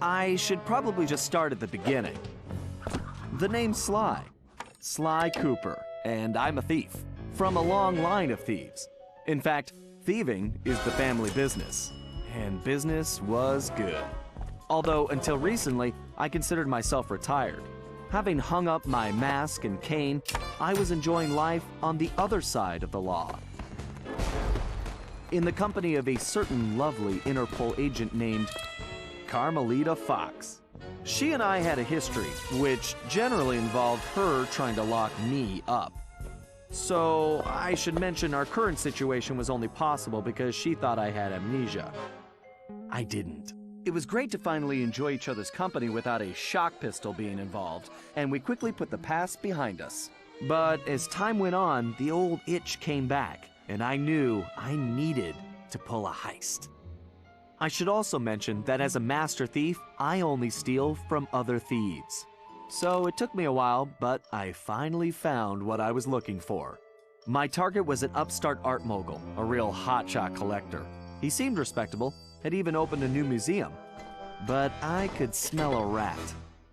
I should probably just start at the beginning. The name's Sly. Sly Cooper, and I'm a thief. From a long line of thieves. In fact, thieving is the family business. And business was good. Although, until recently, I considered myself retired. Having hung up my mask and cane, I was enjoying life on the other side of the law. In the company of a certain lovely Interpol agent named Carmelita Fox. She and I had a history, which generally involved her trying to lock me up. So I should mention our current situation was only possible because she thought I had amnesia. I didn't. It was great to finally enjoy each other's company without a shock pistol being involved, and we quickly put the past behind us. But as time went on, the old itch came back, and I knew I needed to pull a heist. I should also mention that as a master thief, I only steal from other thieves. So it took me a while, but I finally found what I was looking for. My target was an upstart art mogul, a real hotshot collector. He seemed respectable, had even opened a new museum. But I could smell a rat.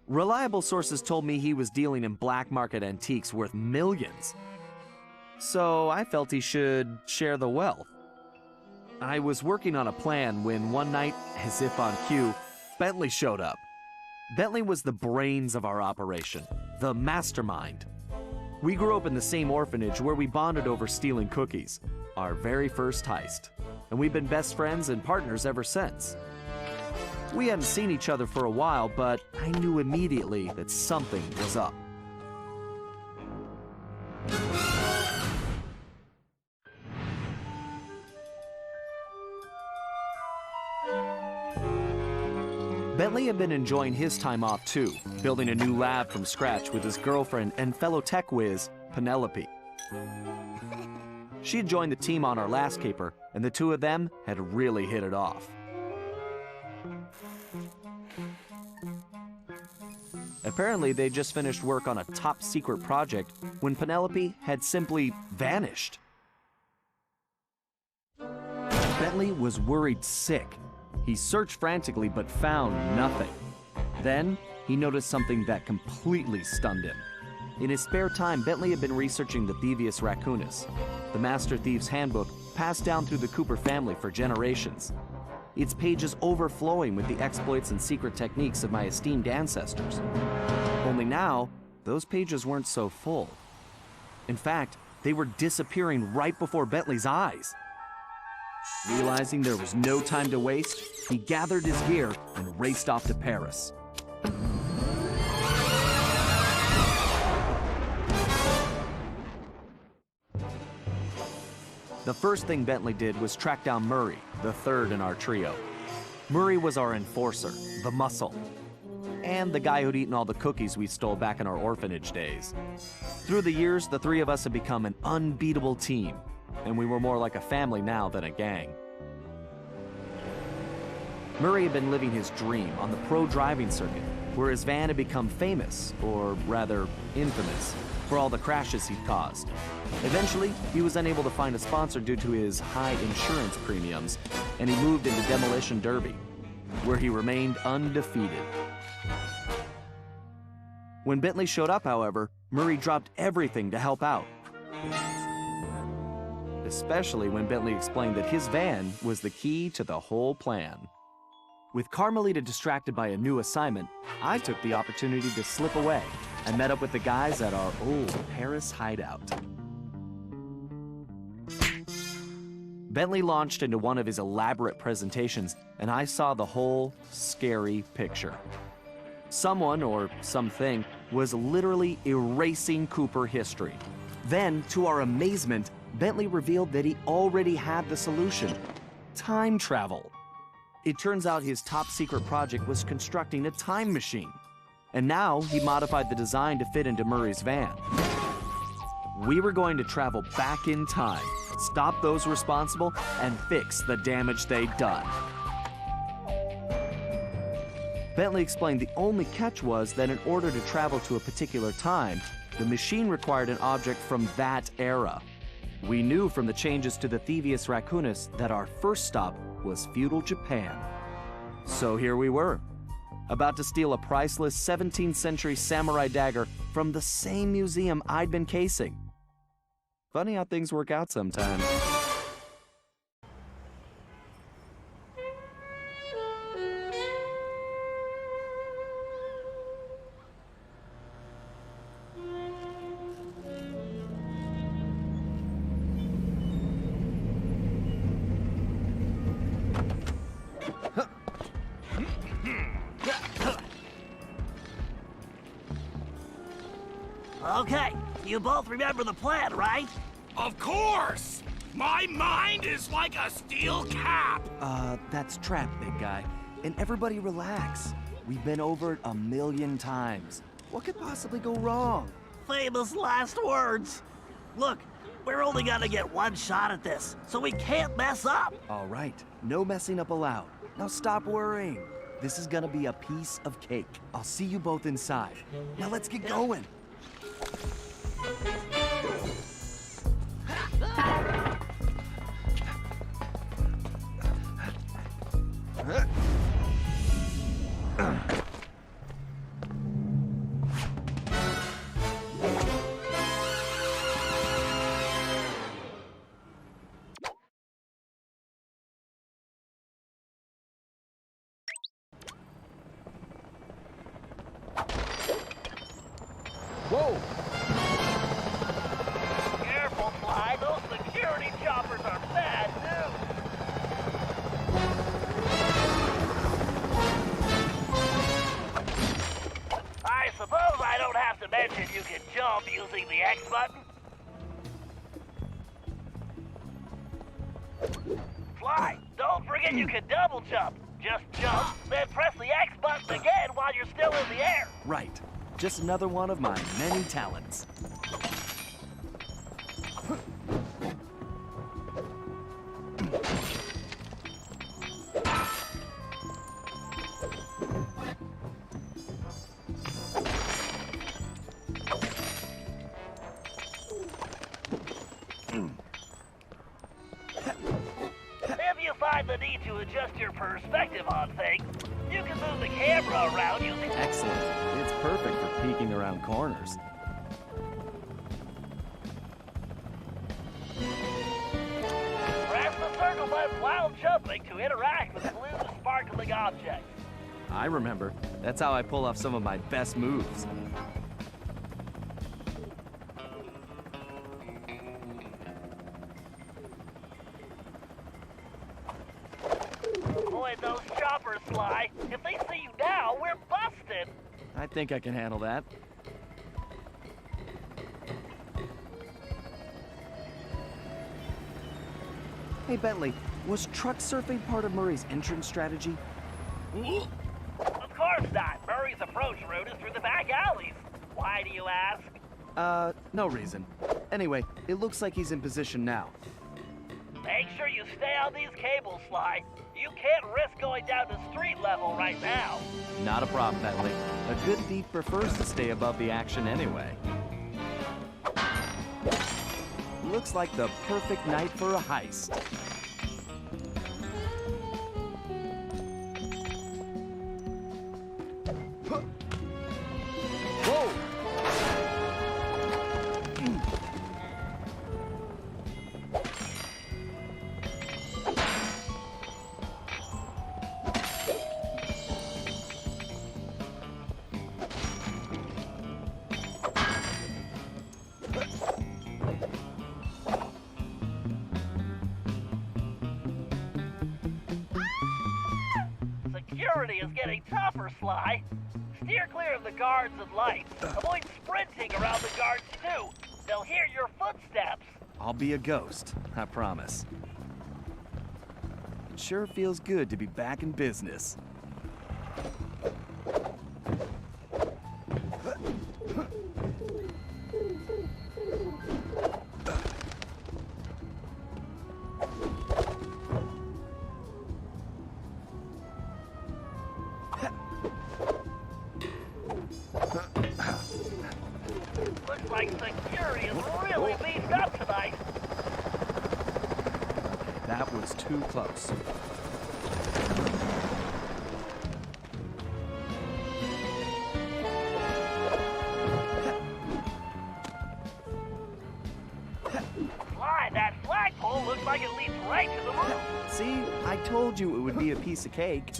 Reliable sources told me he was dealing in black market antiques worth millions. So I felt he should share the wealth. I was working on a plan when one night, as if on cue, Bentley showed up. Bentley was the brains of our operation, the mastermind. We grew up in the same orphanage where we bonded over stealing cookies, our very first heist, and we've been best friends and partners ever since. We hadn't seen each other for a while, but I knew immediately that something was up. Bentley had been enjoying his time off too, building a new lab from scratch with his girlfriend and fellow tech whiz, Penelope. She had joined the team on our last caper, and the two of them had really hit it off. Apparently, they just finished work on a top-secret project when Penelope had simply vanished. Bentley was worried sick. He searched frantically but found nothing. Then, he noticed something that completely stunned him. In his spare time, Bentley had been researching the Thievius Raccoonus, the Master Thief's handbook passed down through the Cooper family for generations. Its pages overflowing with the exploits and secret techniques of my esteemed ancestors. Only now, those pages weren't so full. In fact, they were disappearing right before Bentley's eyes. Realizing there was no time to waste, he gathered his gear and raced off to Paris. The first thing Bentley did was track down Murray, the third in our trio. Murray was our enforcer, the muscle, and the guy who'd eaten all the cookies we stole back in our orphanage days. Through the years, the three of us had become an unbeatable team, and we were more like a family now than a gang. Murray had been living his dream on the pro driving circuit, where his van had become famous, or rather, infamous, for all the crashes he'd caused. Eventually, he was unable to find a sponsor due to his high insurance premiums, and he moved into Demolition Derby, where he remained undefeated. When Bentley showed up, however, Murray dropped everything to help out. Especially when Bentley explained that his van was the key to the whole plan. With Carmelita distracted by a new assignment, I took the opportunity to slip away and met up with the guys at our old Paris hideout. Bentley launched into one of his elaborate presentations, and I saw the whole scary picture. Someone, or something, was literally erasing Cooper history. Then, to our amazement, Bentley revealed that he already had the solution: time travel. It turns out his top-secret project was constructing a time machine, and now he modified the design to fit into Murray's van. We were going to travel back in time, stop those responsible, and fix the damage they'd done. Bentley explained the only catch was that in order to travel to a particular time, the machine required an object from that era. We knew from the changes to the Thievius Raccoonus that our first stop was feudal Japan. So here we were, about to steal a priceless 17th century samurai dagger from the same museum I'd been casing. Funny how things work out sometimes. Okay, you both remember the plan, right? Of course! My mind is like a steel cap! That's trap, big guy. And everybody relax. We've been over it a million times. What could possibly go wrong? Famous last words. Look, we're only gonna get one shot at this, so we can't mess up. All right, no messing up allowed. Now stop worrying. This is gonna be a piece of cake. I'll see you both inside. Now let's get going. Whoa! Careful, Sly. Those security choppers are bad news. I suppose I don't have to mention you can jump using the X button. Sly, don't forget you can double jump. Just jump, then press the X button again while you're still in the air. Right. Just another one of my many talents. If you find the need to adjust your perspective on things, you can move the camera around using... Excellent. It's perfect for peeking around corners. Press the circle button while jumping to interact with blue sparkling objects. I remember. That's how I pull off some of my best moves. Boy, those choppers, Sly. If they see you now, we're busted. I think I can handle that. Hey, Bentley, was truck surfing part of Murray's entrance strategy? Of course not. Murray's approach route is through the back alleys. Why do you ask? No reason. Anyway, it looks like he's in position now. Make sure you stay on these cables, Sly. You can't risk going down to street level right now. Not a problem, Bentley. A good thief prefers to stay above the action anyway. Looks like the perfect night for a heist. Whoa! Security is getting tougher, Sly. Steer clear of the guards and lights. Avoid sprinting around the guards, too. They'll hear your footsteps. I'll be a ghost, I promise. It sure feels good to be back in business. Looks like security is really beefed up tonight. That was too close. told you it would be a piece of cake.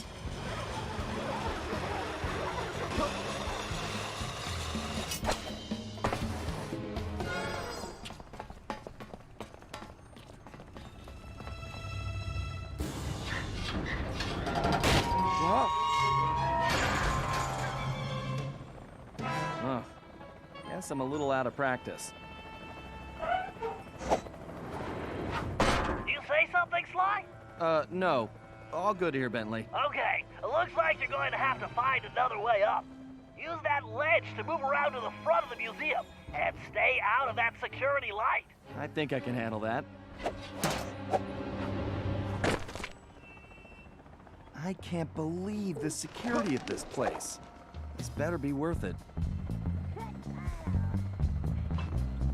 Oh, guess I'm a little out of practice. You say something, Sly? No. All good here, Bentley. Okay, it looks like you're going to have to find another way up. Use that ledge to move around to the front of the museum, and stay out of that security light. I think I can handle that. I can't believe the security at this place. This better be worth it.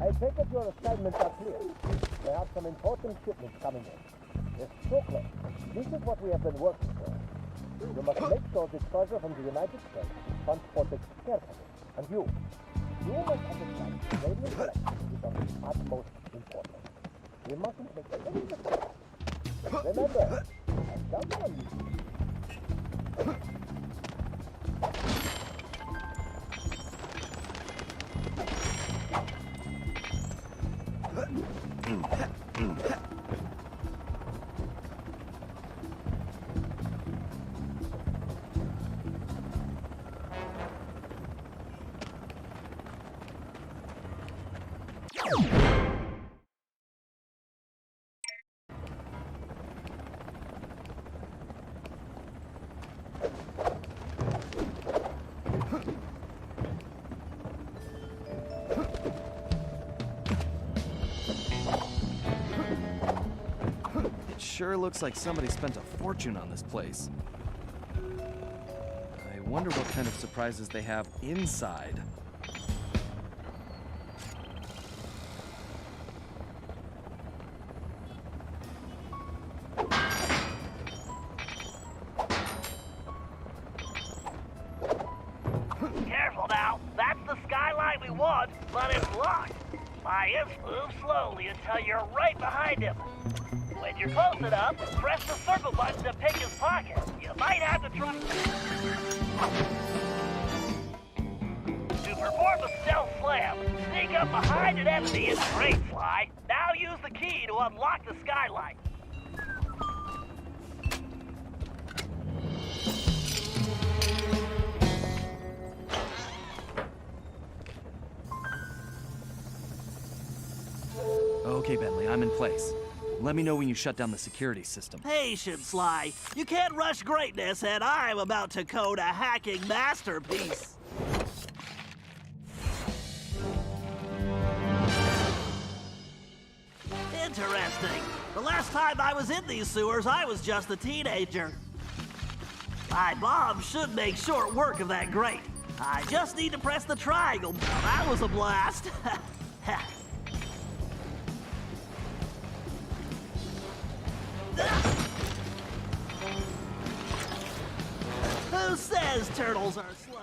I take it your assignments are clear. We have some important shipments coming in. It's so close. This is what we have been working for. You must make sure this treasure from the United States is transported carefully. And you must understand that radio collection is of the utmost importance. We mustn't make any mistakes. Remember, I count on you. Sure looks like somebody spent a fortune on this place. I wonder what kind of surprises they have inside. Careful now, that's the skyline we want, but it's locked. Move slowly until you're right behind him. When you're close enough, press the circle button to pick his pocket. You might have to try... To perform a stealth slam, sneak up behind an enemy is great, Sly. Now use the key to unlock the skylight. Okay, Bentley, I'm in place. Let me know when you shut down the security system. Patience, Sly. You can't rush greatness, and I'm about to code a hacking masterpiece. Interesting. The last time I was in these sewers, I was just a teenager. My mom should make short work of that grate. I just need to press the triangle. Now, that was a blast. Who says turtles are slow?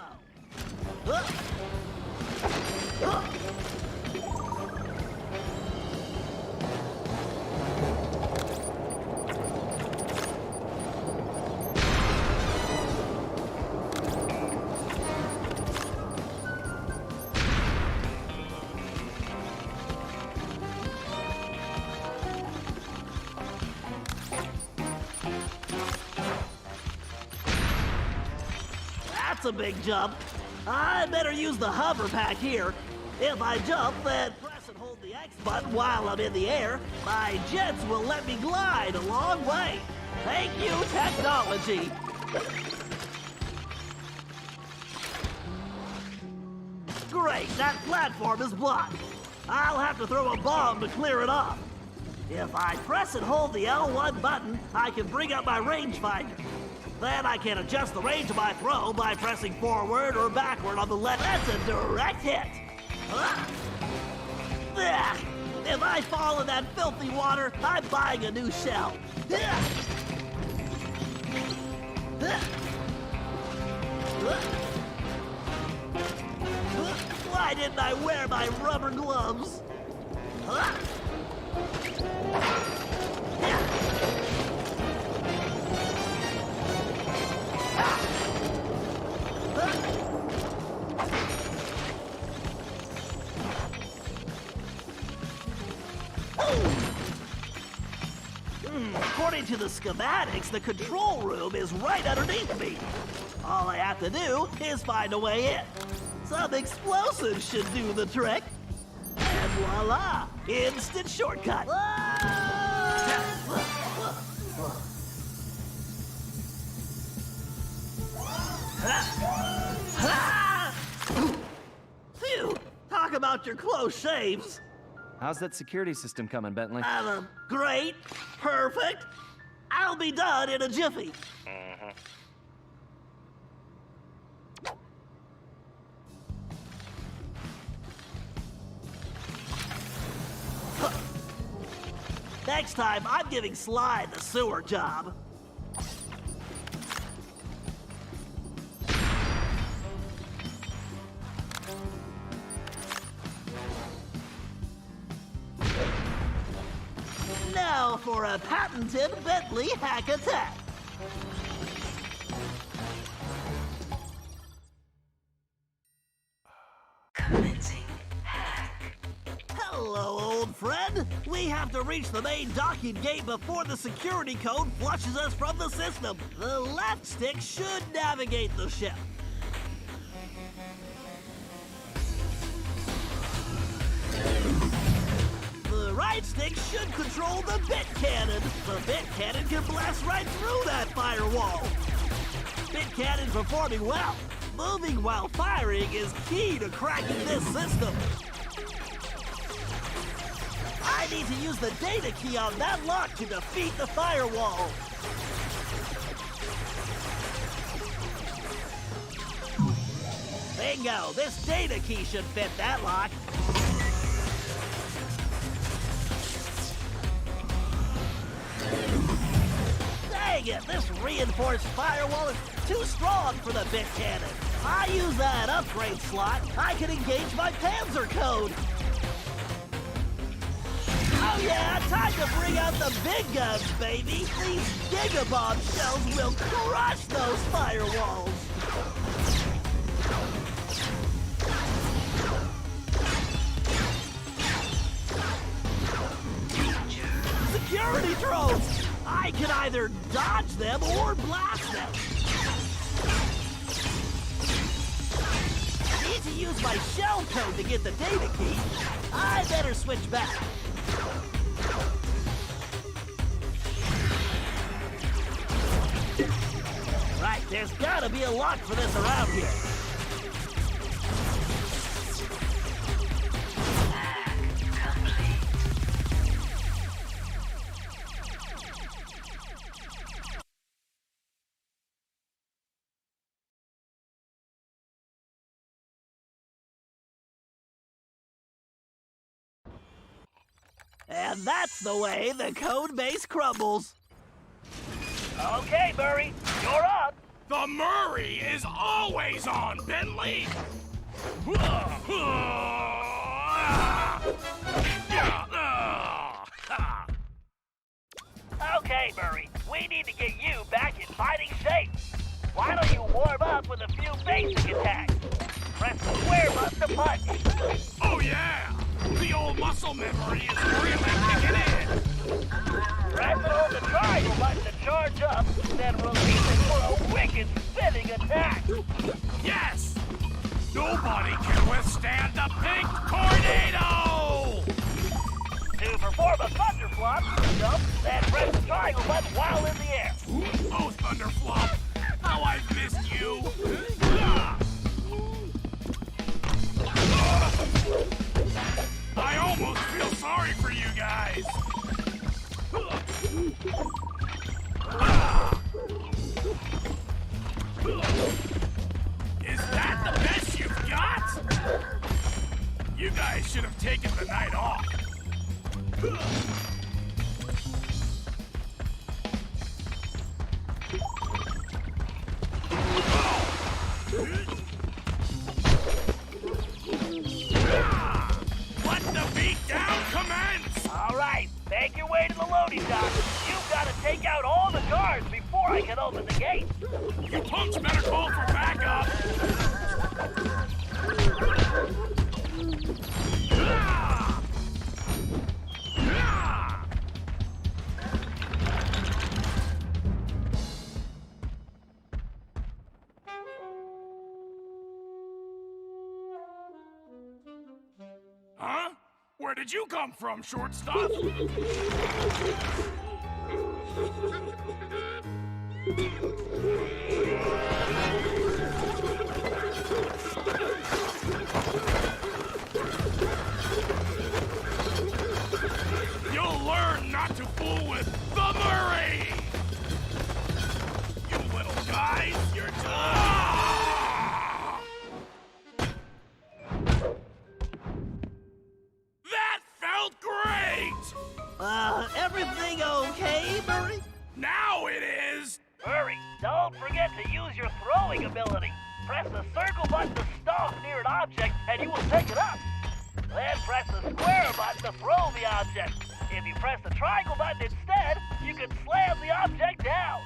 That's a big jump. I better use the hover pack here. If I jump, then press and hold the X button while I'm in the air, my jets will let me glide a long way. Thank you, technology. Great, that platform is blocked. I'll have to throw a bomb to clear it off. If I press and hold the L1 button, I can bring up my rangefinder. Then I can adjust the range of my throw by pressing forward or backward on the left. That's a direct hit. If I fall in that filthy water, I'm buying a new shell. Why didn't I wear my rubber gloves? According to the schematics, the control room is right underneath me. All I have to do is find a way in. Some explosives should do the trick. And voila! Instant shortcut! Phew! Talk about your close shaves. How's that security system coming, Bentley? Great. Perfect. I'll be done in a jiffy. Next time, I'm giving Sly the sewer job. Now for a patented Bentley hack attack. Commencing hack. Hello, old friend. We have to reach the main docking gate before the security code flushes us from the system. The left stick should navigate the ship. The right stick should control the bit cannon. The bit cannon can blast right through that firewall. Bit cannon performing well. Moving while firing is key to cracking this system. I need to use the data key on that lock to defeat the firewall. Bingo! This data key should fit that lock. Dang it! This reinforced firewall is too strong for the bit cannon. I use that upgrade slot. I can engage my Panzer code. Oh yeah, time to bring out the big guns, baby. These gigabomb shells will crush those firewalls. Security drones! I can either dodge them or blast them. I need to use my shell code to get the data key. I better switch back. Right, there's gotta be a lock for this around here. And that's the way the code base crumbles. Okay, Murray, you're up. The Murray is always on, Bentley! Okay, Murray, we need to get you back in fighting shape. Why don't you warm up with a few basic attacks? Press the square button to punch. Oh yeah! The old muscle memory is really kicking in! Press and hold the triangle button to charge up, then release it for a wicked spinning attack. Yes! Nobody can withstand the pink tornado! To perform a thunderflop, jump, then press the triangle button while in the air. Oh, Thunderflop! How I've missed you! I almost feel sorry for you guys! Is that the best you've got? You guys should have taken the night off. Let the beatdown commence! All right, make your way to the loading dock. You've got to take out all the guards before I can open the gate. You punks better call for backup! Where did you come from, shortstop? You'll learn not to fool with the Murray! You little guys, you're That felt great! Everything okay, Murray? Now it is! Murray, don't forget to use your throwing ability. Press the circle button to stop near an object, and you will pick it up. Then press the square button to throw the object. If you press the triangle button instead, you can slam the object down.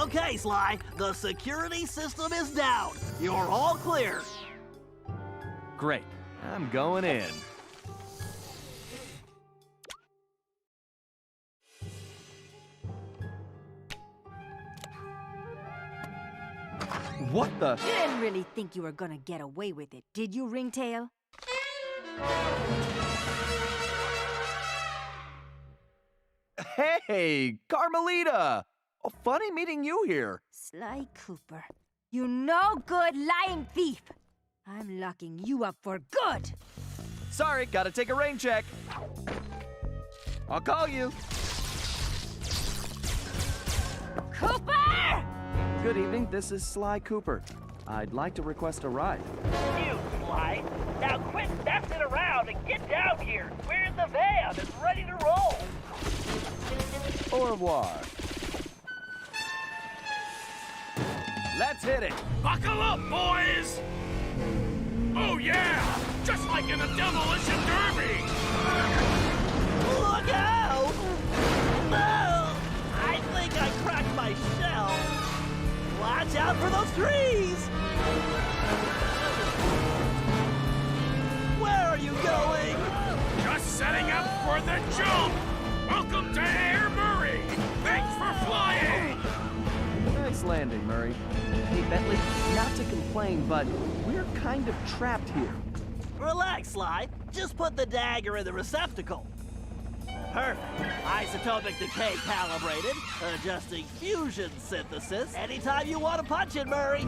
Okay, Sly, the security system is down. You're all clear. Great. I'm going in. What the? You didn't really think you were gonna get away with it, did you, Ringtail? Hey, Carmelita! Oh, funny meeting you here. Sly Cooper, you no good lying thief! I'm locking you up for good! Sorry, gotta take a rain check. I'll call you. Cooper! Good evening, this is Sly Cooper. I'd like to request a ride. You, Sly. Now quit messing around and get down here. We're in the van and ready to roll. Au revoir. Let's hit it. Buckle up, boys! Oh yeah! Just like in a demolition derby! Look out! No! I think I cracked my shell. Watch out for those trees! Where are you going? Just setting up for the jump! Welcome to Air Murray! Thanks for flying! Nice landing, Murray. Hey, Bentley, not to complain, but we're kind of trapped here. Relax, Sly. Just put the dagger in the receptacle. Perfect. Isotopic decay calibrated. Adjusting fusion synthesis. Anytime you want to punch it, Murray.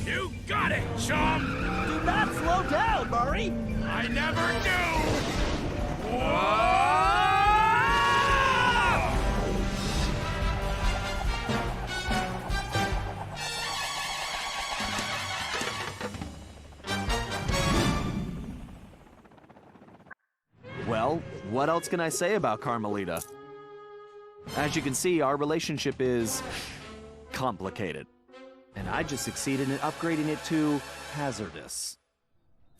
You got it, chum! Do not slow down, Murray. I never do! Whoa! Well, what else can I say about Carmelita? As you can see, our relationship is complicated. And I just succeeded in upgrading it to hazardous.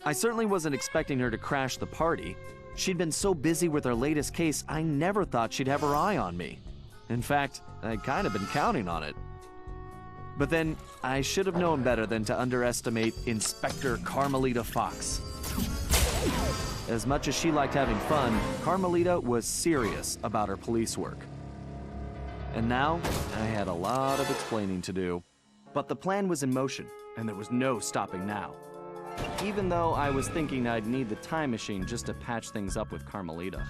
I certainly wasn't expecting her to crash the party. She'd been so busy with her latest case, I never thought she'd have her eye on me. In fact, I'd kind of been counting on it. But then, I should have known better than to underestimate Inspector Carmelita Fox. As much as she liked having fun, Carmelita was serious about her police work. And now, I had a lot of explaining to do. But the plan was in motion, and there was no stopping now. Even though I was thinking I'd need the time machine just to patch things up with Carmelita.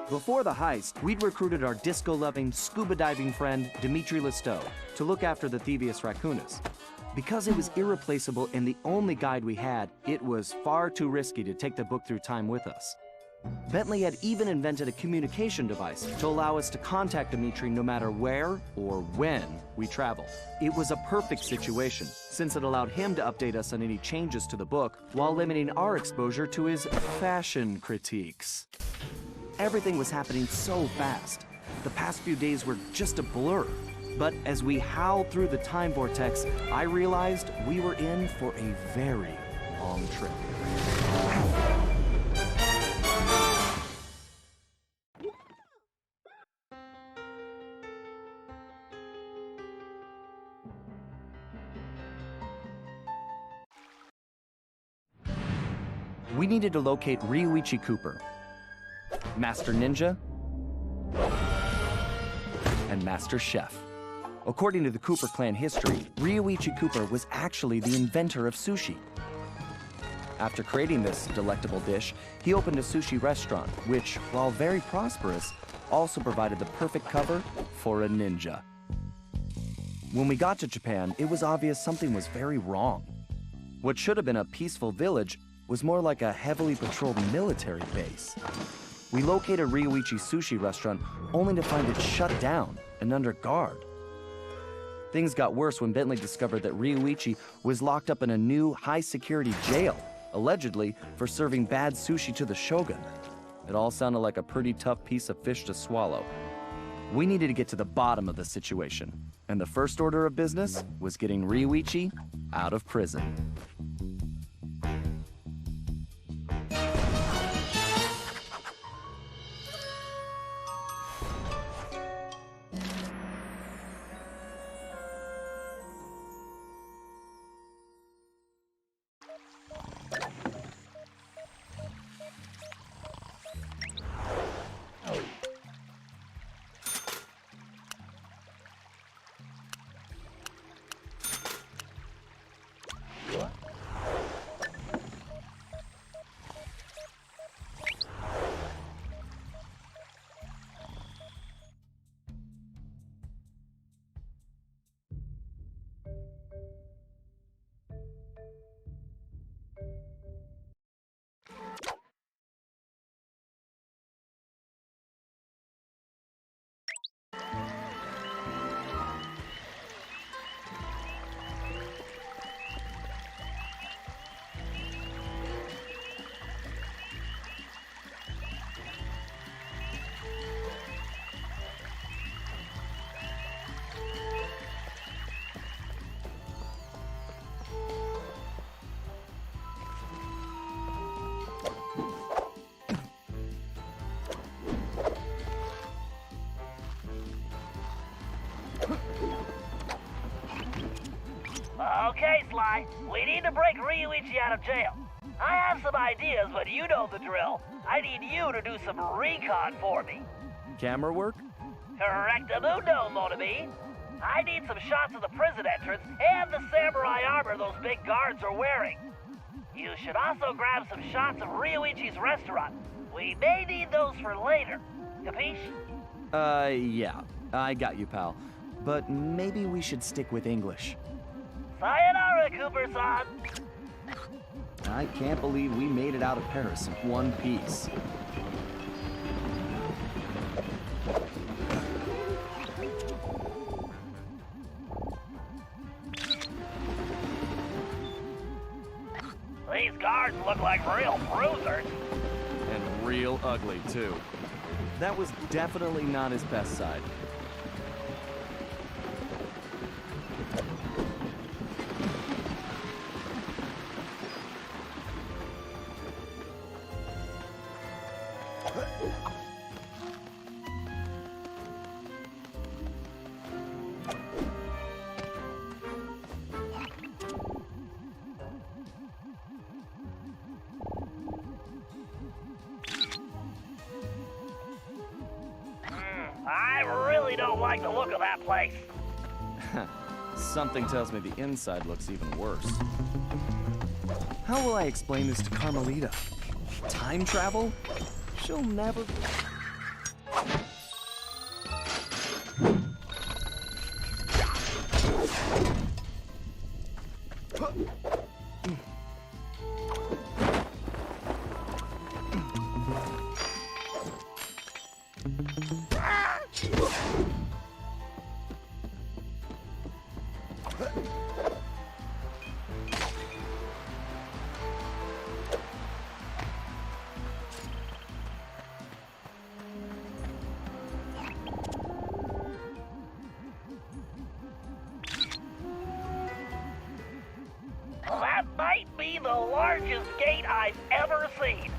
Before the heist, we'd recruited our disco-loving, scuba-diving friend, Dimitri Listeau, to look after the Thievius Raccoonus. Because it was irreplaceable and the only guide we had, it was far too risky to take the book through time with us. Bentley had even invented a communication device to allow us to contact Dimitri no matter where or when we traveled. It was a perfect situation, since it allowed him to update us on any changes to the book while limiting our exposure to his fashion critiques. Everything was happening so fast. The past few days were just a blur. But as we howled through the time vortex, I realized we were in for a very long trip. We needed to locate Ryuichi Cooper, Master Ninja, and Master Chef. According to the Cooper clan history, Ryuichi Cooper was actually the inventor of sushi. After creating this delectable dish, he opened a sushi restaurant, which, while very prosperous, also provided the perfect cover for a ninja. When we got to Japan, it was obvious something was very wrong. What should have been a peaceful village was more like a heavily patrolled military base. We located Ryuichi Sushi restaurant only to find it shut down and under guard. Things got worse when Bentley discovered that Ryuichi was locked up in a new high-security jail, allegedly for serving bad sushi to the shogun. It all sounded like a pretty tough piece of fish to swallow. We needed to get to the bottom of the situation, and the first order of business was getting Ryuichi out of prison. Okay, Sly, we need to break Ryuichi out of jail. I have some ideas, but you know the drill. I need you to do some recon for me. Camera work? Correctamundo, mon ami. I need some shots of the prison entrance and the samurai armor those big guards are wearing. You should also grab some shots of Ryuichi's restaurant. We may need those for later. Capiche? Yeah. I got you, pal. But maybe we should stick with English. Sayonara, Cooper-san. I can't believe we made it out of Paris in one piece. These guards look like real bruisers. And real ugly, too. That was definitely not his best side. I really don't like the look of that place. Something tells me the inside looks even worse. How will I explain this to Carmelita? Time travel? She'll never... That might be the largest gate I've ever seen.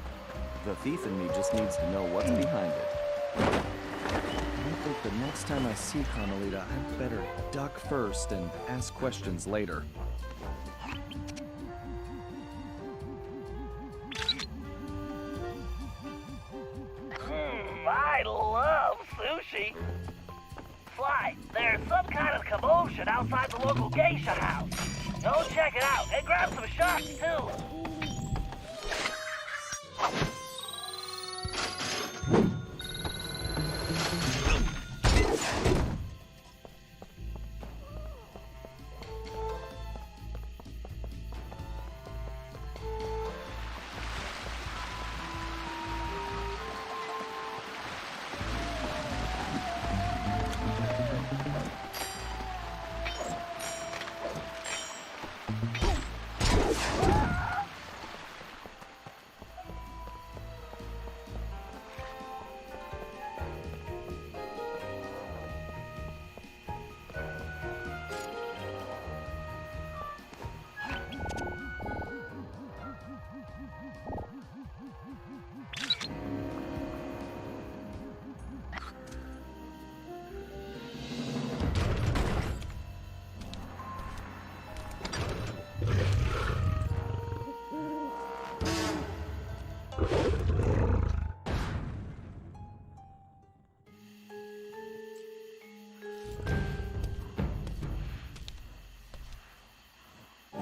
The thief in me just needs to know what's behind it. I think the next time I see Carmelita, I'd better duck first and ask questions later. I love sushi. Sly, there's some kind of commotion outside the local geisha house. Go check it out and grab some shots, too.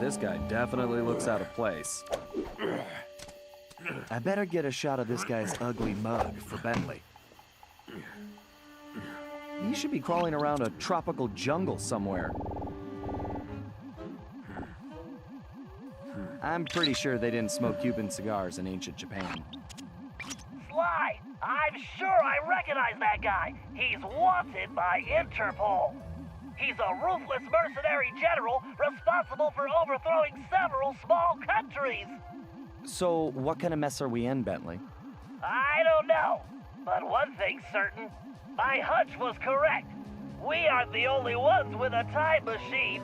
This guy definitely looks out of place. I better get a shot of this guy's ugly mug for Bentley. He should be crawling around a tropical jungle somewhere. I'm pretty sure they didn't smoke Cuban cigars in ancient Japan. Sly, I'm sure I recognize that guy. He's wanted by Interpol. He's a ruthless mercenary general responsible for overthrowing several small countries. So, what kind of mess are we in, Bentley? I don't know, but one thing's certain. My hunch was correct. We aren't the only ones with a time machine.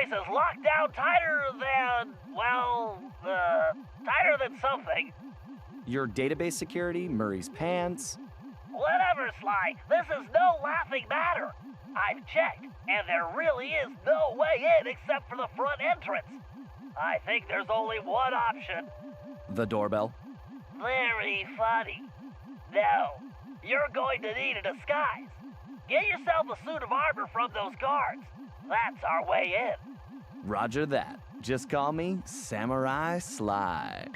Is locked down tighter than, well, tighter than something. Your database security, Murray's pants. Whatever, Sly. This is no laughing matter. I've checked, and there really is no way in except for the front entrance. I think there's only one option. The doorbell? Very funny. No, you're going to need a disguise. Get yourself a suit of armor from those guards. That's our way in. Roger that. Just call me Samurai Sly.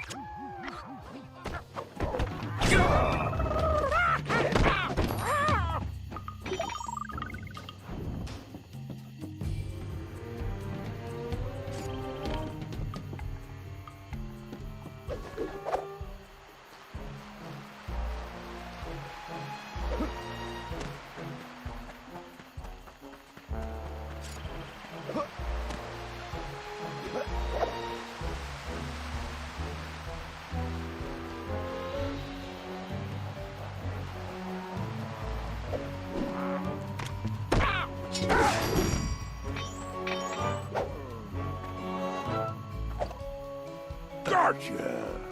Gotcha.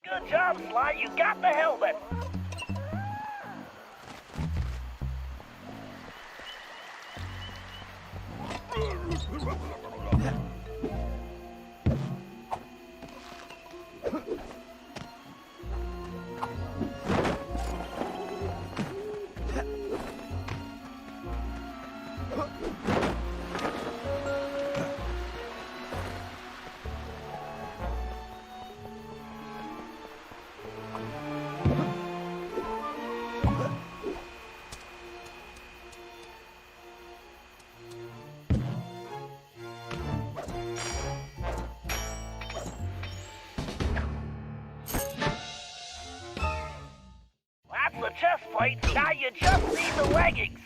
Good job, Sly. You got the helmet. That's the chest plate. Now you just need the leggings.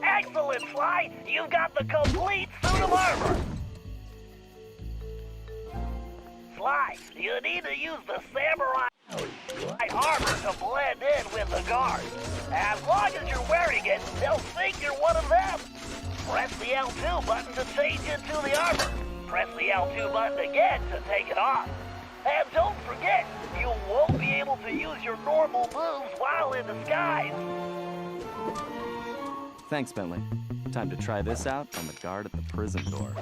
Excellent, Sly! You've got the complete suit of armor! Sly, you need to use the samurai armor to blend in with the guards. As long as you're wearing it, they'll think you're one of them. Press the L2 button to change into the armor. Press the L2 button again to take it off. And don't forget, you won't be able to use your normal moves while in disguise. Thanks, Bentley. Time to try this out on the guard at the prison door.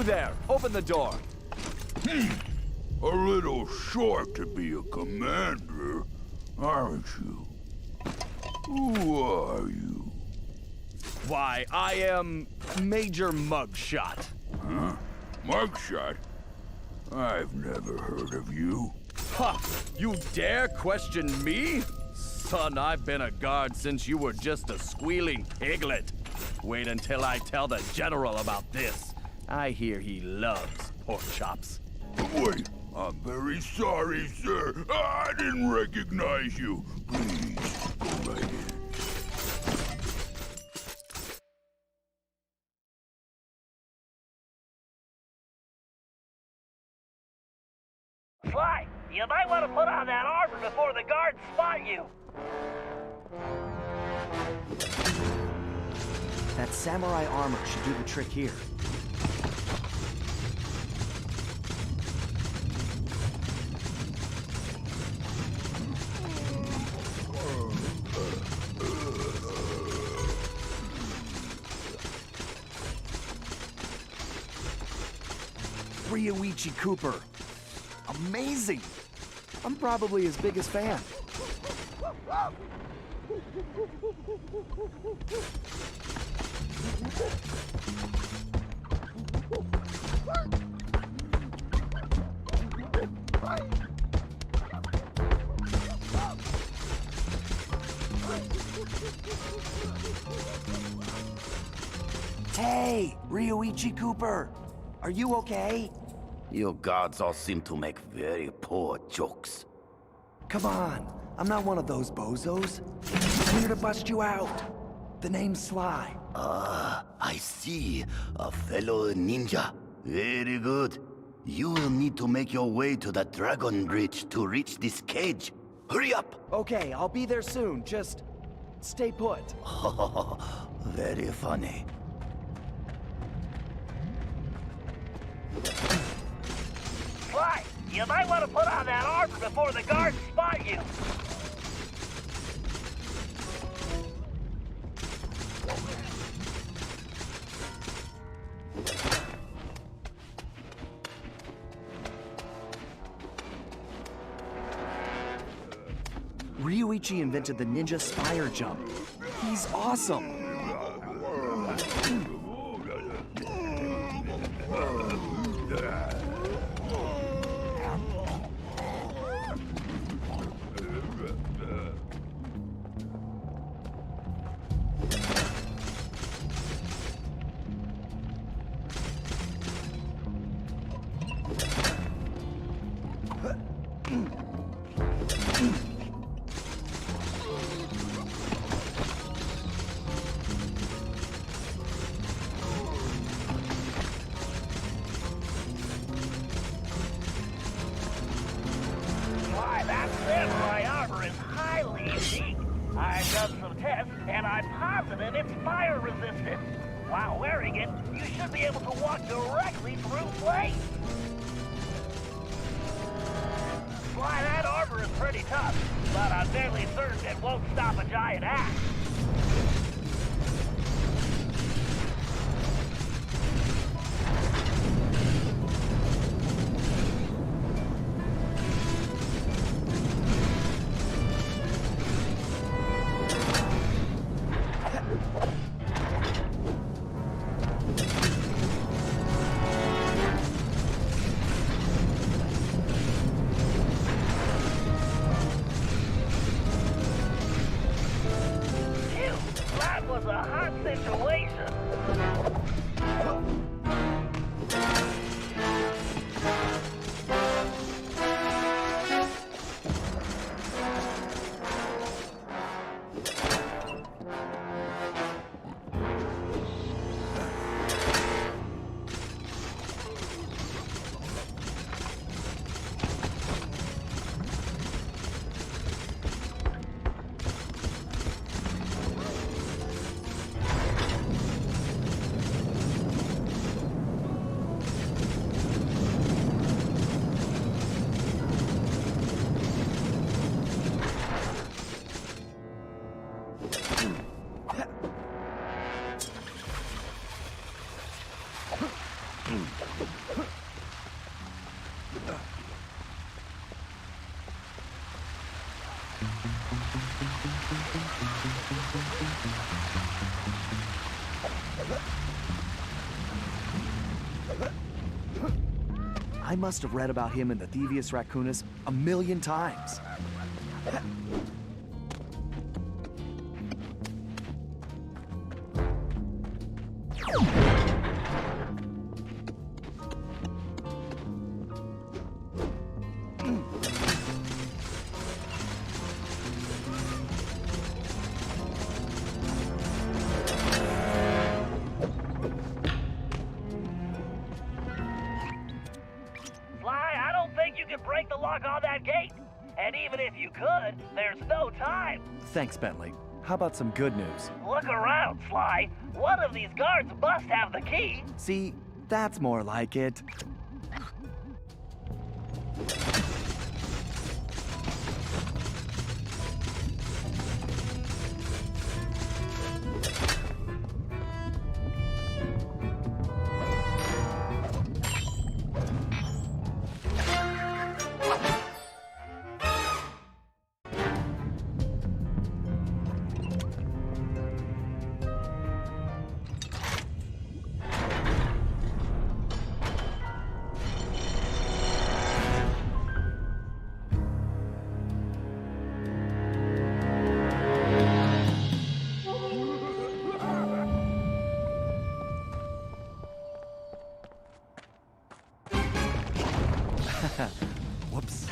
there! Open the door! A little short to be a commander, aren't you? Who are you? Why, I am Major Mugshot. Huh? Mugshot? I've never heard of you. Ha! You dare question me? Son, I've been a guard since you were just a squealing piglet. Wait until I tell the General about this. I hear he loves pork chops. Wait, I'm very sorry, sir. I didn't recognize you. Please, go right in. Sly, you might want to put on that armor before the guards spot you. That samurai armor should do the trick here. Ryoichi Cooper. Amazing! I'm probably his biggest fan. Hey, Ryoichi Cooper! Are you okay? You guards all seem to make very poor jokes. Come on, I'm not one of those bozos. I'm here to bust you out. The name's Sly. Ah, I see. A fellow ninja. Very good. You will need to make your way to the Dragon Bridge to reach this cage. Hurry up! Okay, I'll be there soon. Just stay put. Very funny. Sly, you might want to put on that armor before the guards spot you. Ryoichi invented the ninja spire jump. He's awesome. Why, that samurai armor is highly unique. I've done some tests, and I'm positive it's fire resistant. While wearing it, you should be able to walk directly through flames. Why, that armor is pretty tough, but I'm fairly certain it won't stop a giant axe. I must have read about him in the Thievius Raccoonus a million times. Sly, I don't think you can break the lock on that gate. And even if you could, there's no time. Thanks, Bentley. How about some good news? Look around, Sly. One of these guards must have the key. See, that's more like it. Whoops.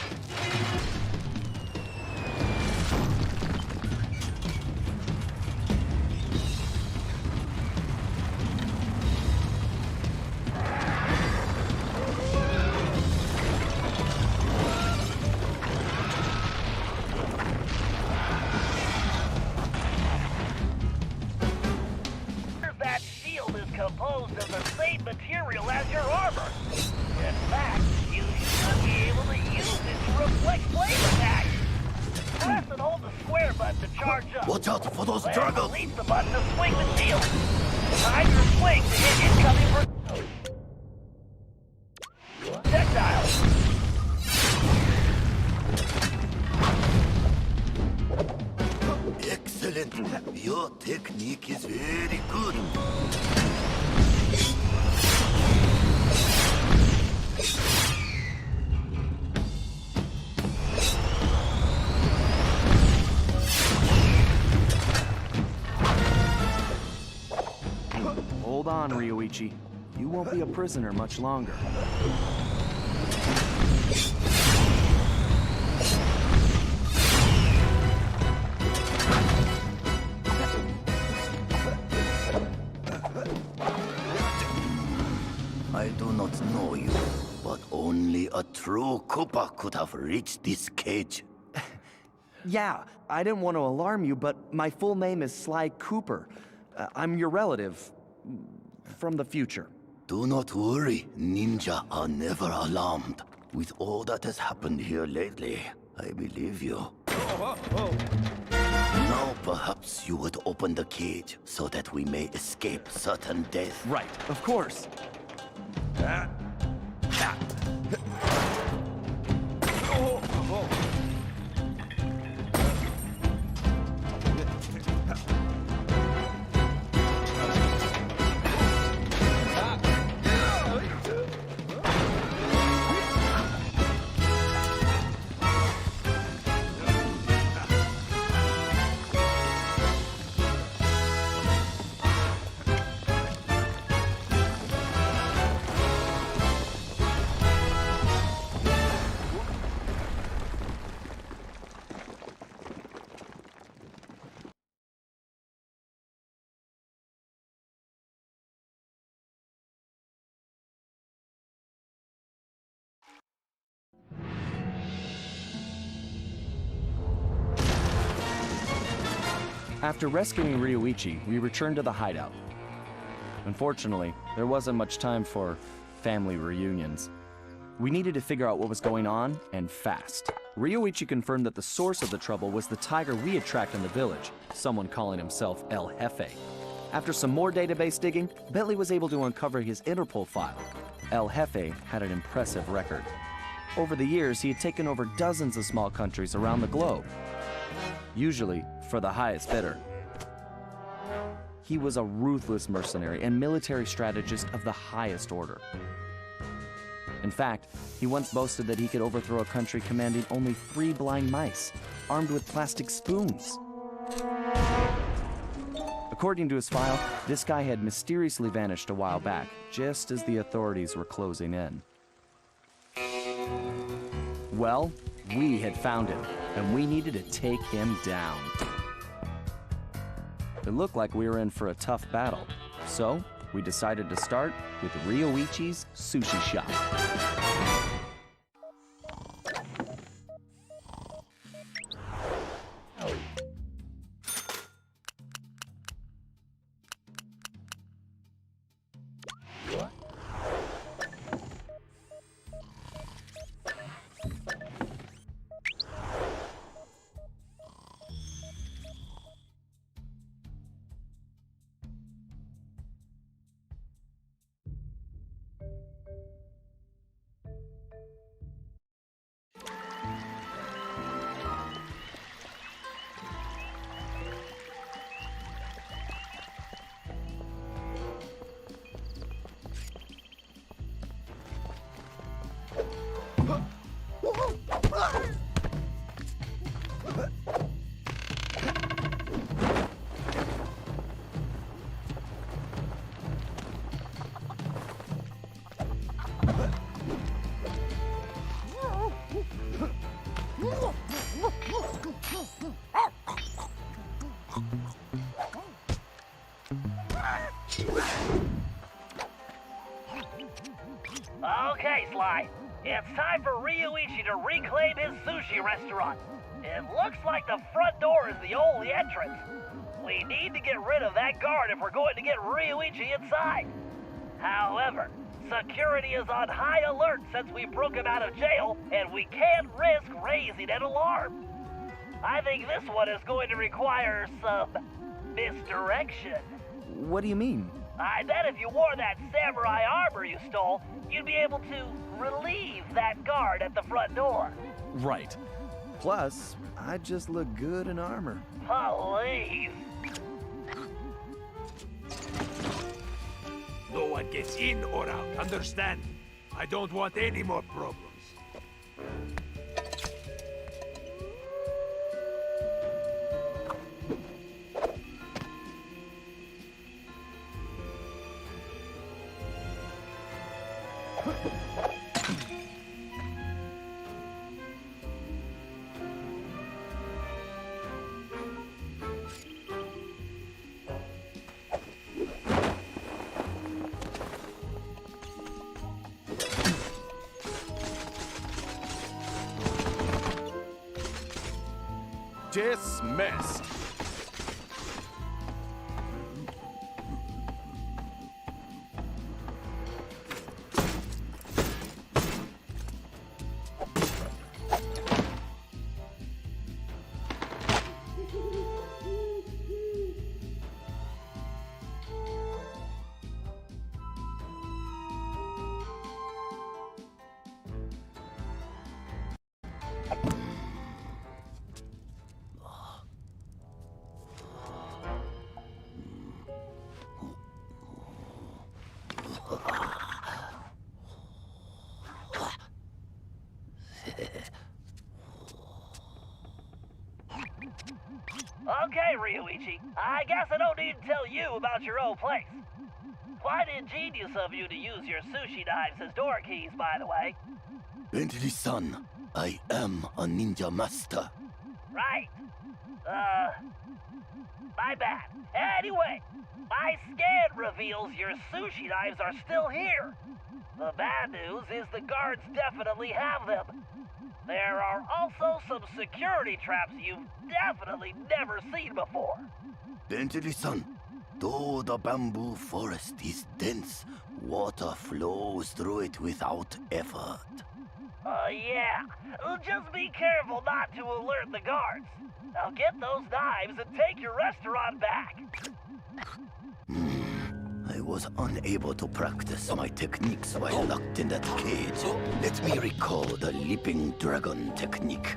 That shield is composed of the same material as your armor. In fact, you should be able to use it to reflect flame attacks. Press and hold the square button to charge up. Watch out for those Then dragons! release the button to swing the shield. Time your swing to hit incoming projectiles. Excellent! Your technique is very good. Hold on, Ryoichi. You won't be a prisoner much longer. I do not know you, but only a true Koopa could have reached this cage. Yeah, I didn't want to alarm you, but my full name is Sly Cooper. I'm your relative from the future. Do not worry, ninja are never alarmed. With all that has happened here lately, I believe you. Now perhaps you would open the cage so that we may escape certain death. Right, of course. After rescuing Ryoichi, we returned to the hideout. Unfortunately, there wasn't much time for family reunions. We needed to figure out what was going on, and fast. Ryoichi confirmed that the source of the trouble was the tiger we had tracked in the village, someone calling himself El Jefe. After some more database digging, Bentley was able to uncover his Interpol file. El Jefe had an impressive record. Over the years, he had taken over dozens of small countries around the globe, usually for the highest bidder. He was a ruthless mercenary and military strategist of the highest order. In fact, he once boasted that he could overthrow a country commanding only 3 blind mice, armed with plastic spoons. According to his file, this guy had mysteriously vanished a while back, just as the authorities were closing in. Well, we had found him, and we needed to take him down. It looked like we were in for a tough battle, so we decided to start with Ryoichi's sushi shop. Okay, Sly. It's time for Ryoichi to reclaim his sushi restaurant. It looks like the front door is the only entrance. We need to get rid of that guard if we're going to get Ryoichi inside. However, security is on high alert since we broke him out of jail, and we can't risk raising an alarm. I think this one is going to require some misdirection. What do you mean? I bet if you wore that samurai armor you stole, you'd be able to relieve that guard at the front door. Right. Plus, I just look good in armor. Please. No one gets in or out, understand? I don't want any more problems. Dismissed. Okay, Ryoichi. I guess I don't need to tell you about your old place. Quite ingenious of you to use your sushi knives as door keys, by the way. Bentley-san, I am a ninja master. Right. My bad. Anyway, my scan reveals your sushi knives are still here. The bad news is the guards definitely have them. There are also some security traps you've definitely never seen before. Bentley-san, though the bamboo forest is dense, water flows through it without effort. Yeah. Just be careful not to alert the guards. Now get those knives and take your restaurant back. I was unable to practice my techniques while locked in that cage. Let me recall the leaping dragon technique.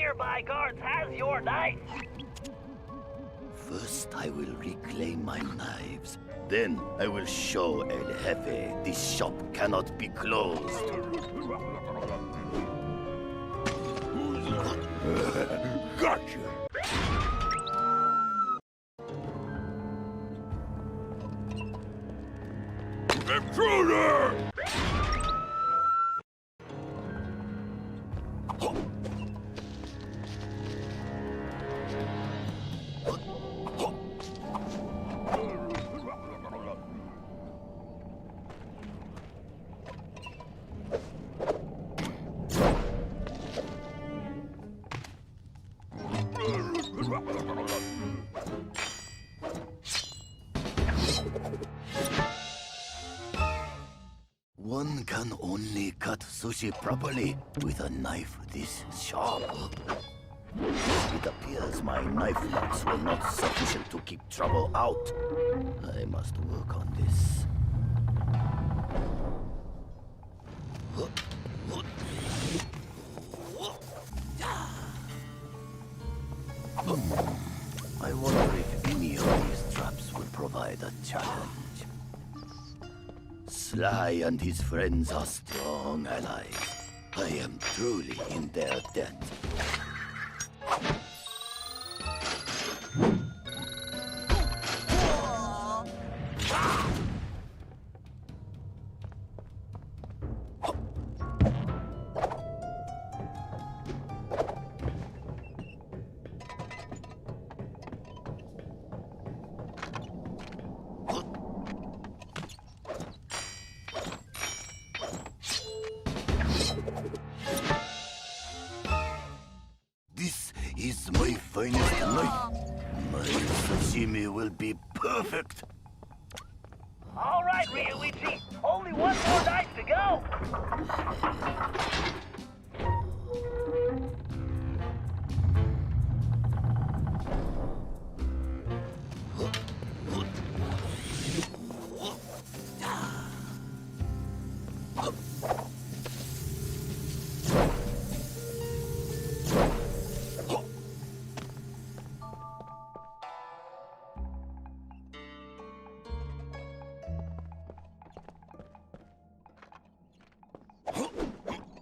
nearby guards has your knife. First, I will reclaim my knives. Then, I will show El Jefe this shop cannot be closed. Gotcha! Intruder! One can only cut sushi properly with a knife this sharp. It appears my knife locks were not sufficient to keep trouble out. I must work on this. I wonder if any of these traps will provide a challenge. Sly and his friends are strong allies. I am truly in their debt. This is my finest knife. My sashimi will be perfect. All right, Ryuichi. Only one more knife to go.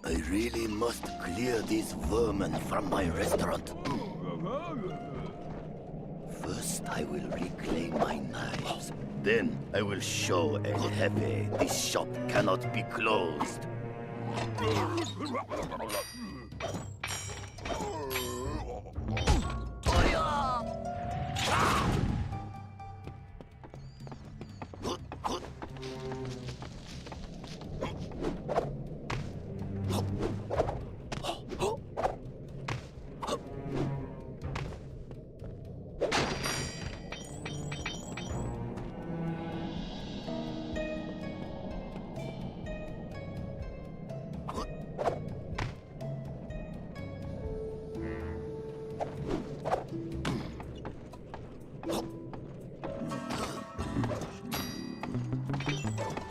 I really must clear these vermin from my restaurant. First, I will reclaim my knives. Then, I will show El Jefe this shop cannot be closed.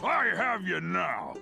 I have you now!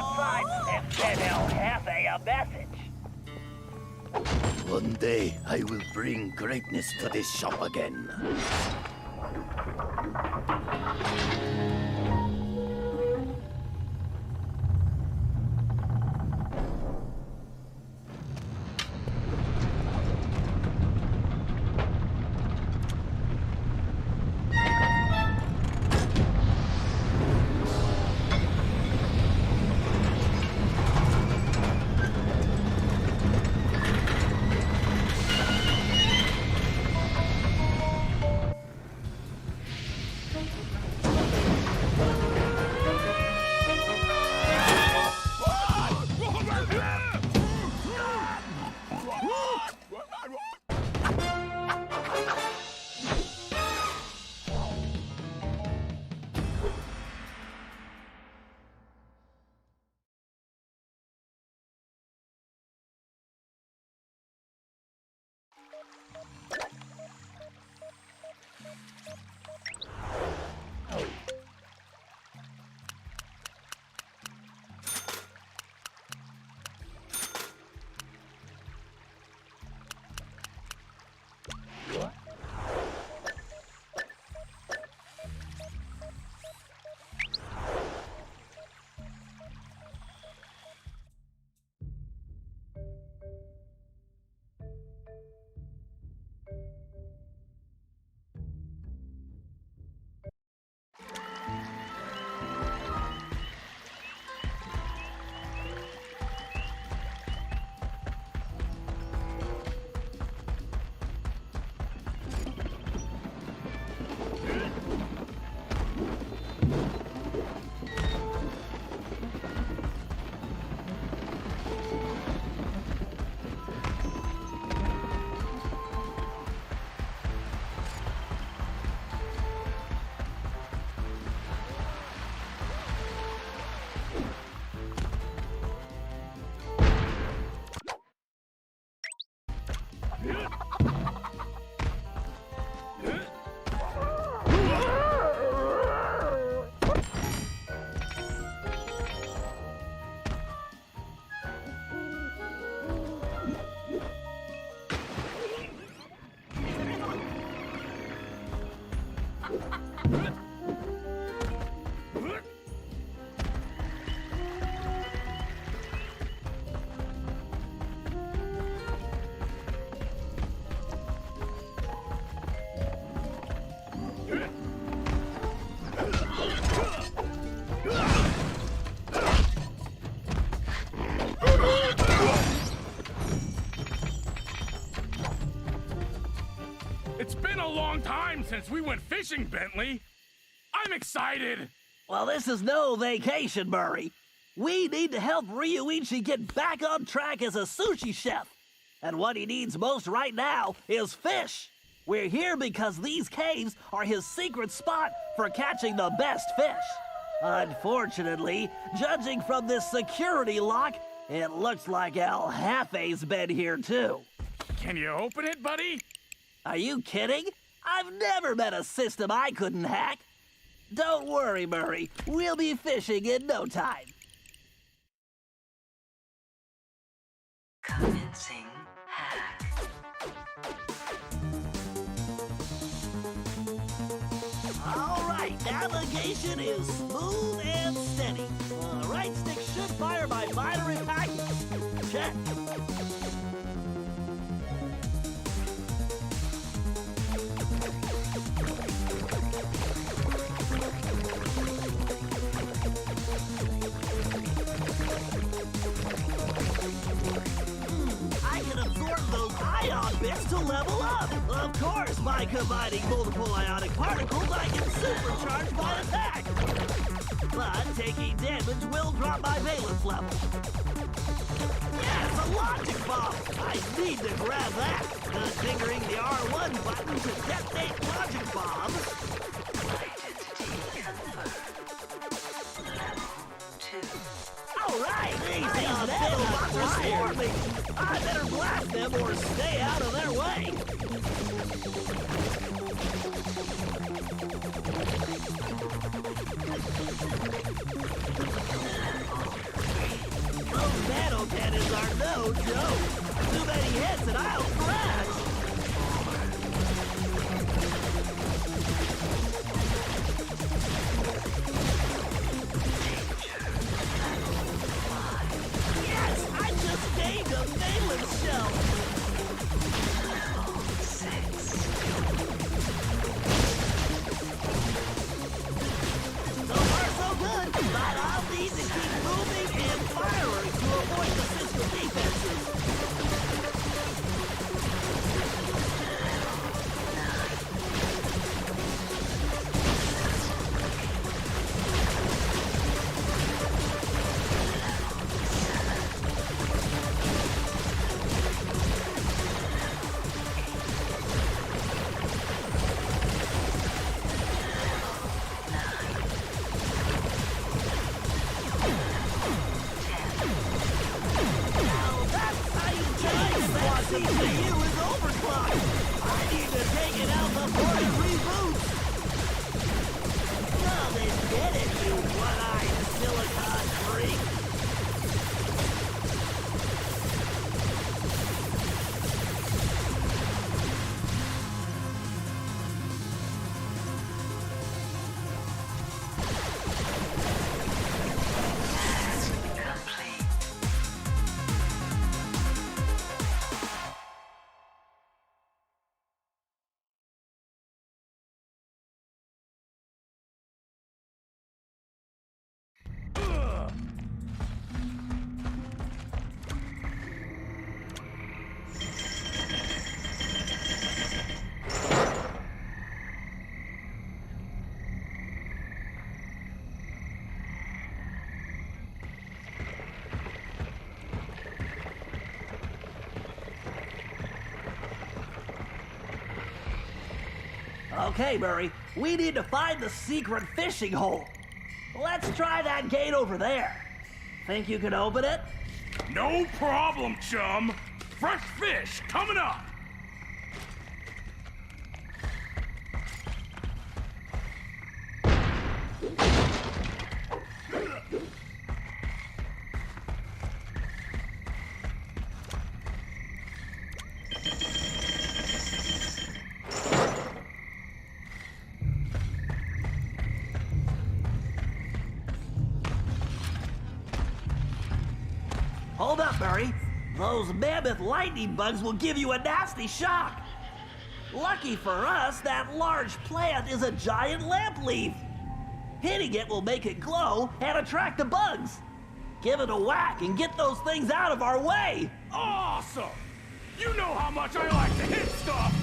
outside and send El Jefe a message. One day, I will bring greatness to this shop again. It's been a long time since we went fishing, Bentley. I'm excited. Well, this is no vacation, Murray. We need to help Ryuichi get back on track as a sushi chef. And what he needs most right now is fish. We're here because these caves are his secret spot for catching the best fish. Unfortunately, judging from this security lock, it looks like El Jefe's been here too. Can you open it, buddy? Are you kidding? I've never met a system I couldn't hack. Don't worry, Murray. We'll be fishing in no time. Commencing hack. All right, navigation is smooth and steady. Right stick should fire by minor impact. Check. I can absorb those ion bits to level up. Of course, by combining multiple ionic particles, I can supercharge my attack. But taking damage will drop my valence level. Yes, a logic bomb. I need to grab that. Configuring the R1 button to detonate logic bombs. Identity confirmed. Level 2. All right, these nanobots are swarming. I better blast them or stay out of their way. Level 3. No joke. Too many hits and I'll crash. Yes, I just gained a valence shell. So far, so good, but I'll need to keep moving and firing to avoid the system defenses. Now that's how you change that CPU is overclocked. I need to take it out before it reboots. Come and get it, you one-eyed silicon freak. Complete. Okay, Murray, we need to find the secret fishing hole. Let's try that gate over there. Think you can open it? No problem, chum. Fresh fish coming up. Hold up, Murray. Those mammoth lightning bugs will give you a nasty shock. Lucky for us, that large plant is a giant lamp leaf. Hitting it will make it glow and attract the bugs. Give it a whack and get those things out of our way. Awesome. You know how much I like to hit stuff.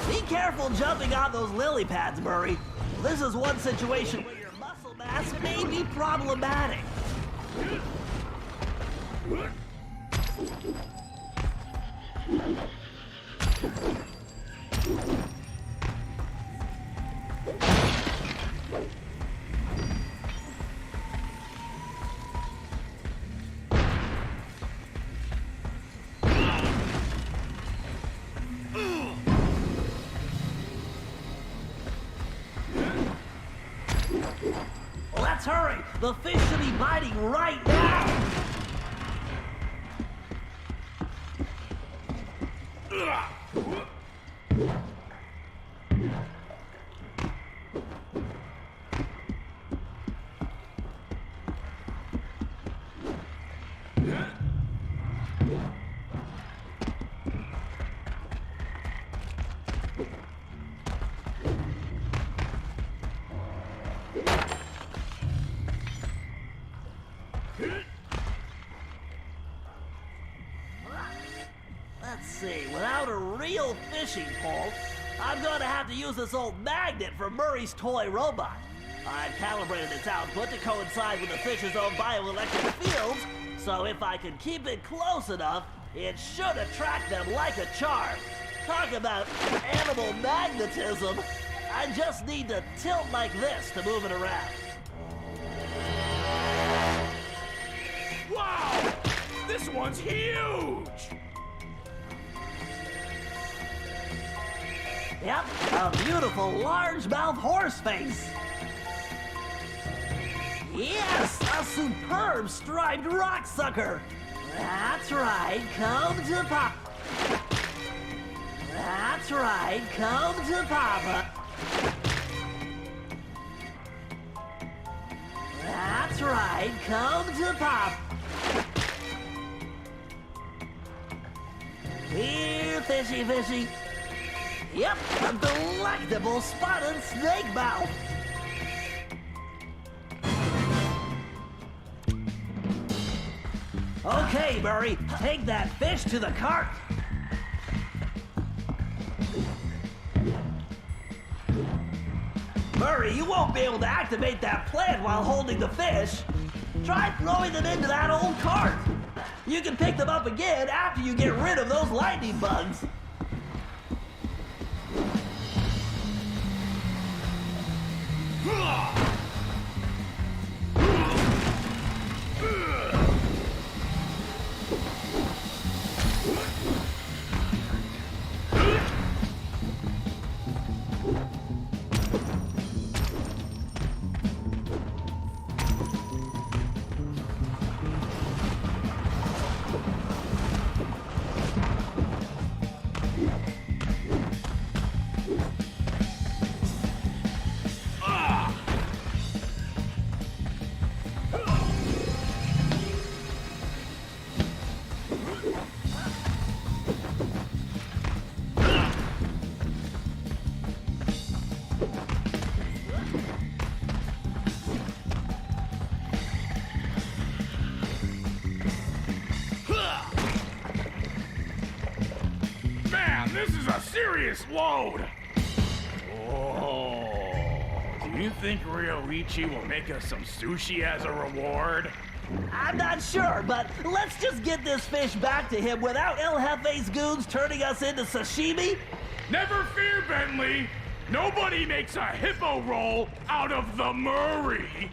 Be careful jumping on those lily pads, Murray. This is one situation where your muscle mass may be problematic. Let's hurry. The fish should be biting right now. Let's see, without a real fishing pole, I'm gonna have to use this old magnet from Murray's toy robot. I've calibrated its output to coincide with the fish's own bioelectric fields, so if I can keep it close enough, it should attract them like a charm. Talk about animal magnetism. I just need to tilt like this to move it around. Wow! This one's huge! Yep, a beautiful largemouth horse face. Yes, a superb striped rock sucker. That's right, come to Papa. That's right, come to Papa. That's right, come to Papa. Here, fishy, fishy. Yep, a delectable spotted snake mouth. Okay, Murray, take that fish to the cart. Murray, you won't be able to activate that plant while holding the fish. Try throwing them into that old cart. You can pick them up again after you get rid of those lightning bugs. Man, this is a serious load! Oh, do you think Ryoichi will make us some sushi as a reward? I'm not sure, but let's just get this fish back to him without El Jefe's goons turning us into sashimi. Never fear, Bentley! Nobody makes a hippo roll out of the Murray!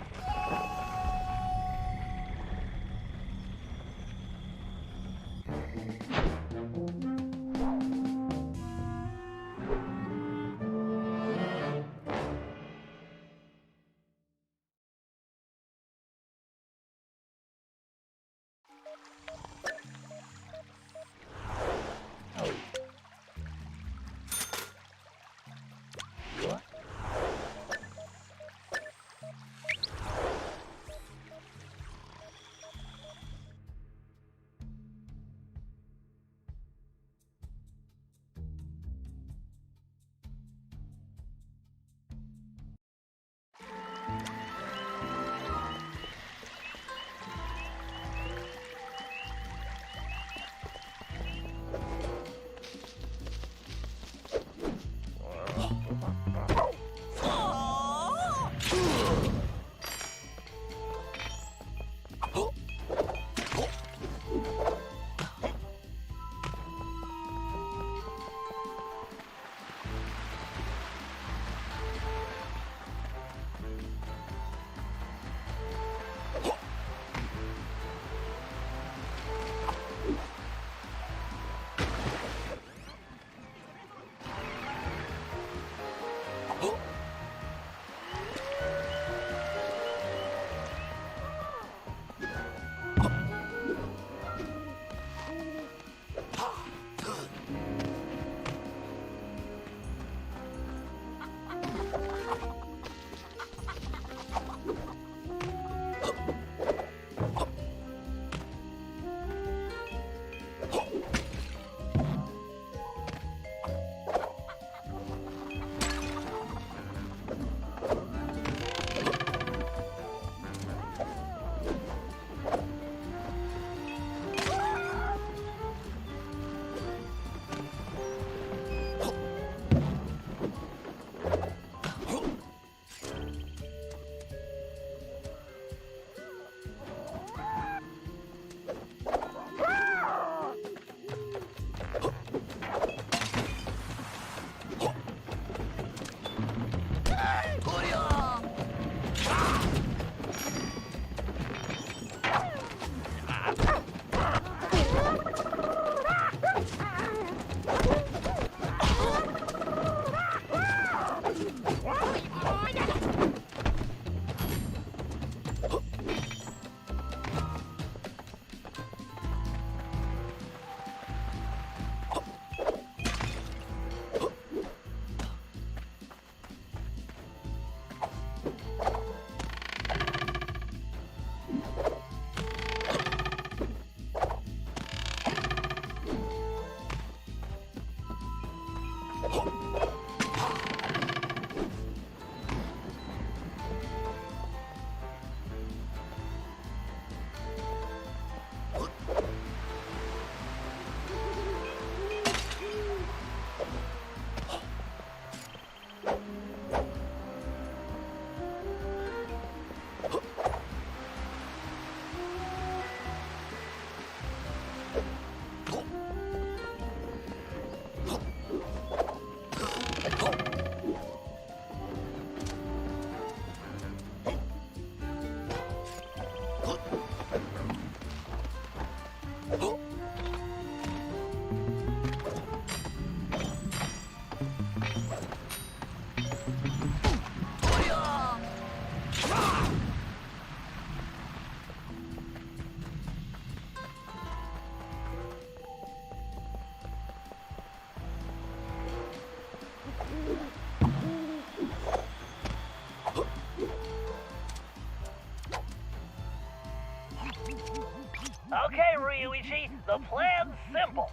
Okay, Ryuichi, the plan's simple.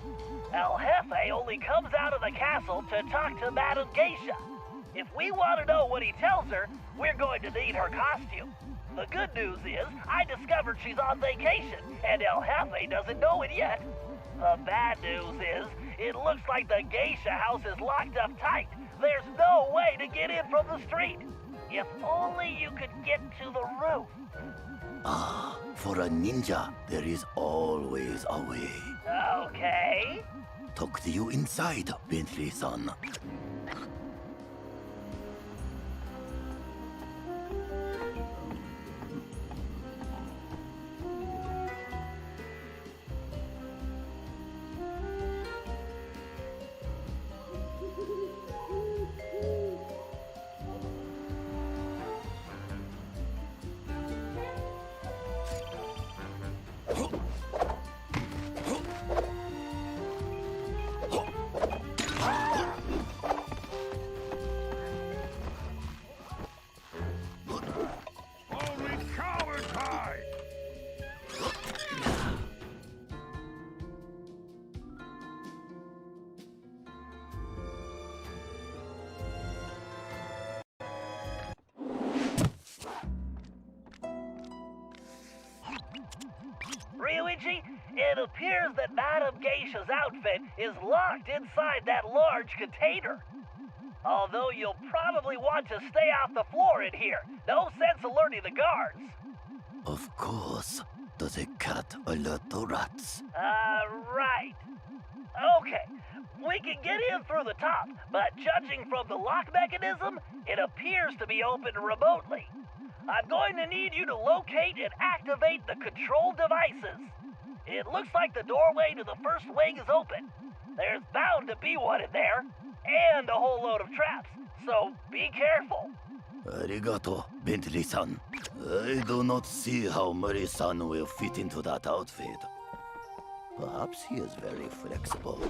El Jefe only comes out of the castle to talk to Madame Geisha. If we want to know what he tells her, we're going to need her costume. The good news is, I discovered she's on vacation, and El Jefe doesn't know it yet. The bad news is, it looks like the Geisha house is locked up tight. There's no way to get in from the street. If only you could get to the roof. Ah, for a ninja, there is always a way. Okay. Talk to you inside, Bentley-san. Only cowards hide! Ryuichi, it appears that Madame Geisha's outfit is locked inside that large container. Although you'll probably want to stay off the floor in here. No sense alerting the guards. Of course. Does a cat alert the rats? Right. Okay, we can get in through the top, but judging from the lock mechanism, it appears to be open remotely. I'm going to need you to locate and activate the control devices. It looks like the doorway to the first wing is open. There's bound to be one in there, and a whole load of traps, so be careful. Arigato, Bentley-san. I do not see how Murray-san will fit into that outfit. Perhaps he is very flexible.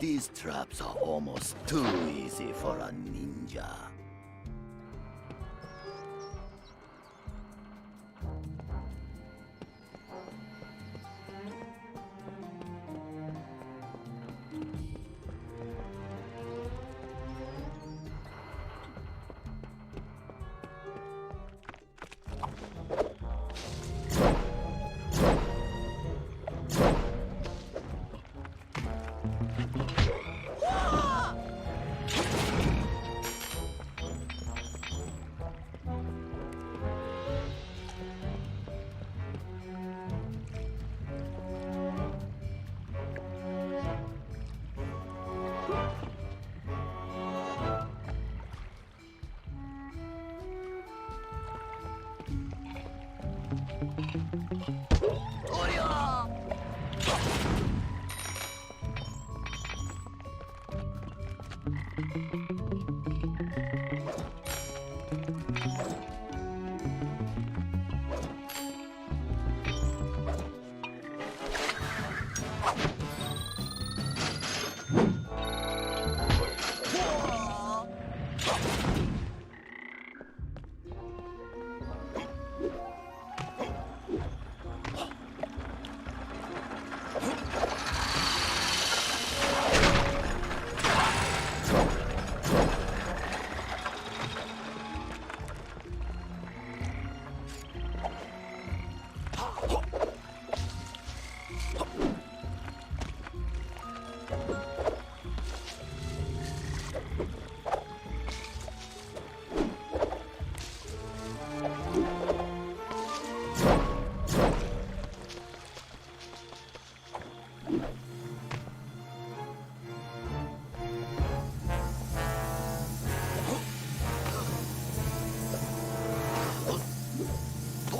These traps are almost too easy for a ninja.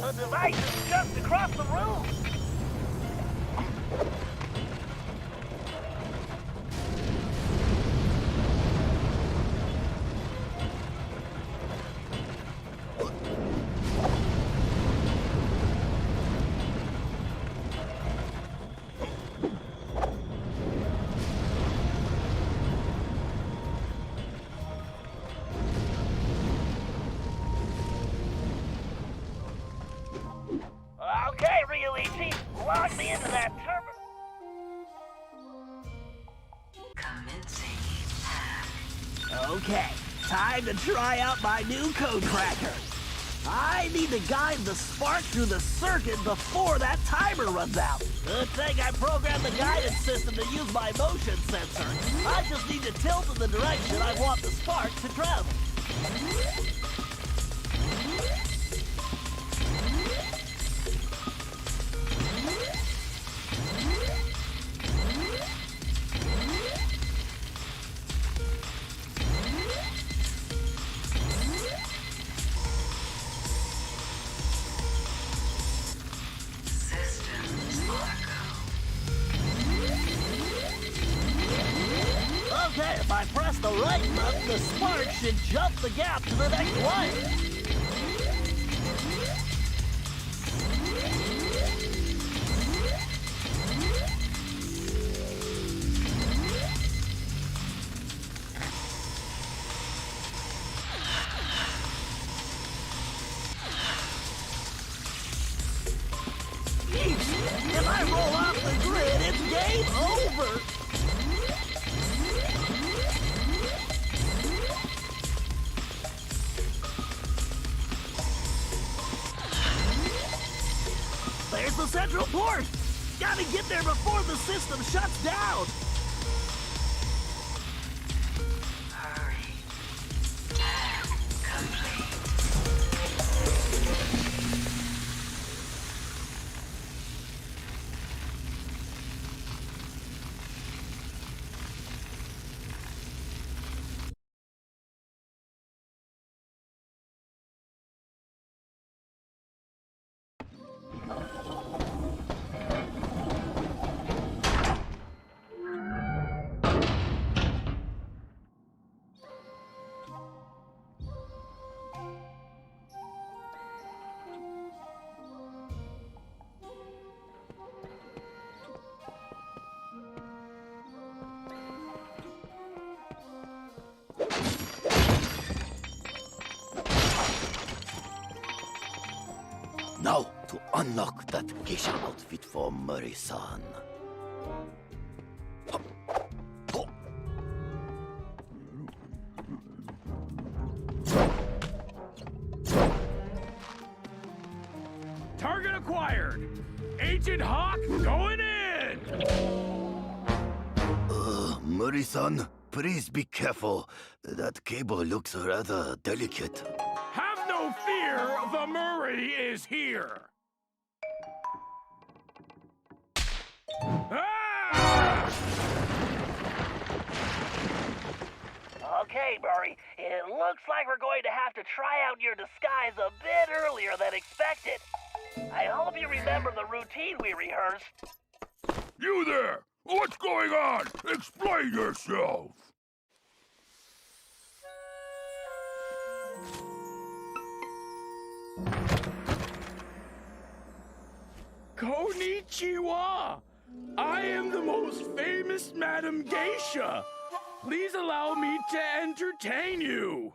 The device is just across the room. Okay, Ryuichi, log me into that terminal. Commencing hack. Okay, time to try out my new code cracker. I need to guide the spark through the circuit before that timer runs out. Good thing I programmed the guidance system to use my motion sensor. I just need to tilt in the direction I want the spark to travel. Systems are go. Okay, if I press the right button, the spark should jump the gap to the next wire. If I roll off the grid, it's game over. There's the central port. Gotta get there before the system shuts down. Hurry. Tag complete. Now, to unlock that geisha outfit for Murray-san. Target acquired! Agent Hawk going in! Murray-san, please be careful. That cable looks rather delicate. Have no fear, the Murray is here! Ah! Okay, Murray, it looks like we're going to have to try out your disguise a bit earlier than expected. I hope you remember the routine we rehearsed. You there! What's going on? Explain yourself! Konnichiwa! I am the most famous Madam Geisha. Please allow me to entertain you.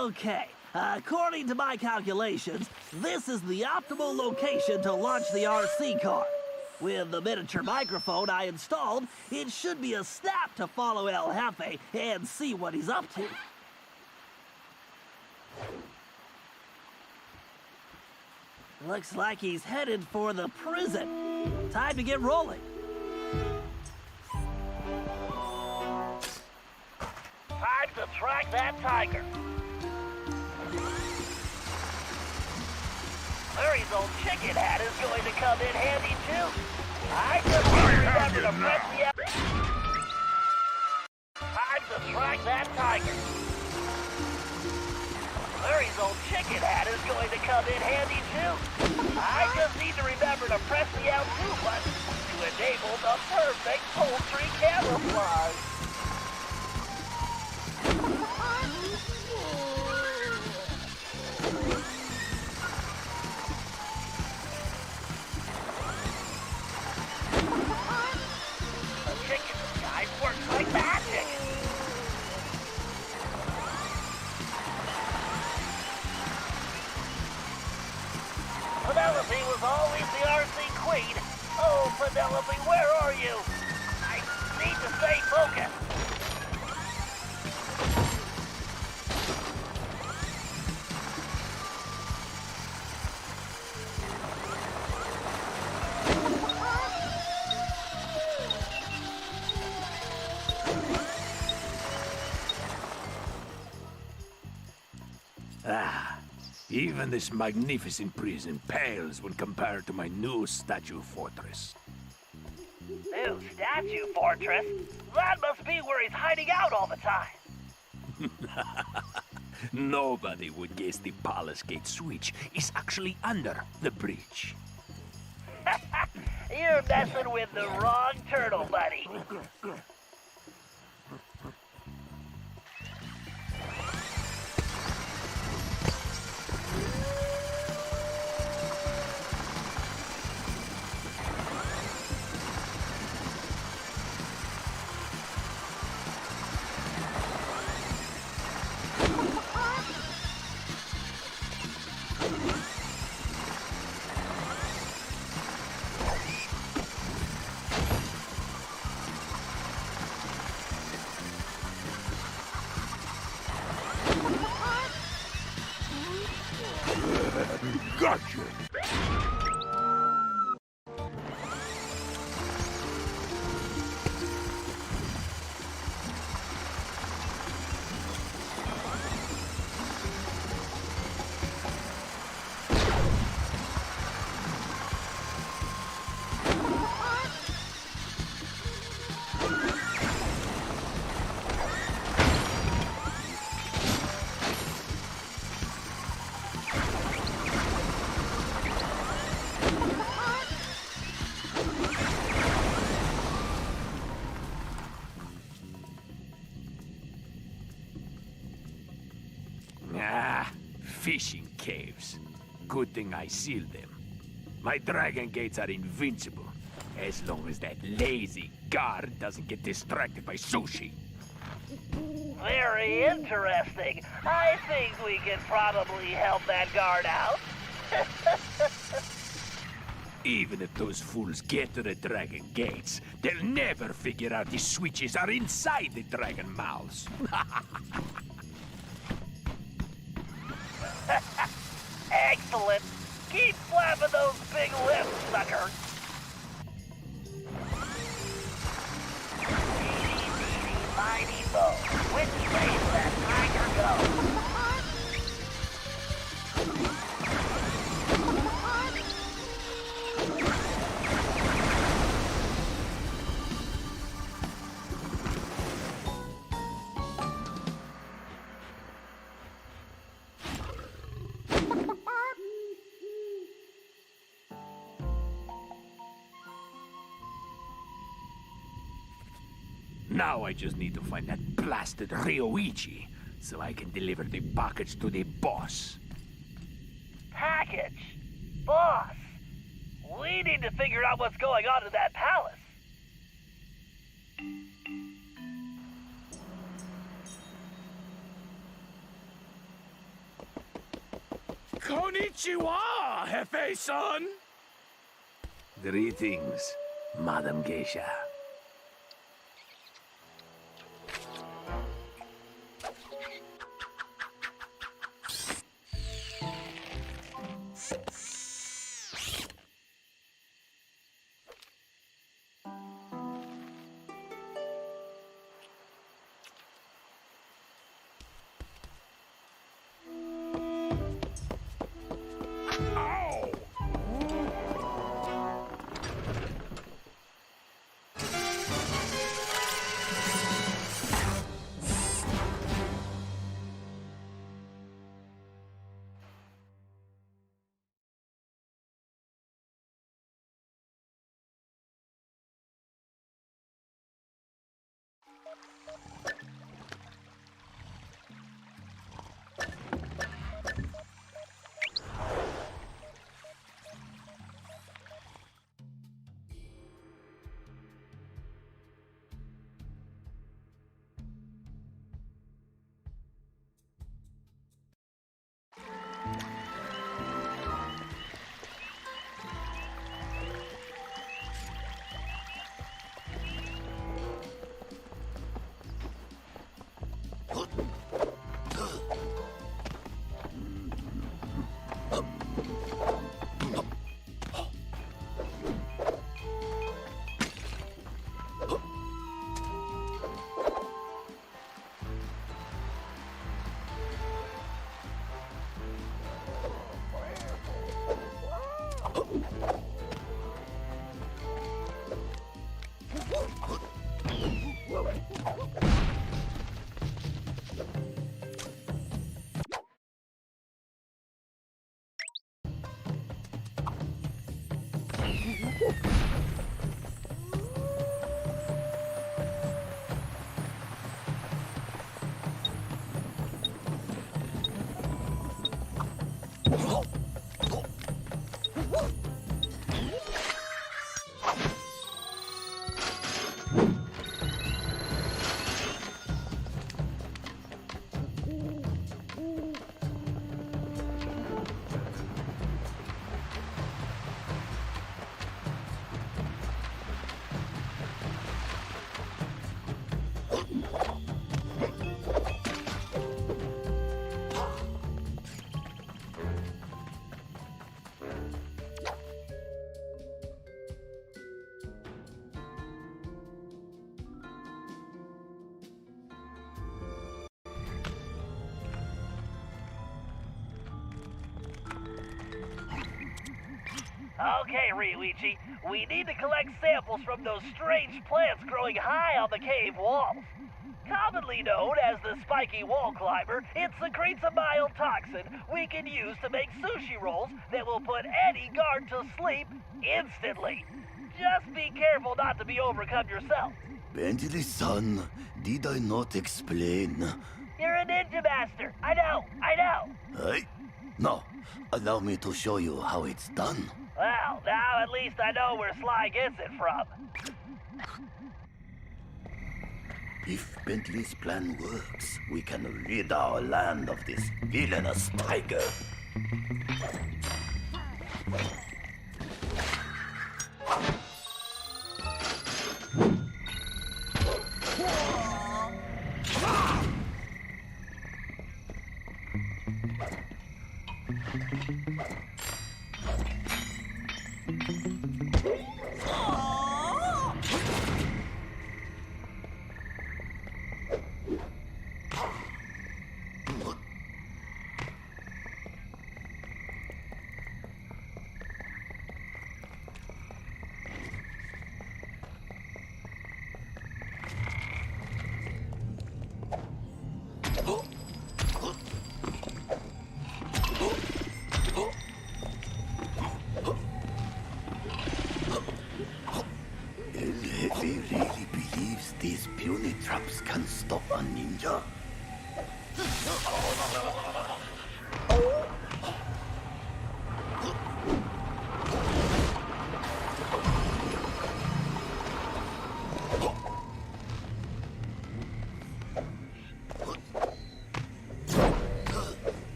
Okay, according to my calculations, this is the optimal location to launch the RC car. With the miniature microphone I installed, it should be a snap to follow El Jefe and see what he's up to. Looks like he's headed for the prison. Time to get rolling. Time to track that tiger. Larry's old chicken hat is going to come in handy too. I just need to remember to press the... Time to track that tiger. Larry's old chicken hat is going to come in handy too. I just need to remember to press the L2 button to enable the perfect poultry camouflage. Penelope was always the RC queen. Oh, Penelope, where are you? I need to stay focused. Even this magnificent prison pales when compared to my new statue fortress. New statue fortress? That must be where he's hiding out all the time. Nobody would guess the Palace Gate switch is actually under the bridge. You're messing with the wrong turtle, buddy. Gotcha! Fishing caves. Good thing I sealed them. My dragon gates are invincible, as long as that lazy guard doesn't get distracted by sushi. Very interesting. I think we can probably help that guard out. Even if those fools get to the dragon gates, they'll never figure out the switches are inside the dragon mouths. Excellent. Keep flapping those big lips, sucker. Easy, meeny, miny, mo. Which way does that tiger go? Now I just need to find that blasted Ryoichi, so I can deliver the package to the boss. Package? Boss? We need to figure out what's going on in that palace. Konnichiwa, Hefe-san! Greetings, Madam Geisha. Okay, Ryoichi, we need to collect samples from those strange plants growing high on the cave walls. Commonly known as the spiky wall climber, it secretes a mild toxin we can use to make sushi rolls that will put any guard to sleep instantly. Just be careful not to be overcome yourself. Bentley-san, did I not explain? You're a ninja master. I know. Hey? No, allow me to show you how it's done. Well, now at least I know where Sly gets it from. If Bentley's plan works, we can rid our land of this villainous tiger.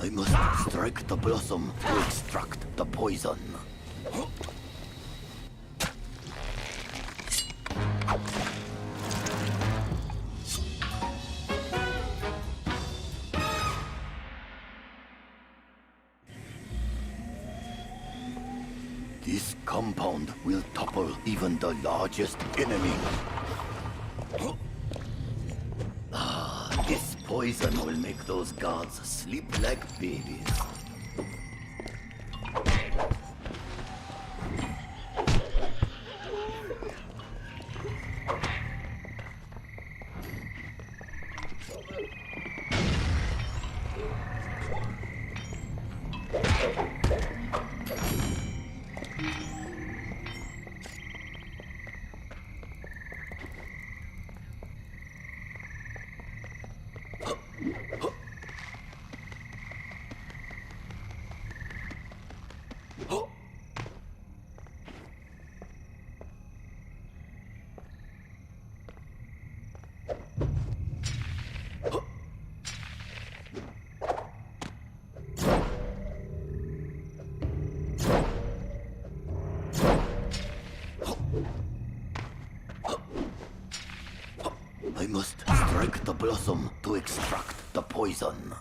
I must strike the blossom to extract the poison. This compound will topple even the largest enemy. This poison will make those guards sleep like babies. I must strike the blossom to extract the poison.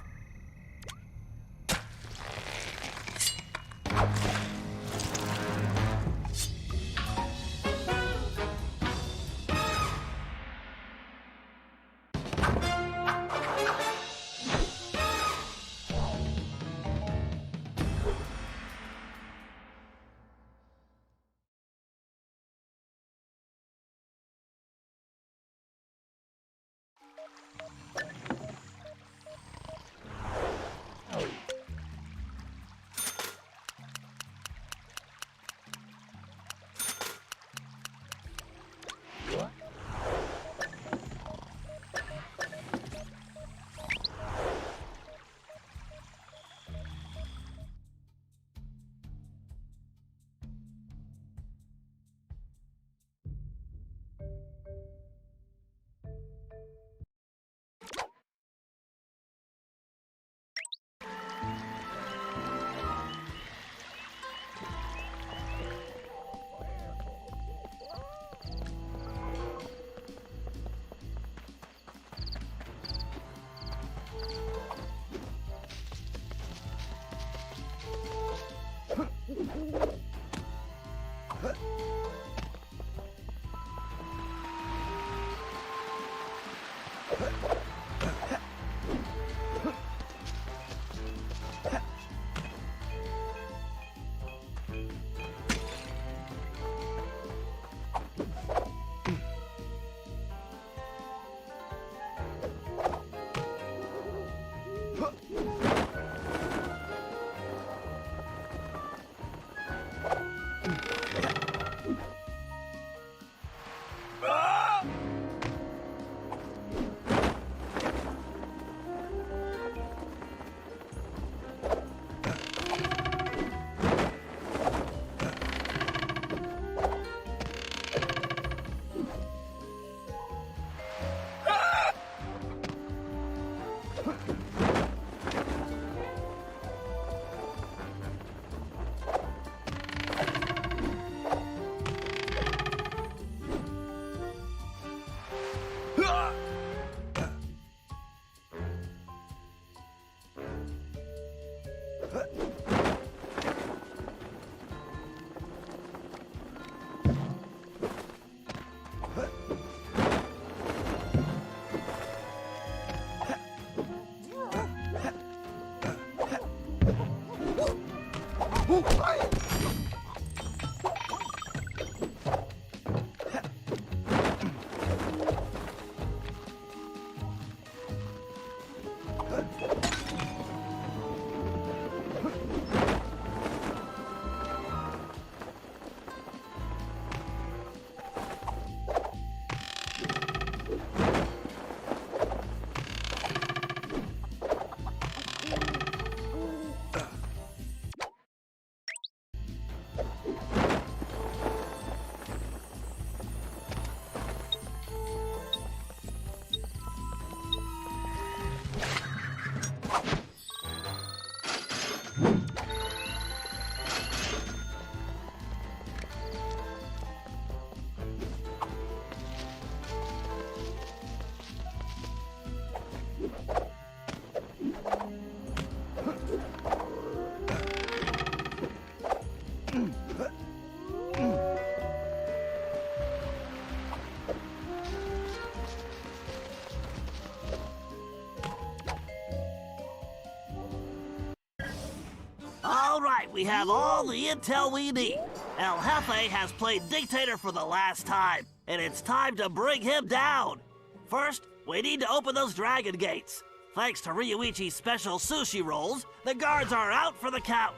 All right, we have all the intel we need. El Jefe has played dictator for the last time, and it's time to bring him down. First, we need to open those dragon gates. Thanks to Ryuichi's special sushi rolls, the guards are out for the count.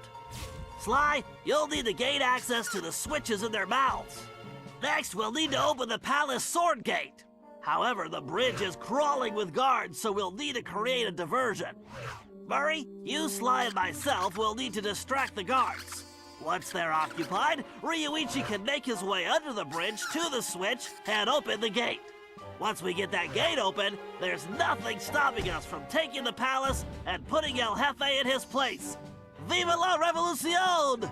Sly, you'll need to gain access to the switches in their mouths. Next, we'll need to open the palace sword gate. However, the bridge is crawling with guards, so we'll need to create a diversion. Murray, you, Sly, and myself will need to distract the guards. Once they're occupied, Ryuichi can make his way under the bridge to the switch and open the gate. Once we get that gate open, there's nothing stopping us from taking the palace and putting El Jefe in his place. Viva la revolucion!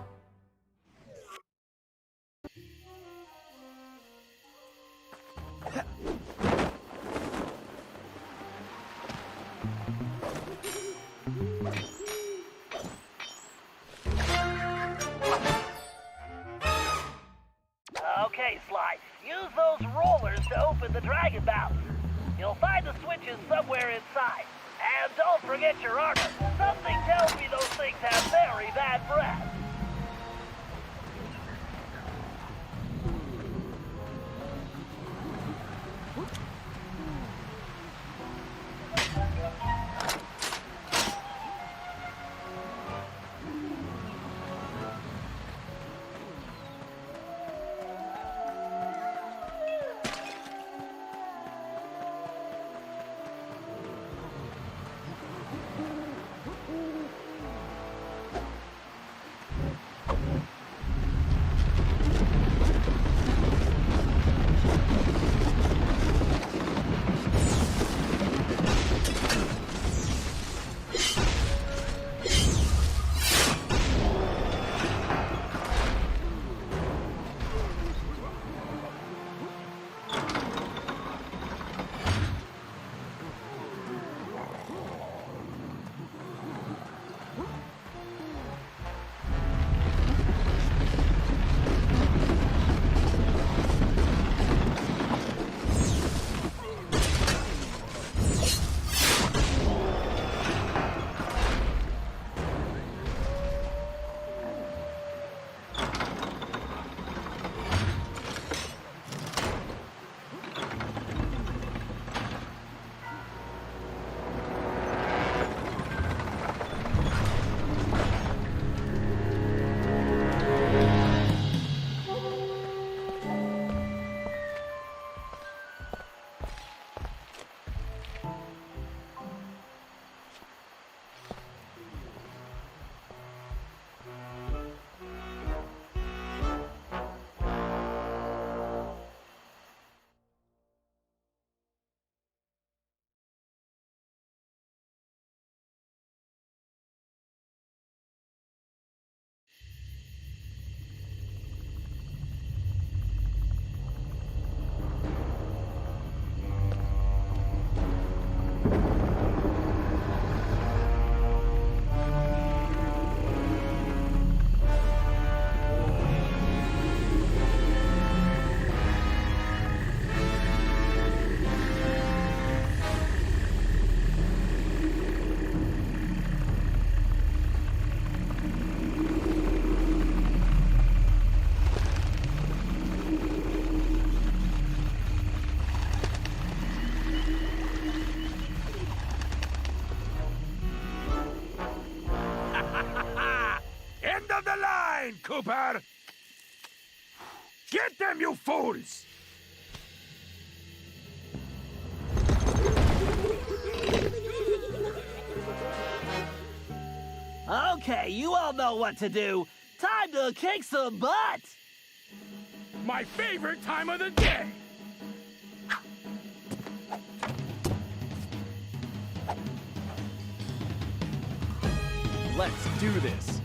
Okay, Sly, use those rollers to open the dragon mouth. You'll find the switches somewhere inside. And don't forget your armor. Something tells me those things have very bad breath. Cooper! Get them, you fools! Okay, you all know what to do. Time to kick some butt! My favorite time of the day! Let's do this.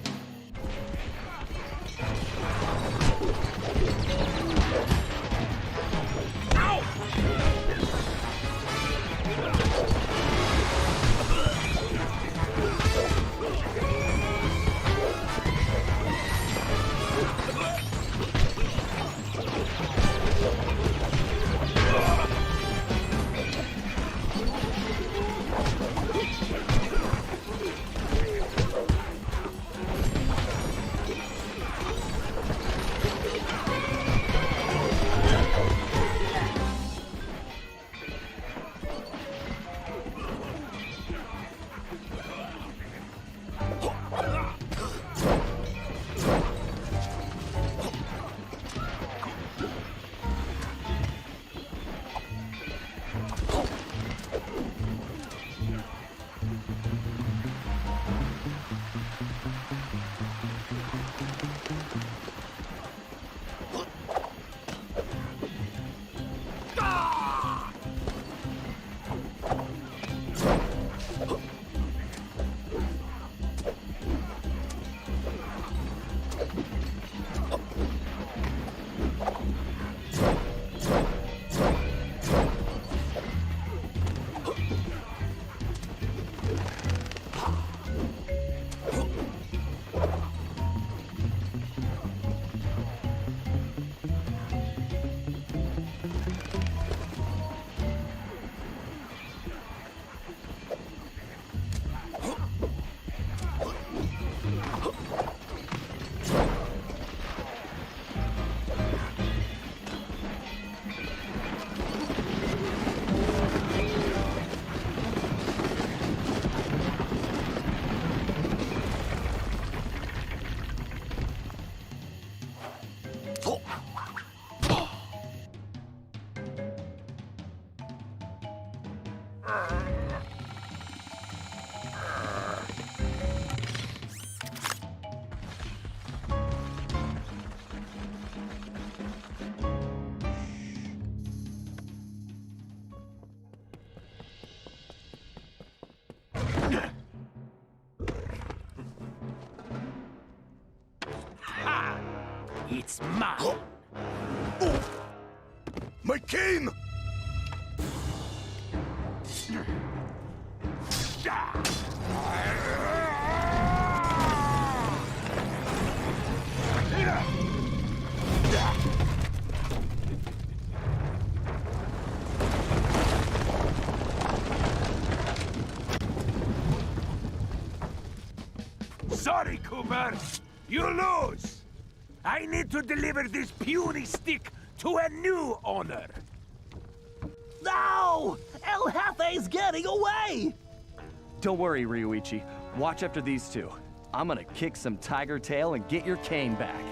It's mine. My cane! Sorry, Cooper. You lose. I need to deliver this puny stick to a new owner. No! El Jefe's getting away! Don't worry, Ryuichi. Watch after these two. I'm gonna kick some tiger tail and get your cane back.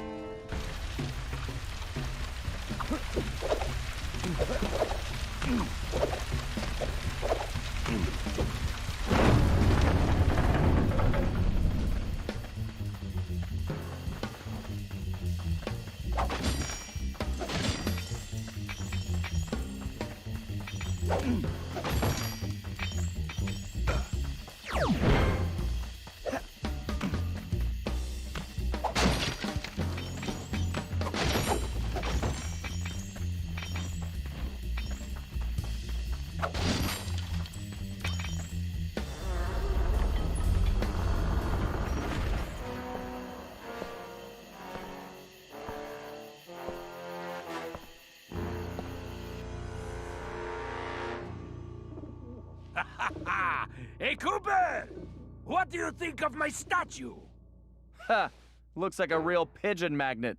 Hey, Cooper! What do you think of my statue? Ha! Looks like a real pigeon magnet.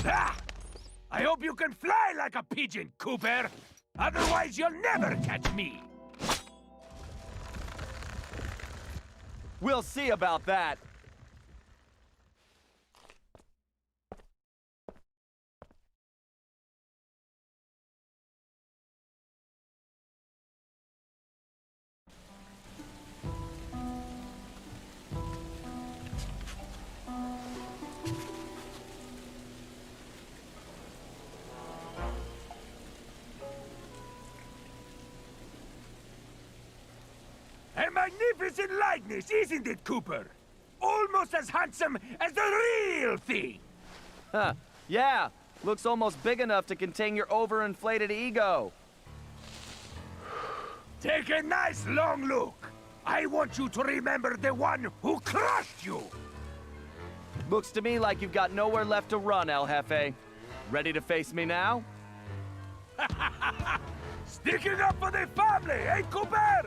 Ah! I hope you can fly like a pigeon, Cooper! Otherwise, you'll never catch me! We'll see about that. A magnificent likeness, isn't it, Cooper? Almost as handsome as the real thing! Huh. Yeah. Looks almost big enough to contain your overinflated ego. Take a nice long look. I want you to remember the one who crushed you! Looks to me like you've got nowhere left to run, El Jefe. Ready to face me now? Sticking up for the family, eh, Cooper?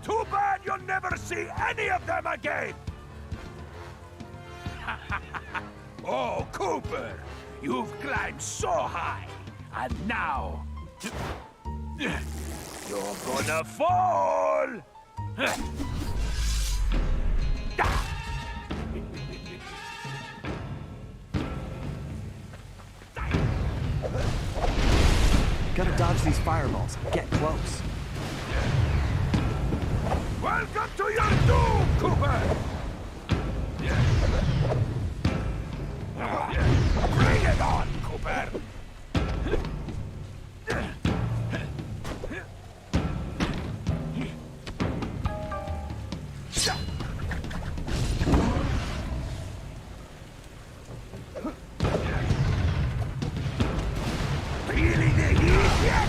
Too bad you'll never see any of them again! Oh, Cooper! You've climbed so high, and now... you're gonna fall! Gotta dodge these fireballs. Get close. Welcome to your doom, Cooper! Bring it on, Cooper! Feeling the heat yet?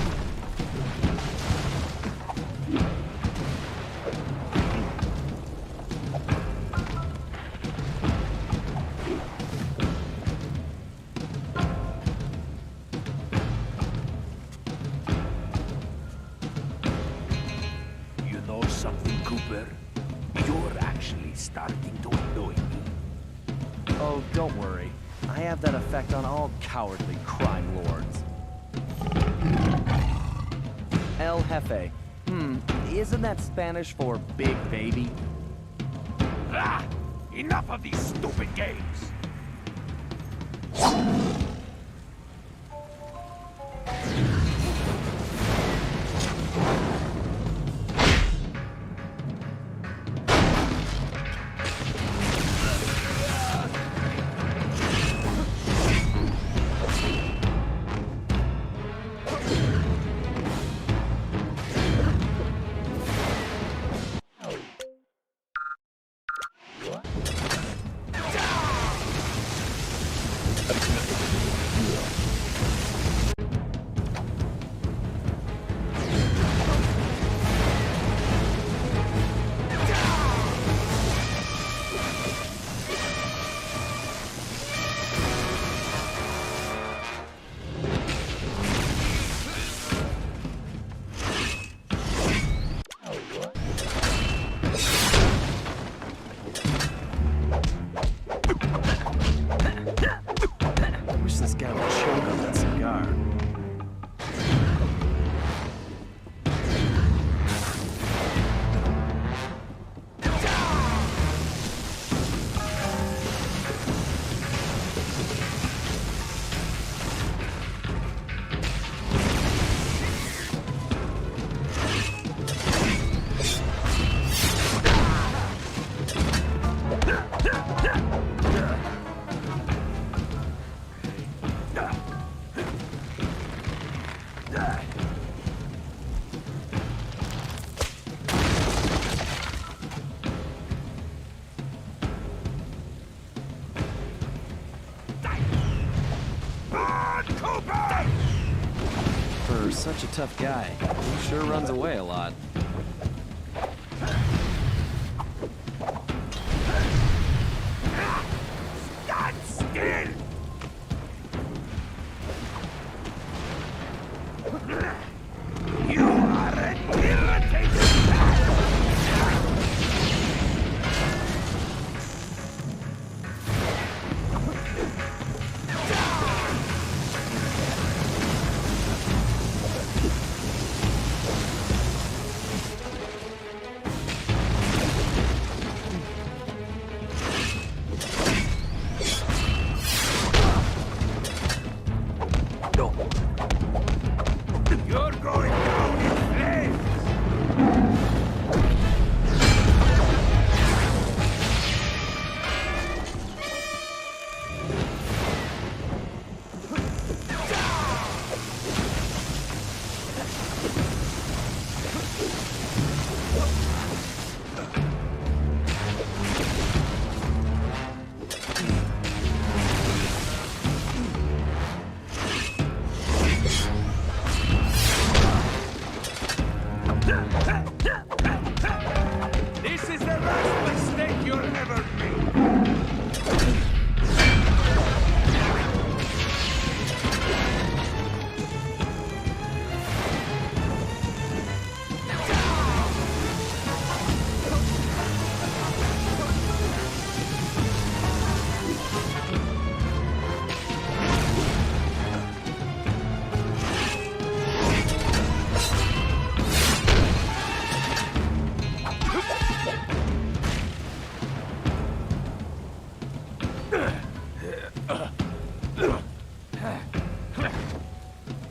You know something, Cooper? You're actually starting to annoy me. Oh, don't worry. I have that effect on all cowardly crime lords. El Jefe. Isn't that Spanish for big baby? Ah! Enough of these stupid games! such a tough guy. He sure runs away a lot. Stand still! You are an irritating You're going down in flames! This is the last mistake you'll ever make!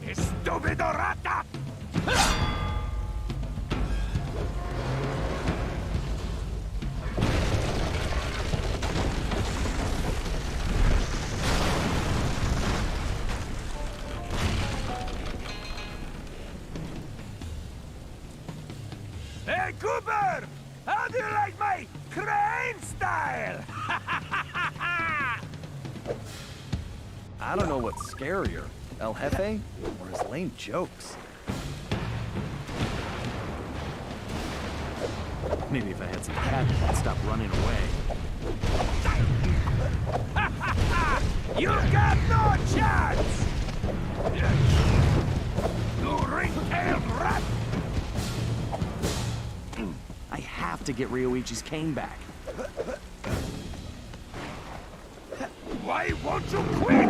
Estúpido rata! Hey, Cooper! How do you like my crane style? I don't know what's scarier, El Jefe or his lame jokes. Maybe if I had some cabbage, I'd stop running away. You got no chance! You ring-tailed rat! I have to get Ryoichi's cane back. Why won't you quit?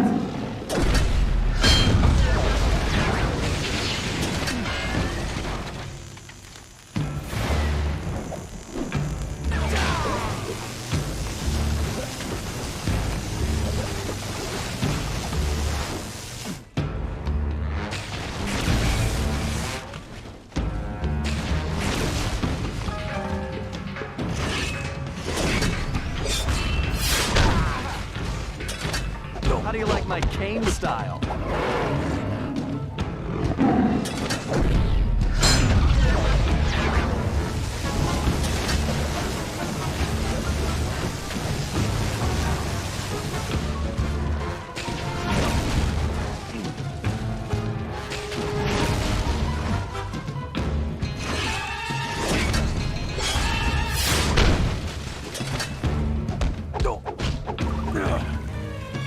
How do you like my cane style?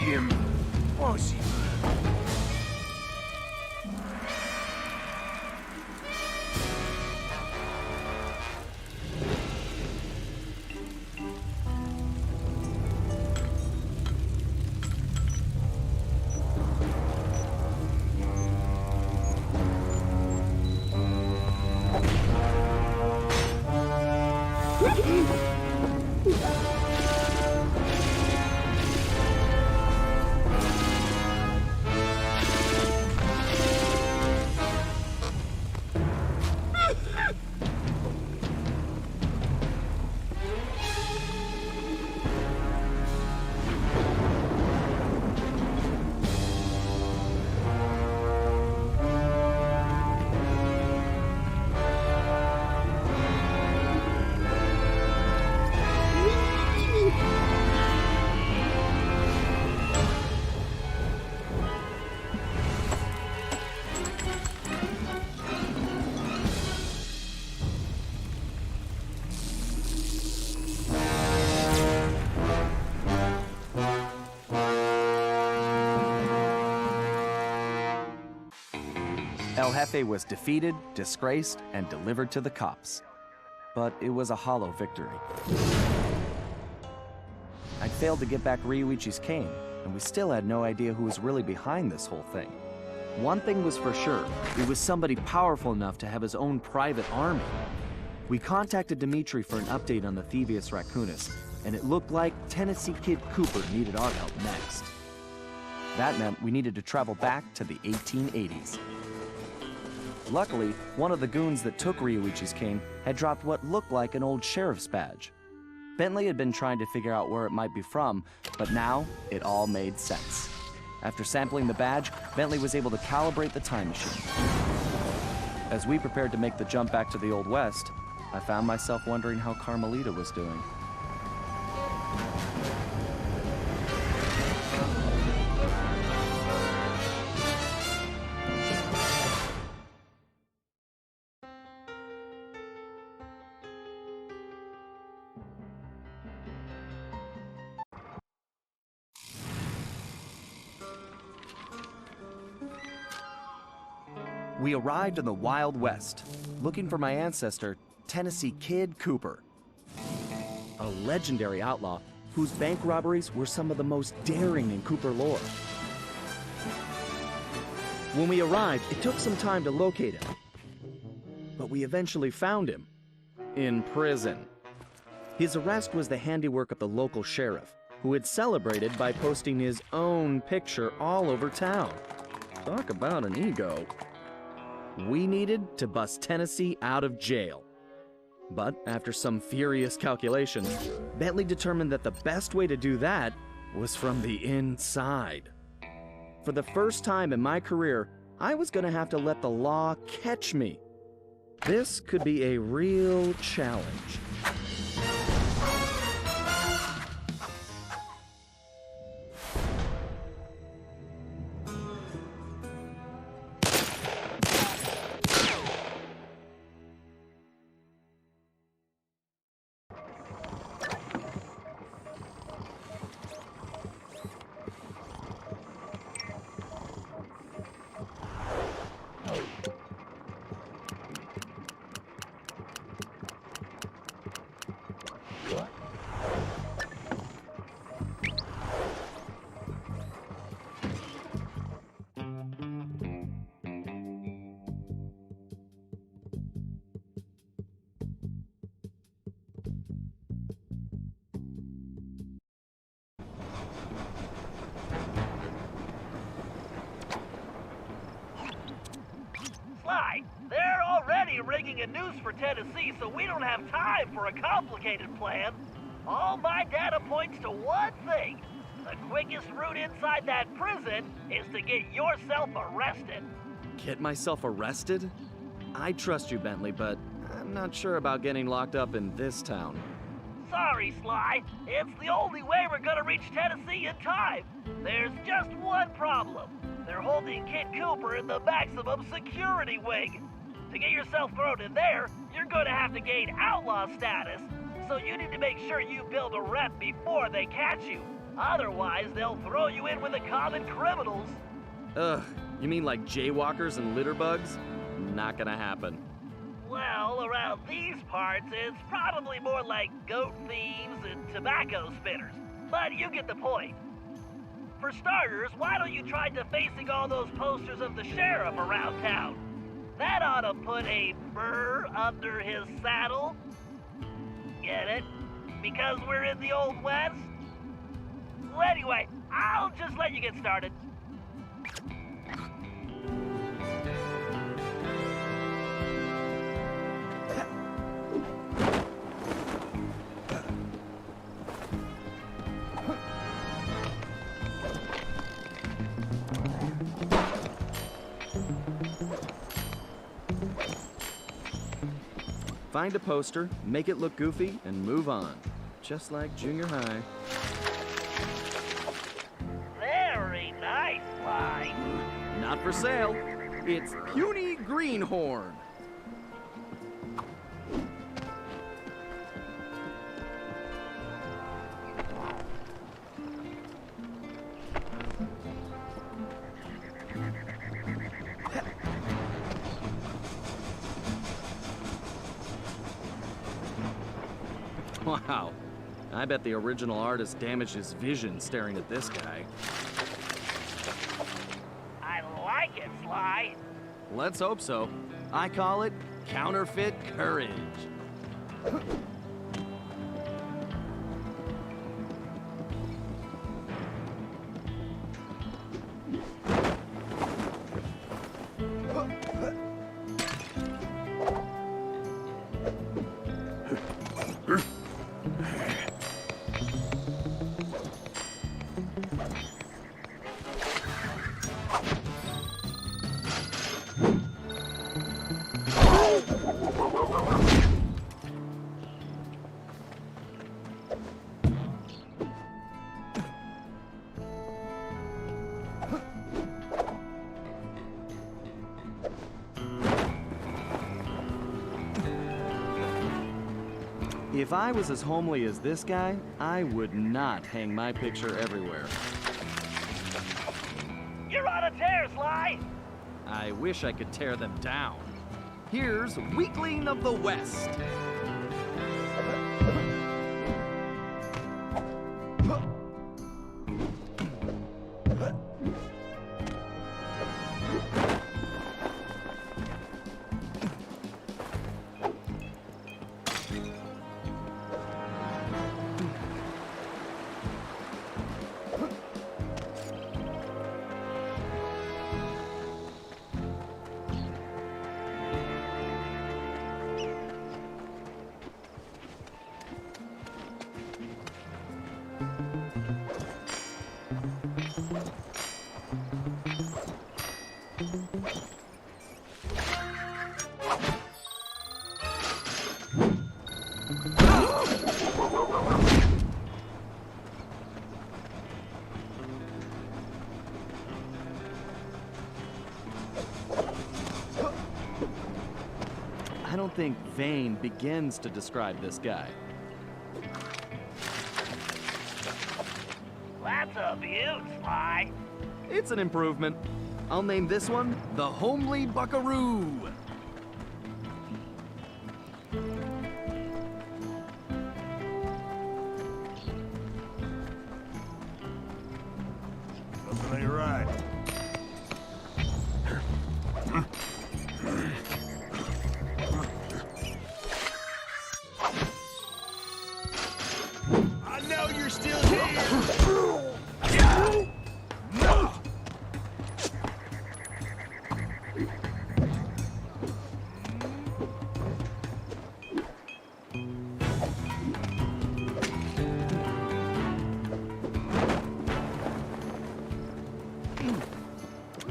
Impossible. El Jefe was defeated, disgraced, and delivered to the cops. But it was a hollow victory. I failed to get back Ryuichi's cane, and we still had no idea who was really behind this whole thing. One thing was for sure, it was somebody powerful enough to have his own private army. We contacted Dimitri for an update on the Thievius Raccoonus, and it looked like Tennessee Kid Cooper needed our help next. That meant we needed to travel back to the 1880s. Luckily, one of the goons that took Ryuichi's cane had dropped what looked like an old sheriff's badge. Bentley had been trying to figure out where it might be from, but now it all made sense. After sampling the badge, Bentley was able to calibrate the time machine. As we prepared to make the jump back to the Old West, I found myself wondering how Carmelita was doing. We arrived in the Wild West, looking for my ancestor, Tennessee Kid Cooper, a legendary outlaw whose bank robberies were some of the most daring in Cooper lore. When we arrived, it took some time to locate him, but we eventually found him in prison. His arrest was the handiwork of the local sheriff, who had celebrated by posting his own picture all over town. Talk about an ego. We needed to bust Tennessee out of jail. But after some furious calculations, Bentley determined that the best way to do that was from the inside. For the first time in my career, I was going to have to let the law catch me. This could be a real challenge. They're already rigging a noose for Tennessee, so we don't have time for a complicated plan. All my data points to one thing. The quickest route inside that prison is to get yourself arrested. Get myself arrested? I trust you, Bentley, but I'm not sure about getting locked up in this town. Sorry, Sly. It's the only way we're gonna reach Tennessee in time. There's just one problem. They're holding Kid Cooper in the maximum security wing. To get yourself thrown in there, you're gonna have to gain outlaw status. So you need to make sure you build a rep before they catch you. Otherwise, they'll throw you in with the common criminals. Ugh, you mean like jaywalkers and litterbugs? Not gonna happen. Well, around these parts, it's probably more like goat thieves and tobacco spinners. But you get the point. For starters, why don't you try defacing all those posters of the sheriff around town? That ought to put a burr under his saddle. Get it? Because we're in the Old West? Well, anyway, I'll just let you get started. Find a poster, make it look goofy, and move on. Just like junior high. Very nice, Sly. Not for sale. It's Puny Greenhorn. Wow. I bet the original artist damaged his vision staring at this guy. I like it, Sly. Let's hope so. I call it counterfeit courage. If I was as homely as this guy, I would not hang my picture everywhere. You're on a tear, Sly. I wish I could tear them down. Here's Weakling of the West. I don't think vain begins to describe this guy. That's a beaut, Sly. It's an improvement. I'll name this one the Homely Buckaroo. Something ain't right. I know you're still here!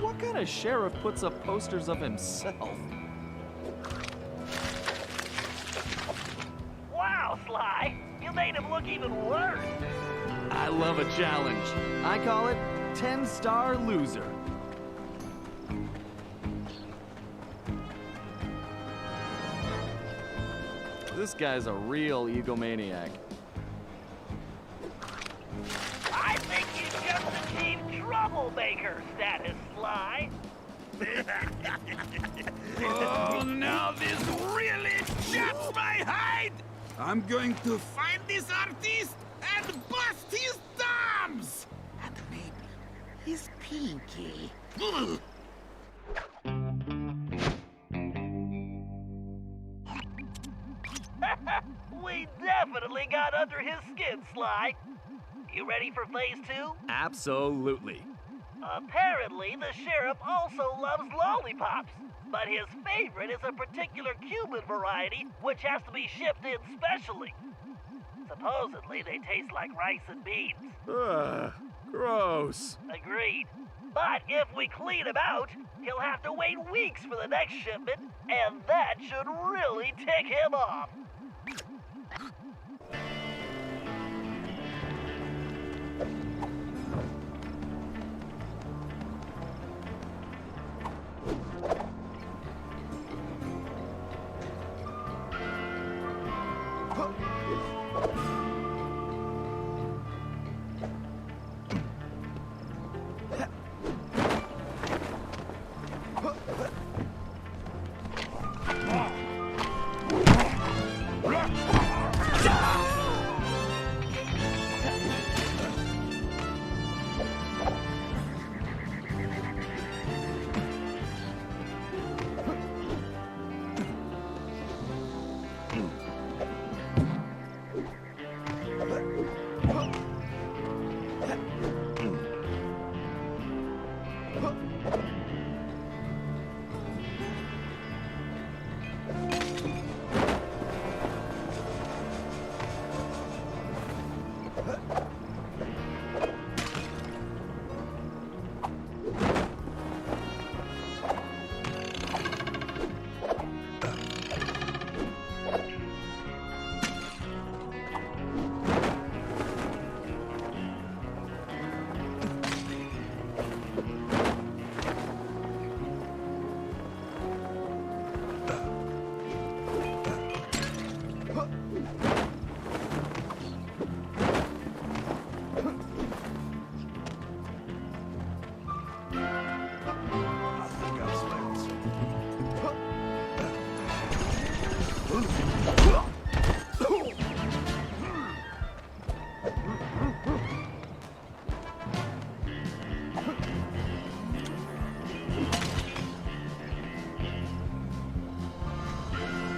What kind of sheriff puts up posters of himself? Wow, Sly. You made him look even worse. I love a challenge. I call it 10-star loser. This guy's a real egomaniac. I think you just achieved troublemaker status, Sly. Oh, now this really chaps my hide! I'm going to find this artist and bust his thumbs! And maybe his pinky. Ugh. We definitely got under his skin, Sly. You ready for phase 2? Absolutely. Apparently, the sheriff also loves lollipops, but his favorite is a particular Cuban variety which has to be shipped in specially. Supposedly, they taste like rice and beans. Ugh, gross. Agreed. But if we clean him out, he'll have to wait weeks for the next shipment, and that should really tick him off.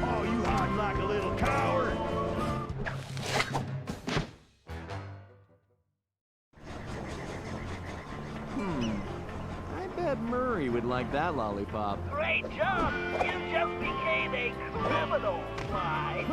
Oh, you hide like a little coward. I bet Murray would like that lollipop. Great job! You just became a criminal, Sly.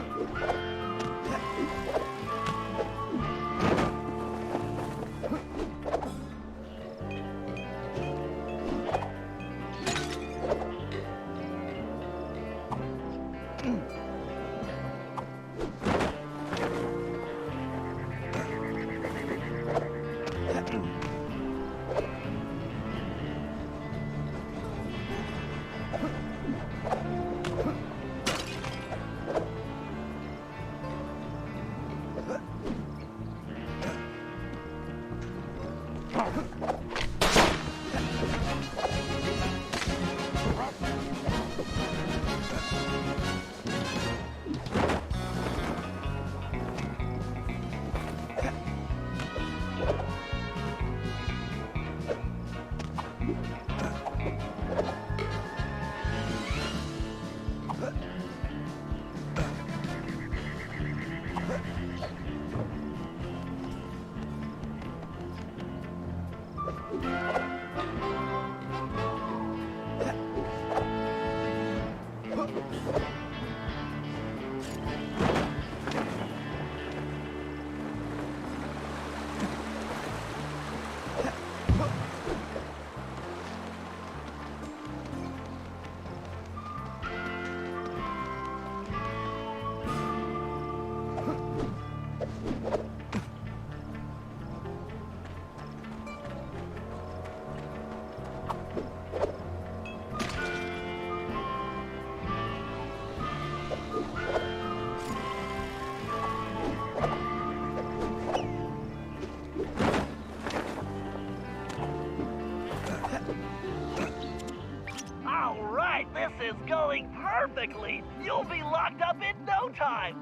All right, this is going perfectly. You'll be locked up in no time.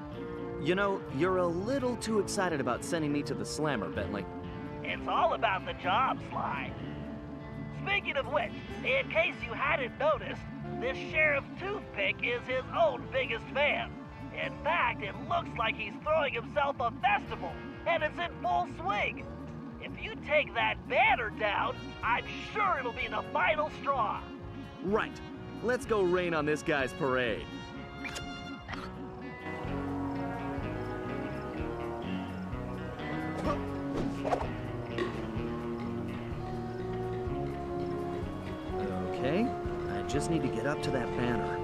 You know, you're a little too excited about sending me to the slammer, Bentley. It's all about the job, Sly. Speaking of which, in case you hadn't noticed, this Sheriff Toothpick is his own biggest fan. In fact, it looks like he's throwing himself a festival, and it's in full swing. If you take that banner down, I'm sure it'll be the final straw. Right. Let's go rain on this guy's parade. Okay, I just need to get up to that banner.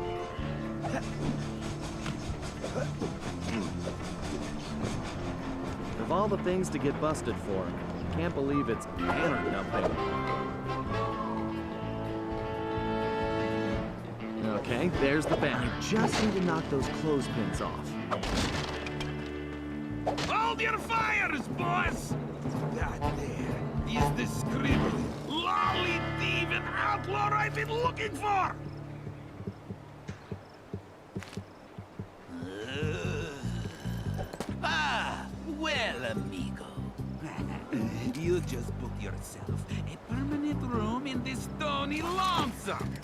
Of all the things to get busted for, I can't believe it's banner dumping. Okay, there's the banner. I just need to knock those clothespins off. Hold your fires, boss! That there is the scribbling, lolly thieving outlaw I've been looking for! Well, amigo. You just booked yourself a permanent room in this stony lonesome.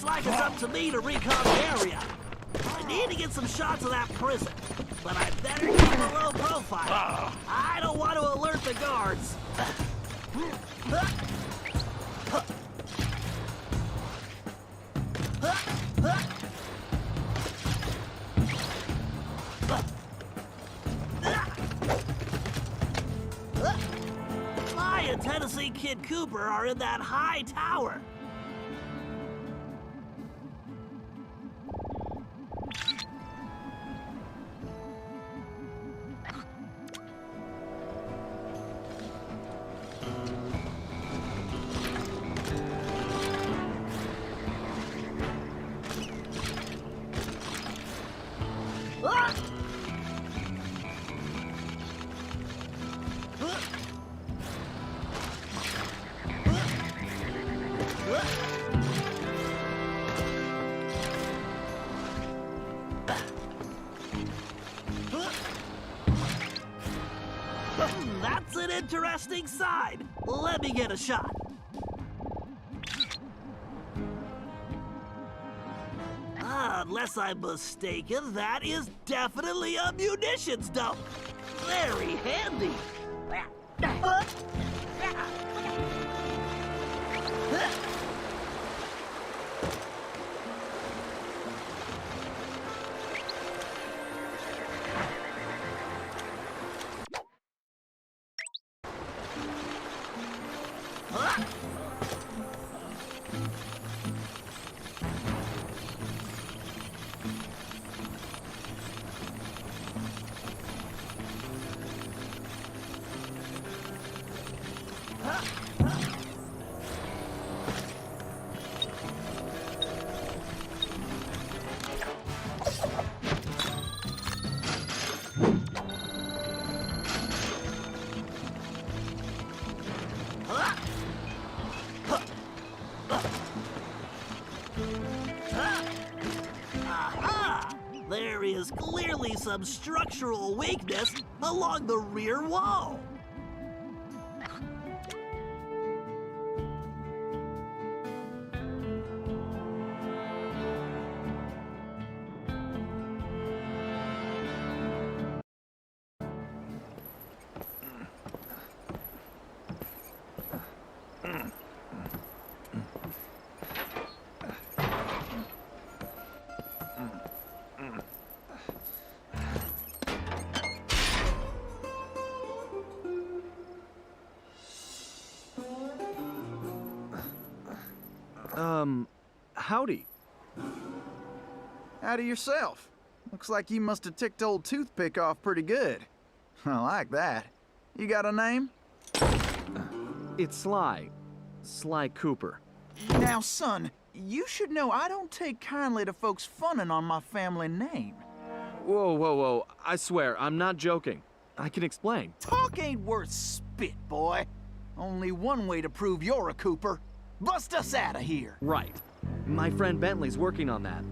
Looks like it's up to me to recon the area. I need to get some shots of that prison, but I better keep a low profile. I don't want to alert the guards. Sly and Tennessee Kid Cooper are in that high tower. That's an interesting side. Let me get a shot. Unless I'm mistaken, that is definitely a munitions dump. Very handy. Aha! There is clearly some structural weakness along the rear wall. Howdy. Howdy yourself. Looks like you must have ticked old Toothpick off pretty good. I like that. You got a name? It's Sly. Sly Cooper. Now, son, you should know I don't take kindly to folks funning on my family name. Whoa, whoa, whoa. I swear, I'm not joking. I can explain. Talk ain't worth spit, boy. Only one way to prove you're a Cooper. Bust us out of here. Right. My friend Bentley's working on that.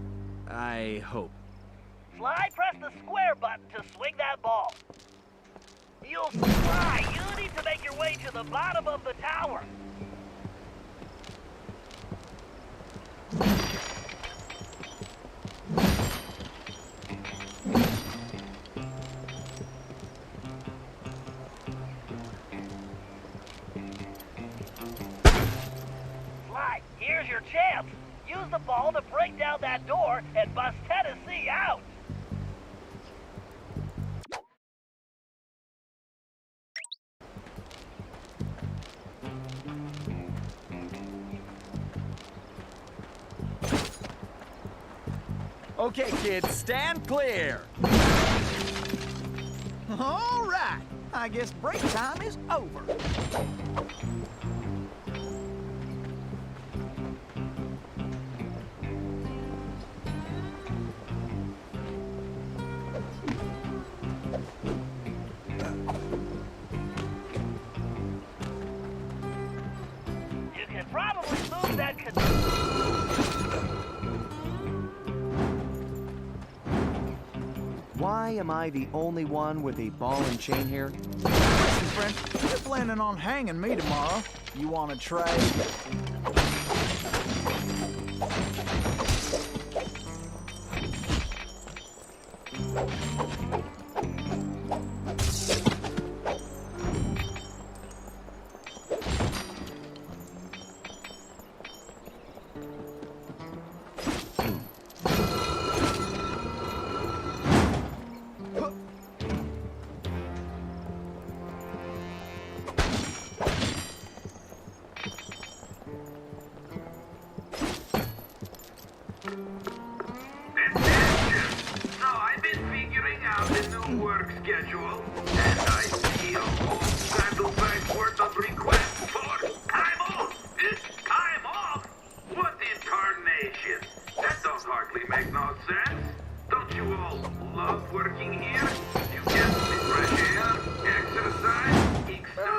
I hope. Sly, press the square button to swing that ball. You'll Sly, you need to make your way to the bottom of the tower. Sly, here's your chance. Use the ball to break down that door and bust Tennessee out. Okay, kids, stand clear. All right. I guess break time is over. You can probably move that Why am I the only one with a ball and chain here? Listen, friend, you're planning on hanging me tomorrow. You want to trade?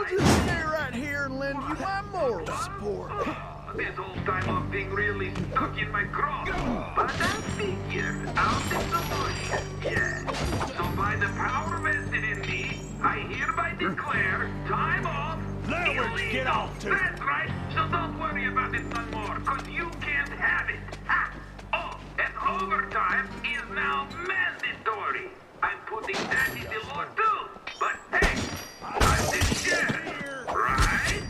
I'll just stay right here and lend you my moral support. This whole time of thing really stuck in my craw. But I figured out the solution, yes. So by the power vested in me, I hereby declare time off. Now let's get off to it. That's right. So don't worry about it no more, cause you can't have it. Ha! Oh, and overtime is now mandatory. I'm putting that in the law too. But hey, I'm the sheriff, right?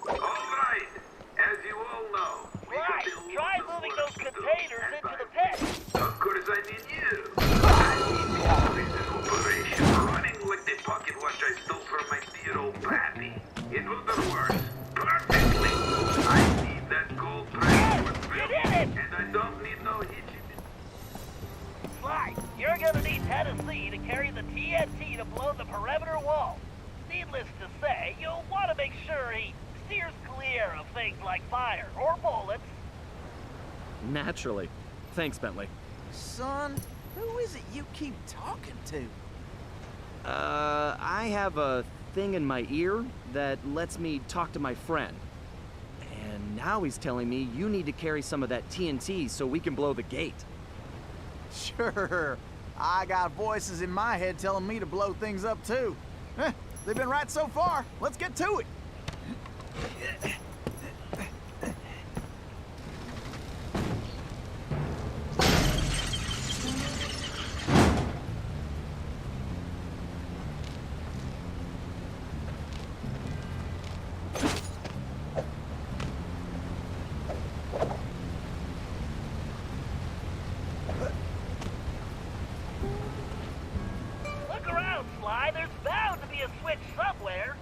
All right. As you all know, we Right, got a try lot of moving work those to do, containers and into by the pit. Of course, I need you. I need this prison operation running like the pocket watch I stole from my dear old pappy. In other words, perfectly. I need that gold transport you bill, did it! and I don't need no hitching. Sly, you're gonna need Tennessee to carry the TNT to blow the perimeter wall. Needless to say, you'll want to make sure he steers clear of things like fire or bullets. Naturally. Thanks, Bentley. Son, who is it you keep talking to? I have a thing in my ear that lets me talk to my friend. And now he's telling me you need to carry some of that TNT so we can blow the gate. Sure. I got voices in my head telling me to blow things up too. They've been right so far. Let's get to it. Look around, Sly. There's bound to be a switch somewhere.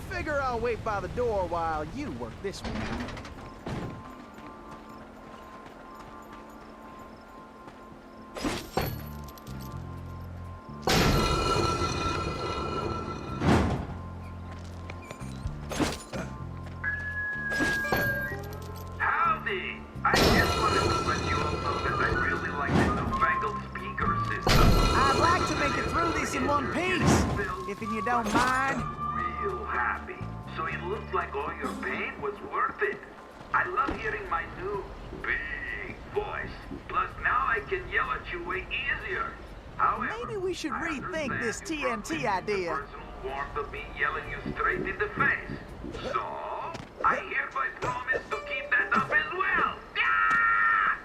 Figure I'll wait by the door while you work this one out. Howdy! I just wanted to let you all know that I really like the newfangled speaker system. I'd like to make it through this in one piece, if you don't mind. Real happy. So it looks like all your pain was worth it. I love hearing my new big voice. Plus now I can yell at you way easier. However, Maybe we should I rethink understand this you probably TNT need the idea. personal warmth of me yelling you straight in the face. So I hereby promise to keep that up as well. Ah!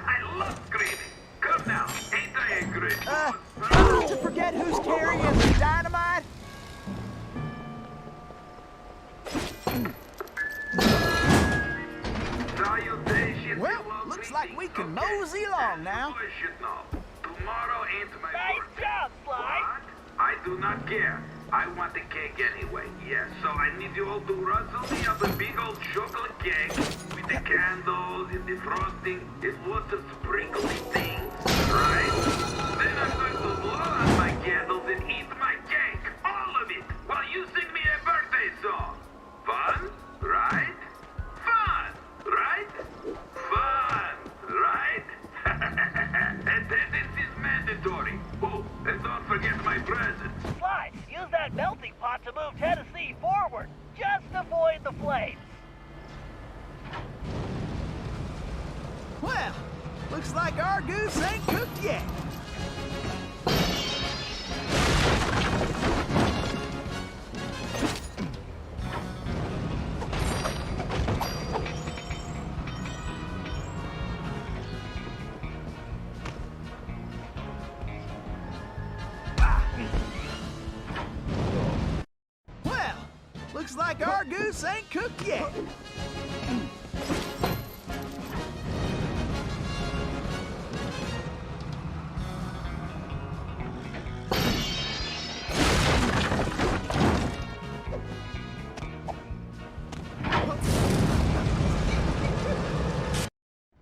I love screaming. Come now, ain't I a great boss? Not to forget who's carrying the dynamite. Salutations, Well, hello, looks like we greetings. can Okay, mosey along now. You boys should know. Tomorrow ain't my Nice birthday. job, Sly. What? I do not care. I want the cake anyway, yes. So I need you all to rustle me up a big old chocolate cake with the candles and the frosting and lots of sprinkly things, right? Then I'm going to blow out my candles and eat my cake, all of it, while you sing me a birthday song. Fun, right? Fun, right? Fun, right? Attendance is mandatory. Oh, and don't forget my present. Sly, use that melting pot to move Tennessee forward. Just avoid the flames. Well, looks like our goose ain't cooked yet. Well, looks like our goose ain't cooked yet.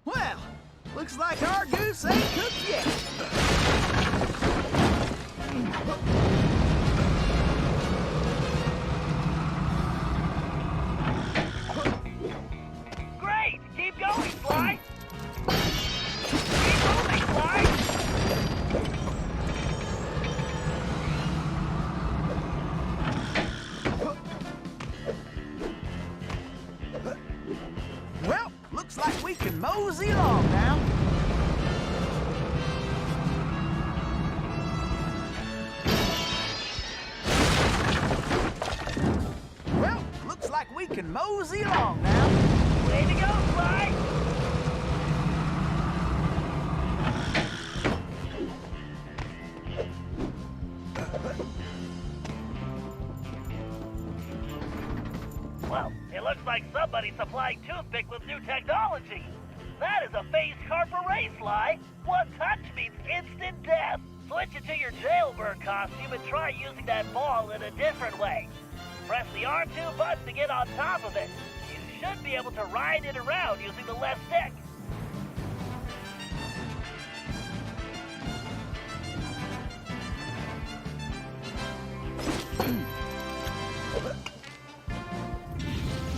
Well, looks like our goose ain't cooked yet. Great! Keep going, Sly! Keep moving! mosey along now. Well, looks like we can mosey along now. Way to go, Sly! Well, it looks like somebody's supplying Toothpick with new technology. That is a phased carper race, Sly. One touch means instant death. Switch it to your jailbird costume and try using that ball in a different way. Press the R2 button to get on top of it. You should be able to ride it around using the left stick.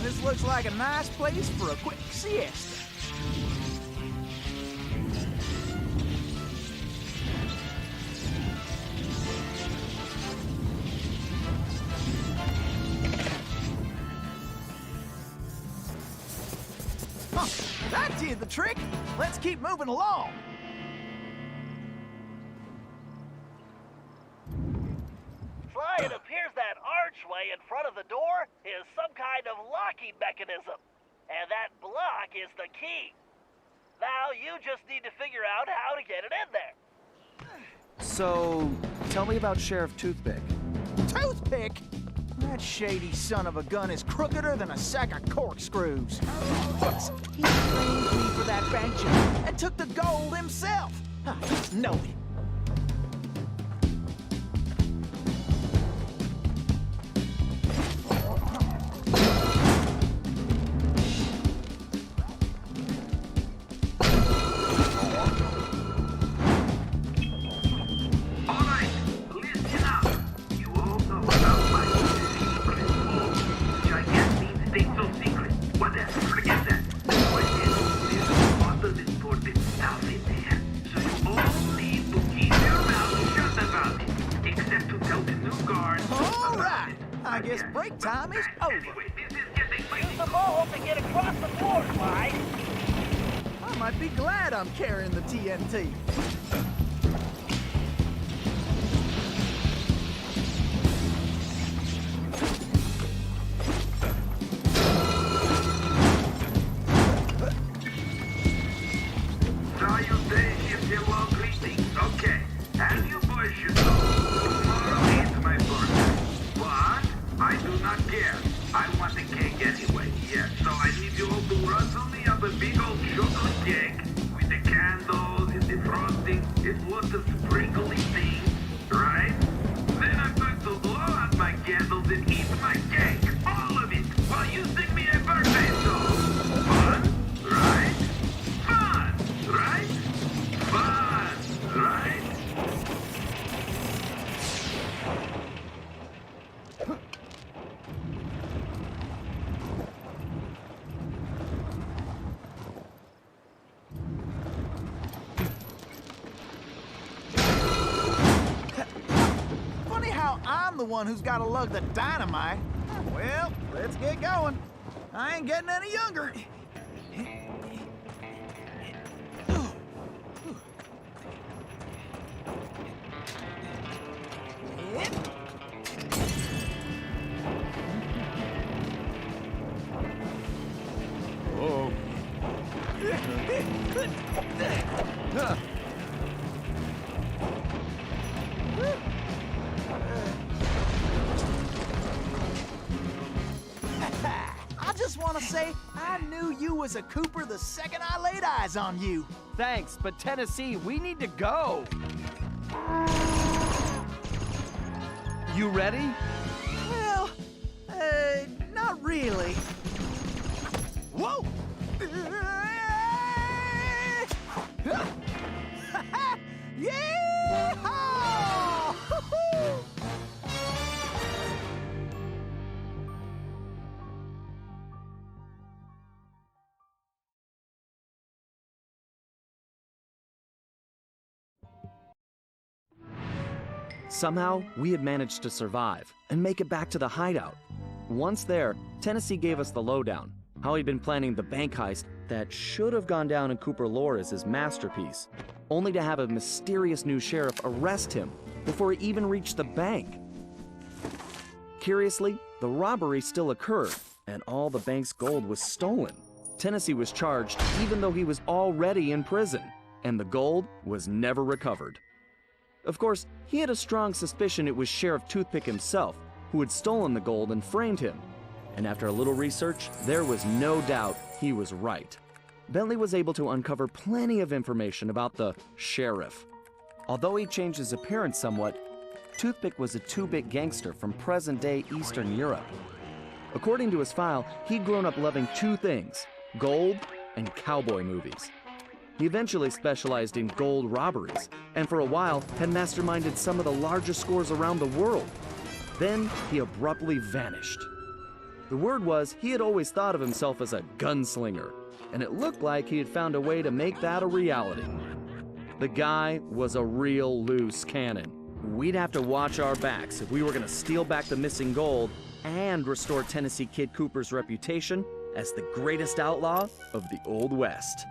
This looks like a nice place for a quick siesta. Huh, that did the trick. Let's keep moving along. Sly, it appears that archway in front of the door is some kind of locking mechanism. And that block is the key. Now you just need to figure out how to get it in there. So, tell me about Sheriff Toothpick. Toothpick? That shady son of a gun is crookeder than a sack of corkscrews. Plus, he blamed me for that bank job and took the gold himself. I just know it. I guess break time is over. Use the ball to get across the floor, Sly. I might be glad I'm carrying the TNT. Salutations and well greetings. Okay, as you boys should know, tomorrow is my birthday. But I do not care. I want the cake anyway. Yeah, so I need you all to rustle me up a big old chocolate cake with the candles and the frosting and lots of sprinkly things, right? Then I'm going to blow out my candles and eat my cake. All of it, while you sing me a birthday song. Fun, right? Fun, right? Fun, right? Funny how I'm the one who's got to lug the dynamite. Well, let's get going. I ain't getting any younger. Oh. I just want to say I knew you was a Cooper the second I laid eyes on you. Thanks, but Tennessee, we need to go. You ready? Well, not really. Whoa! Yeehaw! Somehow, we had managed to survive and make it back to the hideout. Once there, Tennessee gave us the lowdown, how he'd been planning the bank heist that should have gone down in Cooper lore as his masterpiece, only to have a mysterious new sheriff arrest him before he even reached the bank. Curiously, the robbery still occurred, and all the bank's gold was stolen. Tennessee was charged even though he was already in prison, and the gold was never recovered. Of course, he had a strong suspicion it was Sheriff Toothpick himself who had stolen the gold and framed him. And after a little research, there was no doubt he was right. Bentley was able to uncover plenty of information about the sheriff. Although he changed his appearance somewhat, Toothpick was a two-bit gangster from present-day Eastern Europe. According to his file, he'd grown up loving two things: gold and cowboy movies. He eventually specialized in gold robberies, and for a while had masterminded some of the largest scores around the world. Then he abruptly vanished. The word was he had always thought of himself as a gunslinger, and it looked like he had found a way to make that a reality. The guy was a real loose cannon. We'd have to watch our backs if we were going to steal back the missing gold and restore Tennessee Kid Cooper's reputation as the greatest outlaw of the Old West.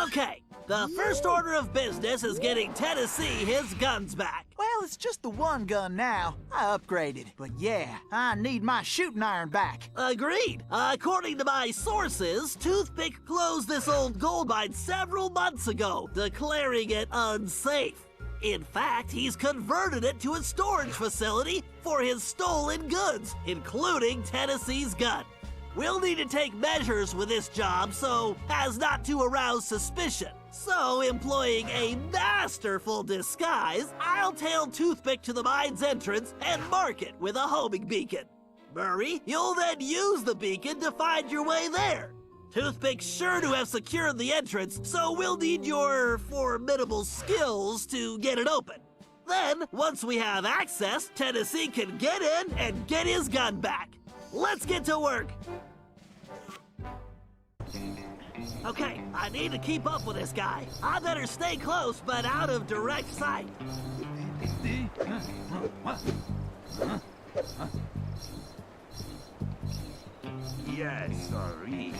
Okay, the first order of business is getting Tennessee his guns back. Well, it's just the one gun now. I upgraded. But yeah, I need my shooting iron back. Agreed. According to my sources, Toothpick closed this old gold mine several months ago, declaring it unsafe. In fact, he's converted it to a storage facility for his stolen goods, including Tennessee's gun. We'll need to take measures with this job so as not to arouse suspicion. So, employing a masterful disguise, I'll tail Toothpick to the mine's entrance and mark it with a homing beacon. Murray, you'll then use the beacon to find your way there. Toothpick's sure to have secured the entrance, so we'll need your formidable skills to get it open. Then, once we have access, Tennessee can get in and get his gun back. Let's get to work. Okay, I need to keep up with this guy. I better stay close, but out of direct sight. Yeah, sorry.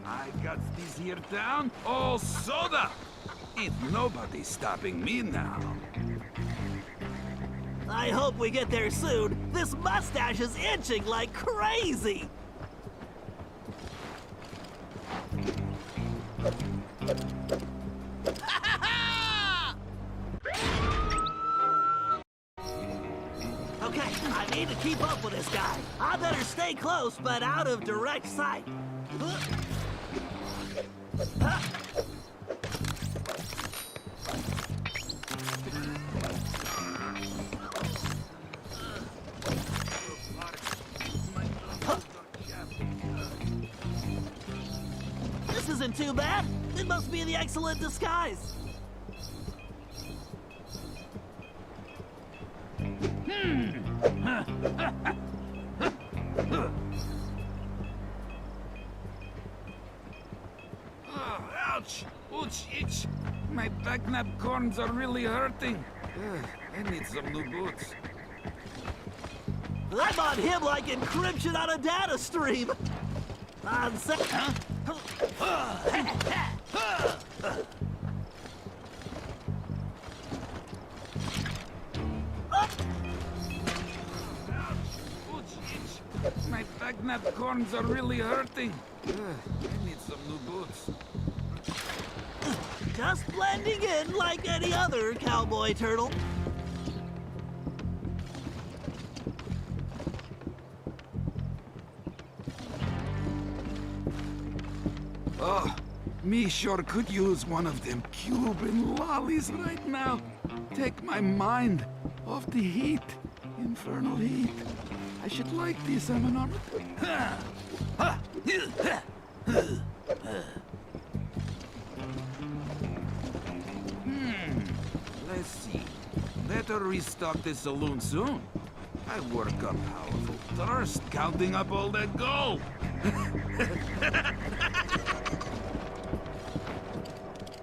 I got this here down all soda. Ain't nobody stopping me now. I hope we get there soon. This mustache is itching like crazy. Okay, I need to keep up with this guy. I better stay close, but out of direct sight. This isn't too bad. It must be the excellent disguise. Ouch! Ouch! Itch! My back nap corns are really hurting. I need some new boots. I'm on him like encryption on a data stream. On set. My back kidnapped corns are really hurting. I need some new boots. Just blending in like any other cowboy turtle. Oh, me sure could use one of them Cuban lollies right now. Take my mind off the heat. Infernal heat. I should like this, I'm an Let's see. Better restock the saloon soon. I work up powerful thirst counting up all that gold.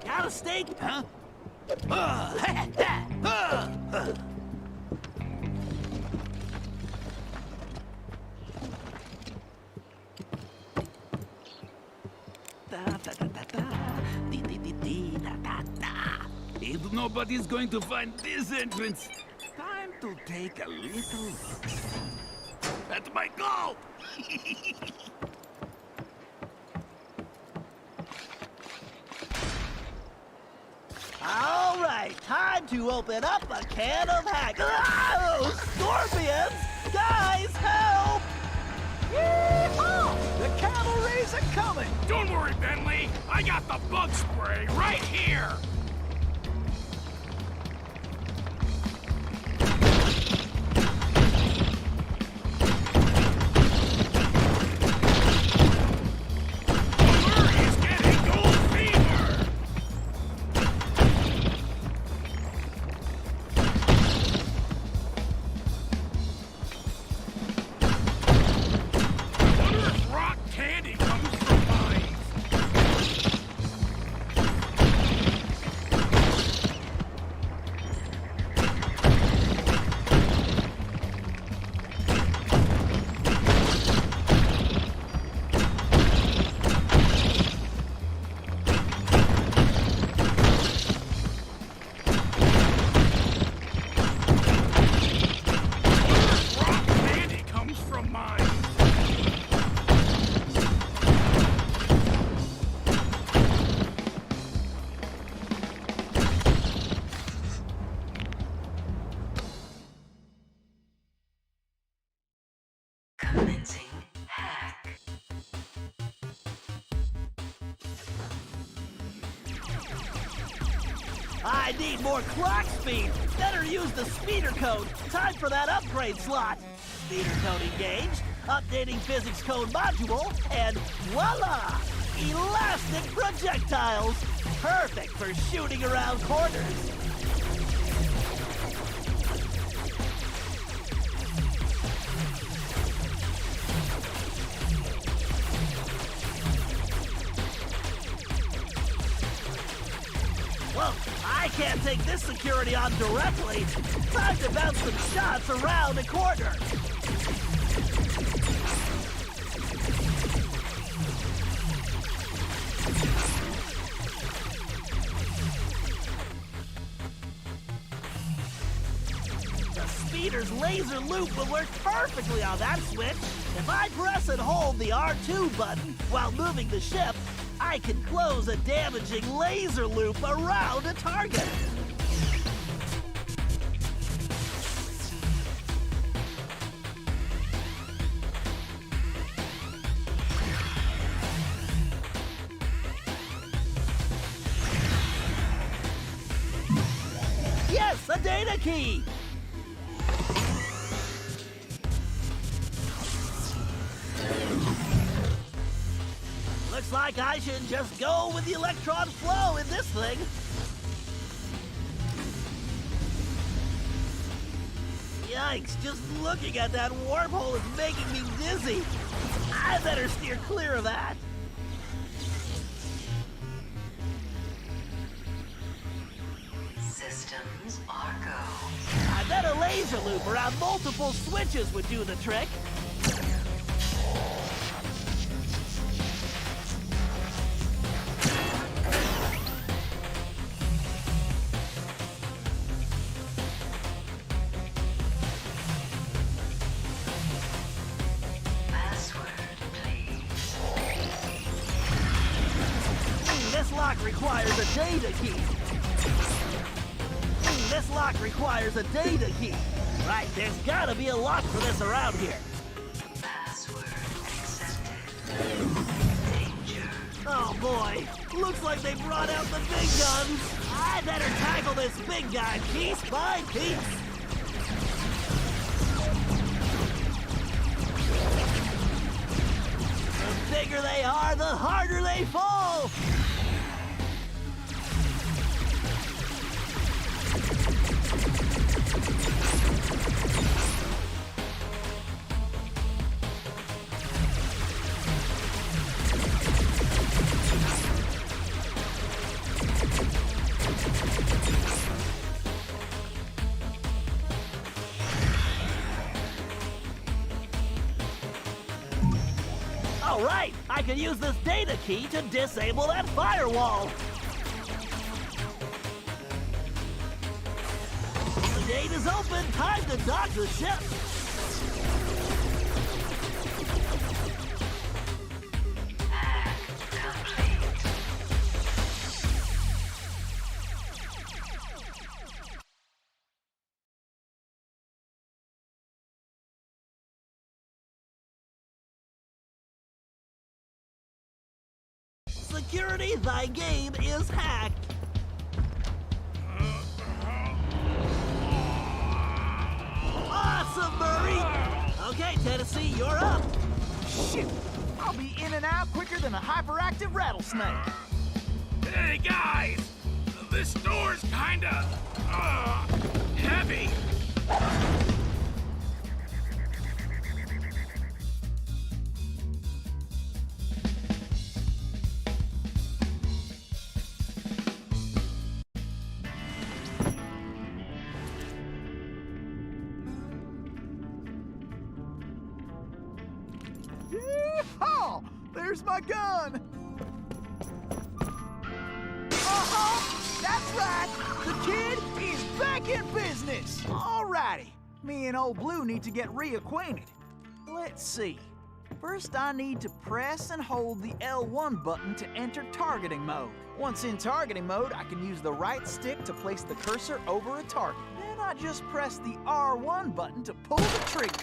Got a steak? Huh? If nobody's going to find this entrance, time to take a little look at my gold. All right, time to open up a can of hack. Oh, scorpions! Guys, help! Yeehaw! The cavalry's a-coming! Don't worry, Bentley. I got the bug spray right here. He's getting gold fever. I wonder if rock candy comes from mines. Rock candy comes from mines. Commencing hack. I need more clock speed. Better use the speeder code. Time for that upgrade slot. Speeder code engaged, updating physics code module, and voila! Elastic projectiles. Perfect for shooting around corners. Well, I can't take this security on directly. Time to bounce some shots around a corner. The speeder's laser loop will work perfectly on that switch. If I press and hold the R2 button while moving the ship, I can close a damaging laser loop around a target. Yes, a data key! Looks like I should just go with the electron flow in this thing. Yikes, just looking at that warp hole is making me dizzy. I better steer clear of that. Systems are go. I bet a laser loop around multiple switches would do the trick. Password requires a data key. This lock requires a data key. Right, there's gotta be a lock for this around here. Password accepted. Danger. Oh boy, looks like they brought out the big guns. I better tackle this big guy piece by piece. The bigger they are, the harder they fall. All right, I can use this data key to disable that firewall. The gate is open. Time to dock the ship. Hack complete. Security, thy game is hacked. Awesome, Murray! Okay, Tennessee, you're up. Shoot! I'll be in and out quicker than a hyperactive rattlesnake. Hey guys, this door's kinda heavy. Yeehaw! There's my gun! That's right! The kid is back in business! Alrighty, me and old Blue need to get reacquainted. Let's see. First, I need to press and hold the L1 button to enter targeting mode. Once in targeting mode, I can use the right stick to place the cursor over a target. Then I just press the R1 button to pull the trigger.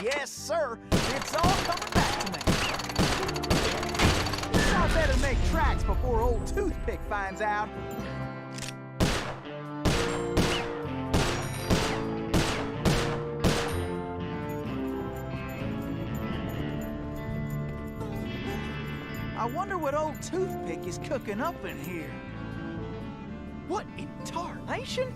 Yes, sir, it's all coming back to me. I better make tracks before old Toothpick finds out. I wonder what old Toothpick is cooking up in here. What in tarnation?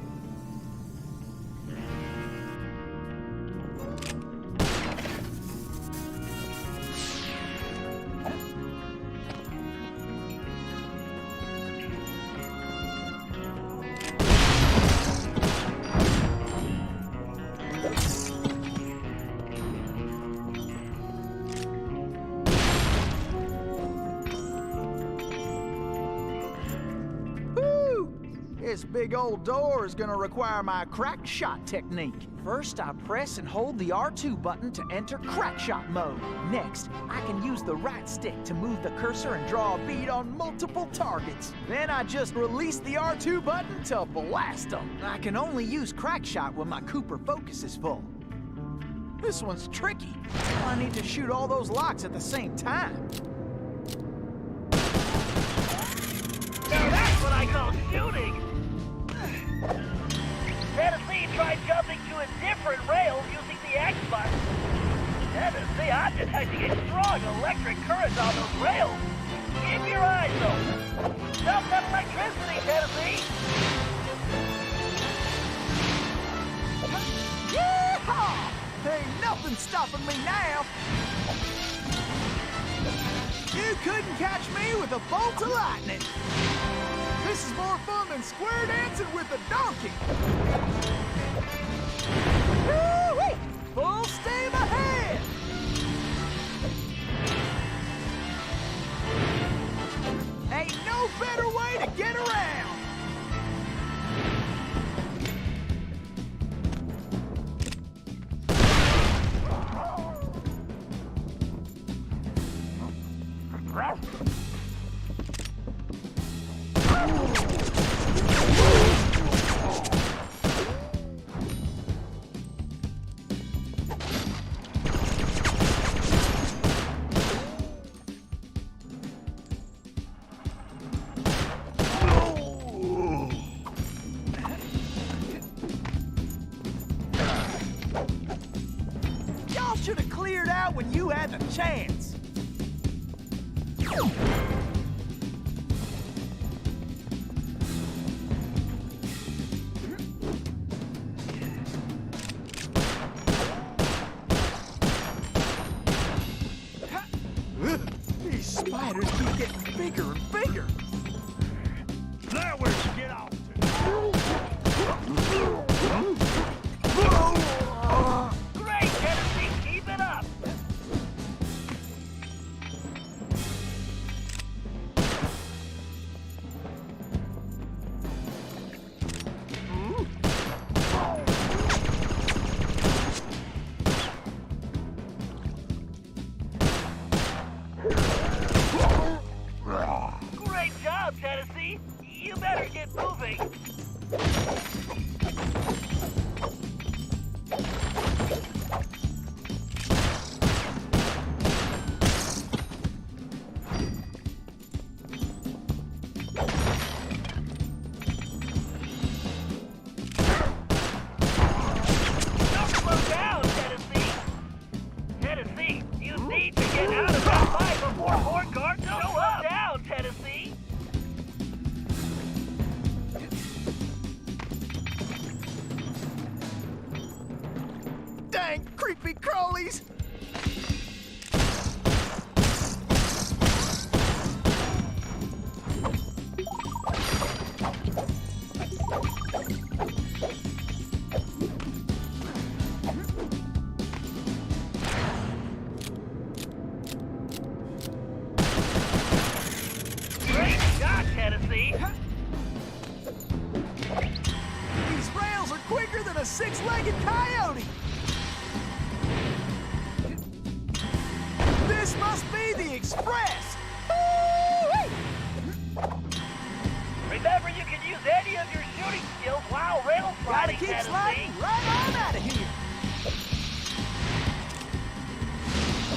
This big old door is gonna require my crack shot technique. First, I press and hold the R2 button to enter crack shot mode. Next, I can use the right stick to move the cursor and draw a bead on multiple targets. Then I just release the R2 button to blast them. I can only use crack shot when my Cooper focus is full. This one's tricky. I need to shoot all those locks at the same time. Now that's what I call shooting. Tennessee tried jumping to a different rail using the X button. Tennessee, I'm detecting a strong electric current on those rails. Keep your eyes open. Jump that electricity, Tennessee. Yeehaw! Ain't nothing stopping me now. You couldn't catch me with a bolt of lightning. This is more fun than square dancing with a donkey. Woo-wee! Full steam ahead! Ain't no better way to get around. out when you had the chance. These spiders keep getting bigger and bigger. There we get out to. Great, Tennessee, keep it up. Great job, Tennessee. You better get moving. Don't slow down, Tennessee. Tennessee, you need to get out of that fight before more guards show up. Down, Tennessee. Dang creepy crawlies! Great shot, Tennessee. These rails are quicker than a six-legged coyote! This must be the express! Woo-wee! Remember, you can use any of your shooting skills while rail Gotta sliding, keep Tennessee. sliding right on out of here!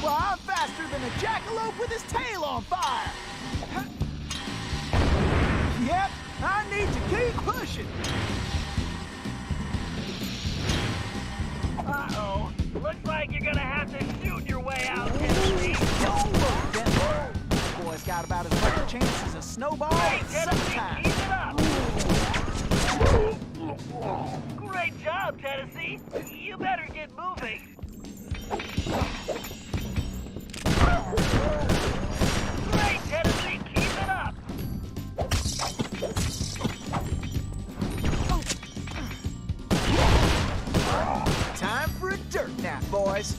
Well, I'm faster than a jackalope with his tail on fire! Yep, I need to keep pushing! Uh-oh. Looks like you're gonna have to shoot your way out, Tennessee. Don't look, Bentley. This boy's got about as much a chance as a snowball Great, at Tennessee, summertime. keep it up. Great job, Tennessee. You better get moving. Great, Tennessee, keep it up. Time for a dirt nap, boys.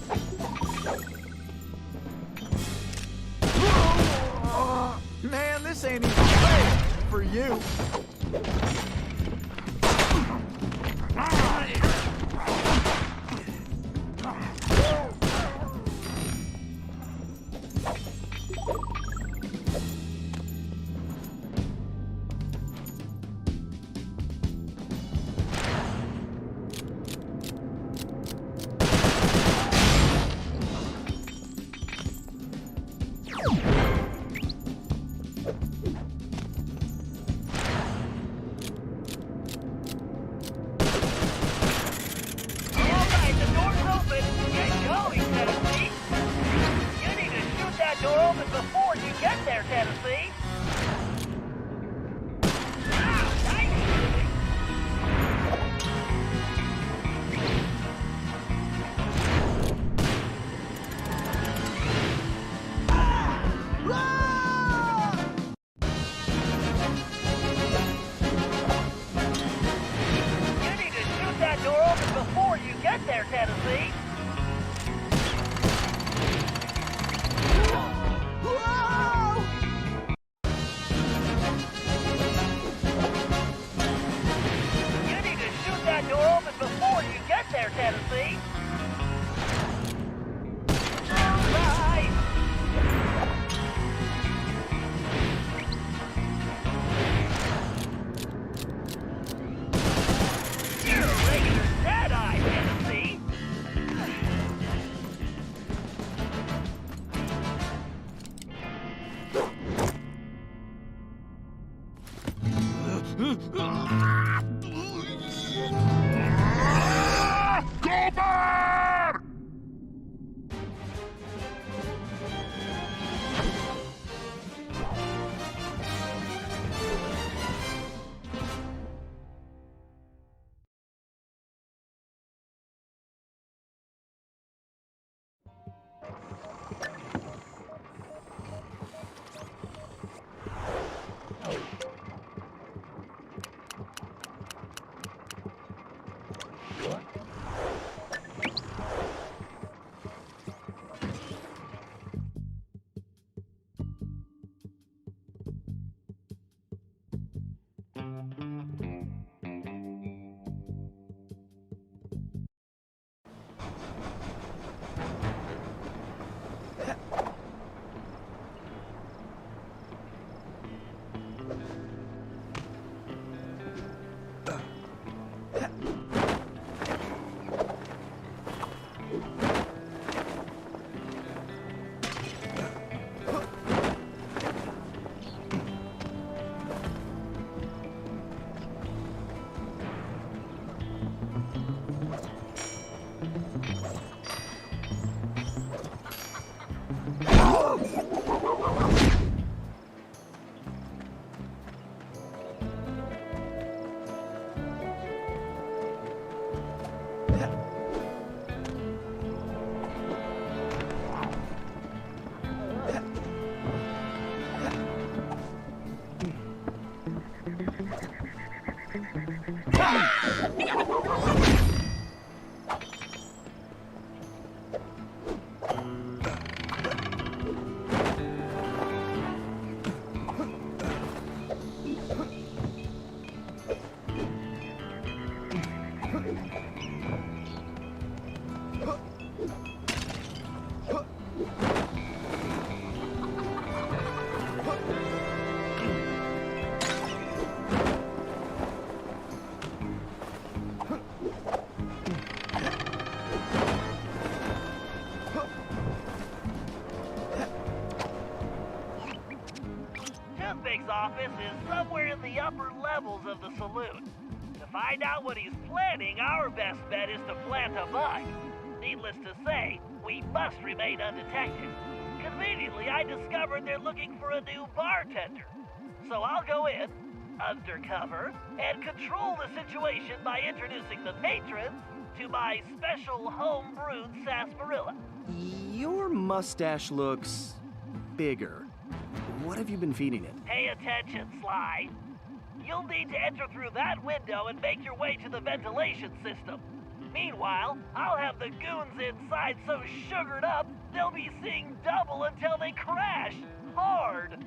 Man, this ain't even fair for you. Toothpick's office is somewhere in the upper levels of the saloon. To find out what he's planning, our best bet is to plant a bug. Needless to say, we must remain undetected. Conveniently, I discovered they're looking for a new bartender. So I'll go in, undercover, and control the situation by introducing the patrons to my special home-brewed sarsaparilla. Your mustache looks bigger. What have you been feeding it? Pay attention, Sly. You'll need to enter through that window and make your way to the ventilation system. Meanwhile, I'll have the goons inside so sugared up, they'll be seeing double until they crash hard.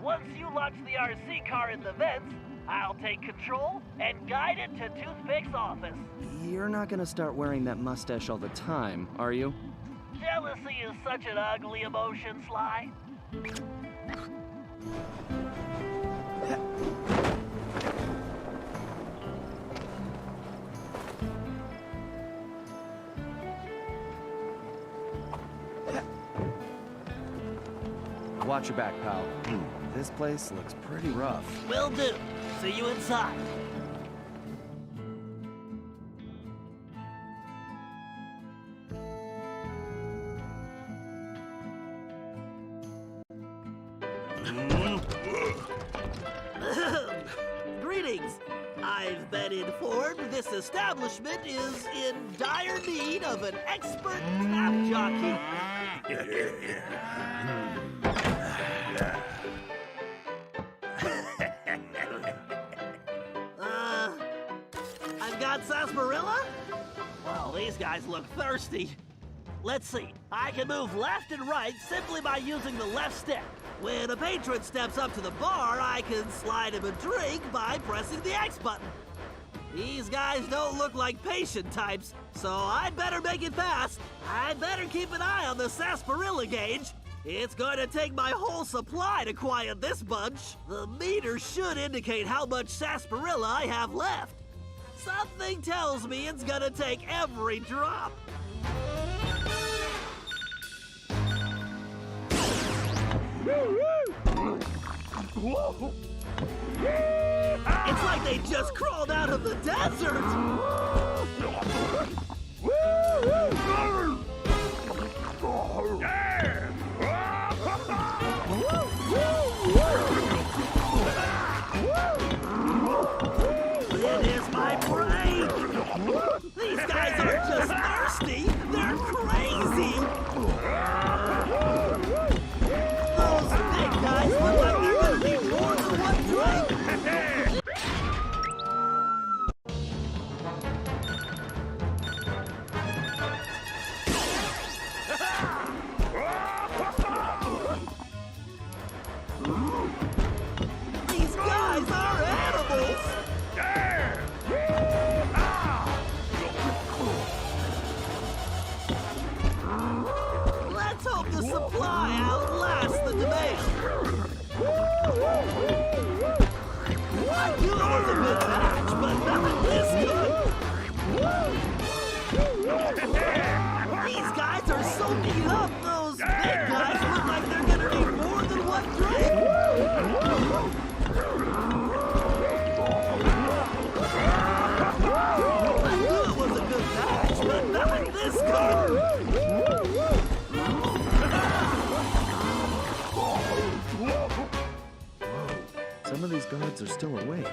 Once you launch the RC car in the vents, I'll take control and guide it to Toothpick's office. You're not gonna start wearing that mustache all the time, are you? Jealousy is such an ugly emotion, Sly. Watch your back, pal. This place looks pretty rough. Will do. See you inside. Greetings. I've been informed this establishment is in dire need of an expert tap jockey. I've got sarsaparilla? Well, these guys look thirsty. Let's see. I can move left and right simply by using the left stick. When a patron steps up to the bar, I can slide him a drink by pressing the X button. These guys don't look like patient types, so I'd better make it fast. I'd better keep an eye on the sarsaparilla gauge. It's going to take my whole supply to quiet this bunch. The meter should indicate how much sarsaparilla I have left. Something tells me it's gonna take every drop. It's like they just crawled out of the desert. It is my break. These guys aren't just thirsty, they're crazy. Those big guys look like they're gonna need more than one drink. These guys are animals. knew it was a good match, but nothing this good. These guys are so beat up, those big guys look like they're gonna need more than one drink. I knew it was a good match, but nothing this good. Some of these guards are still awake.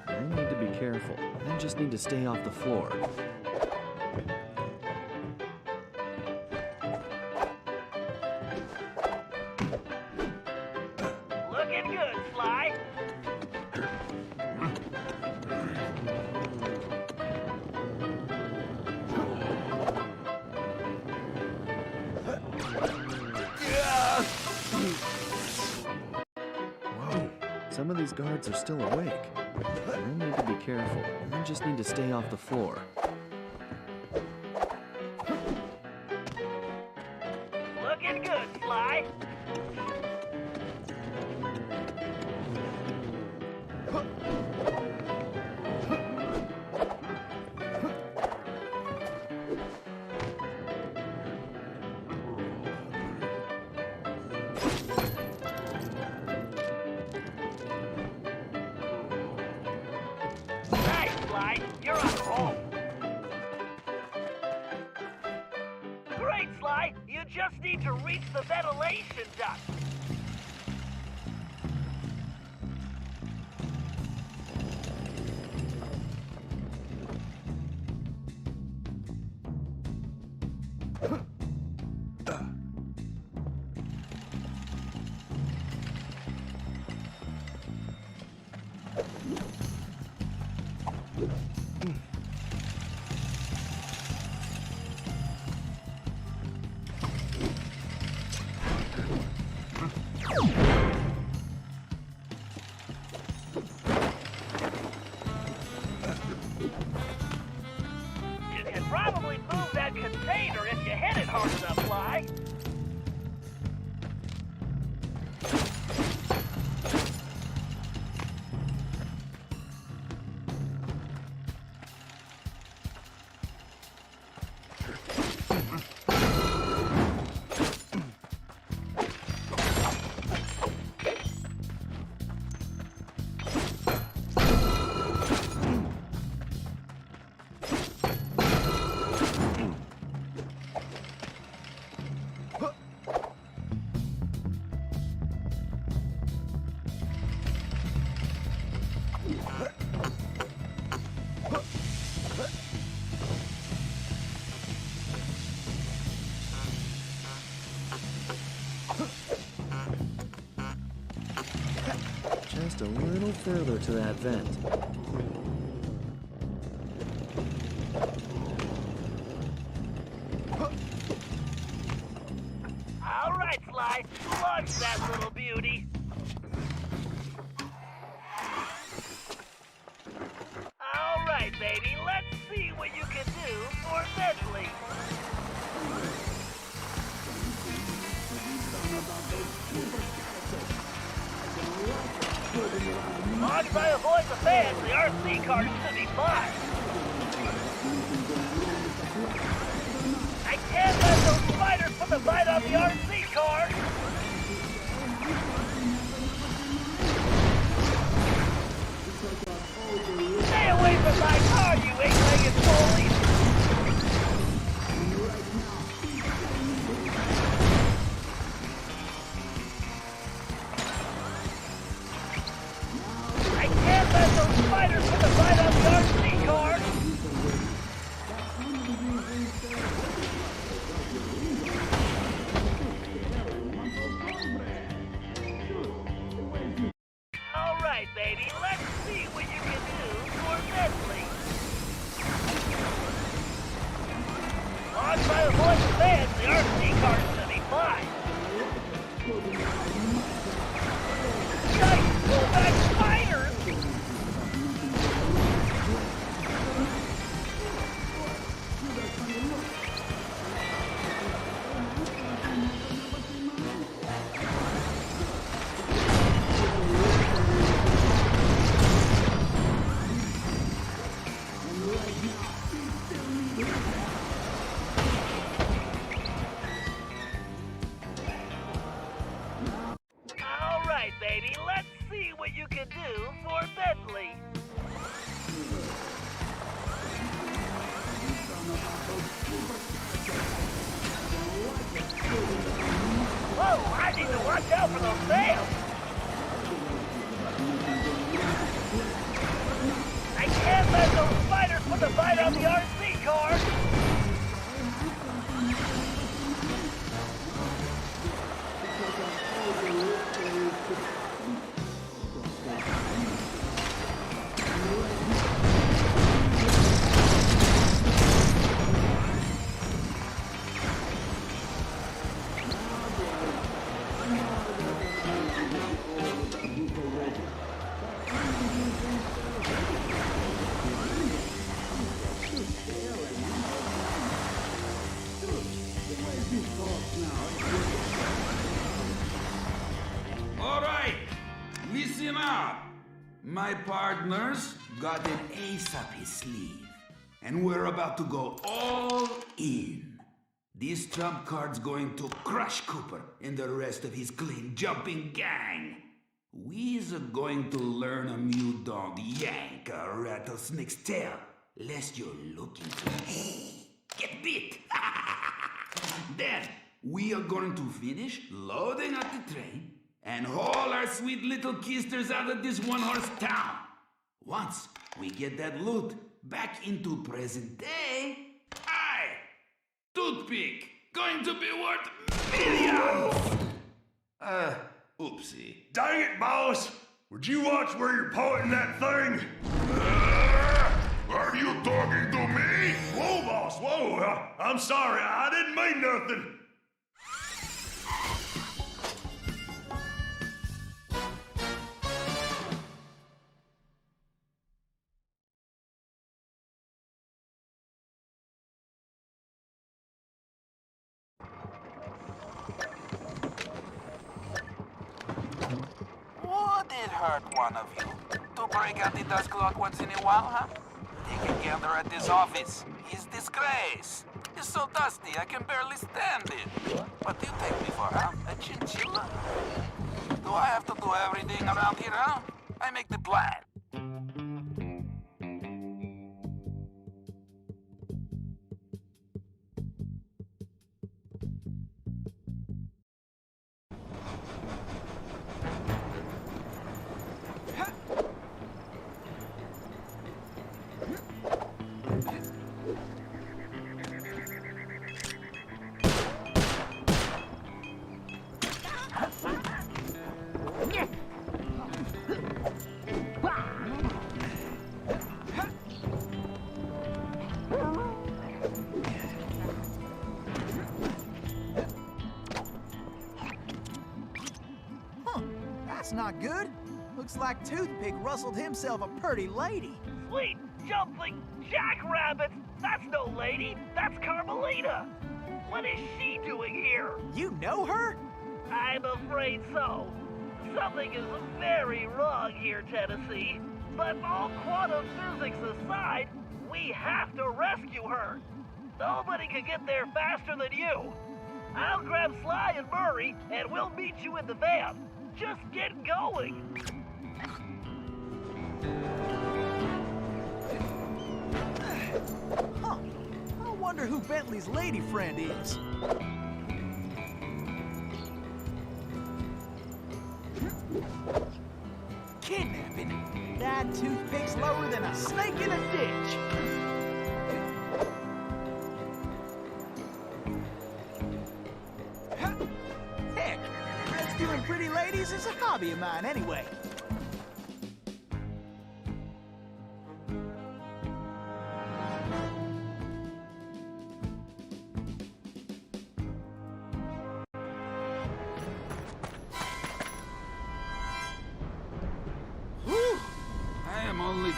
I need to be careful. I just need to stay off the floor. Looking good, Sly. Some of these guards are still awake. I need to be careful. I just need to stay off the floor. Looking good, Sly. Nice, Sly. You're on a roll. Great, Sly. You just need to reach the ventilation duct. You can probably move that container if you hit it hard enough, Sly. Just a little further to that vent. All right, Sly. Launch that little beauty. All right, baby. Let's see what you can do for Bentley. Long as I avoid the fans, the RC car should be fine. I can't let those spiders put the bite on the RC car. Stay away from my car, you eight-legged bully. I can't let those spiders put the bite on the RC car. out for those sales! I can't let those spiders put the bite on the RC car! All right, listen up. My partner's got an ace up his sleeve, and we're about to go all in. This trump card's going to crush Cooper and the rest of his clean jumping gang. We's going to learn a mule dog yank a rattlesnake's tail, lest you're looking to get bit. Then we are going to finish loading up the train and haul our sweet little kisters out of this one-horse town. Once we get that loot back into present day, toothpick, going to be worth millions! Oopsie. Dang it, boss! Would you watch where you're pointing that thing? Are you talking to me? Whoa, boss, whoa! I'm sorry, I didn't mean nothing. Would it hurt one of you to break out the dust clock once in a while, huh? Take a gander at this office. His disgrace. It's so dusty I can barely stand it. What do you take me for, huh? A chinchilla? Do I have to do everything around here, huh? I make the plan. That's not good. Looks like Toothpick rustled himself a pretty lady. Sweet jumping jackrabbits! That's no lady, that's Carmelita! What is she doing here? You know her? I'm afraid so. Something is very wrong here, Tennessee. But all quantum physics aside, we have to rescue her. Nobody can get there faster than you. I'll grab Sly and Murray, and we'll meet you in the van. Just get going. Huh. I wonder who Bentley's lady friend is. Kidnapping? That Toothpick's lower than a snake in a ditch. Heck, rescuing pretty ladies is a hobby of mine anyway.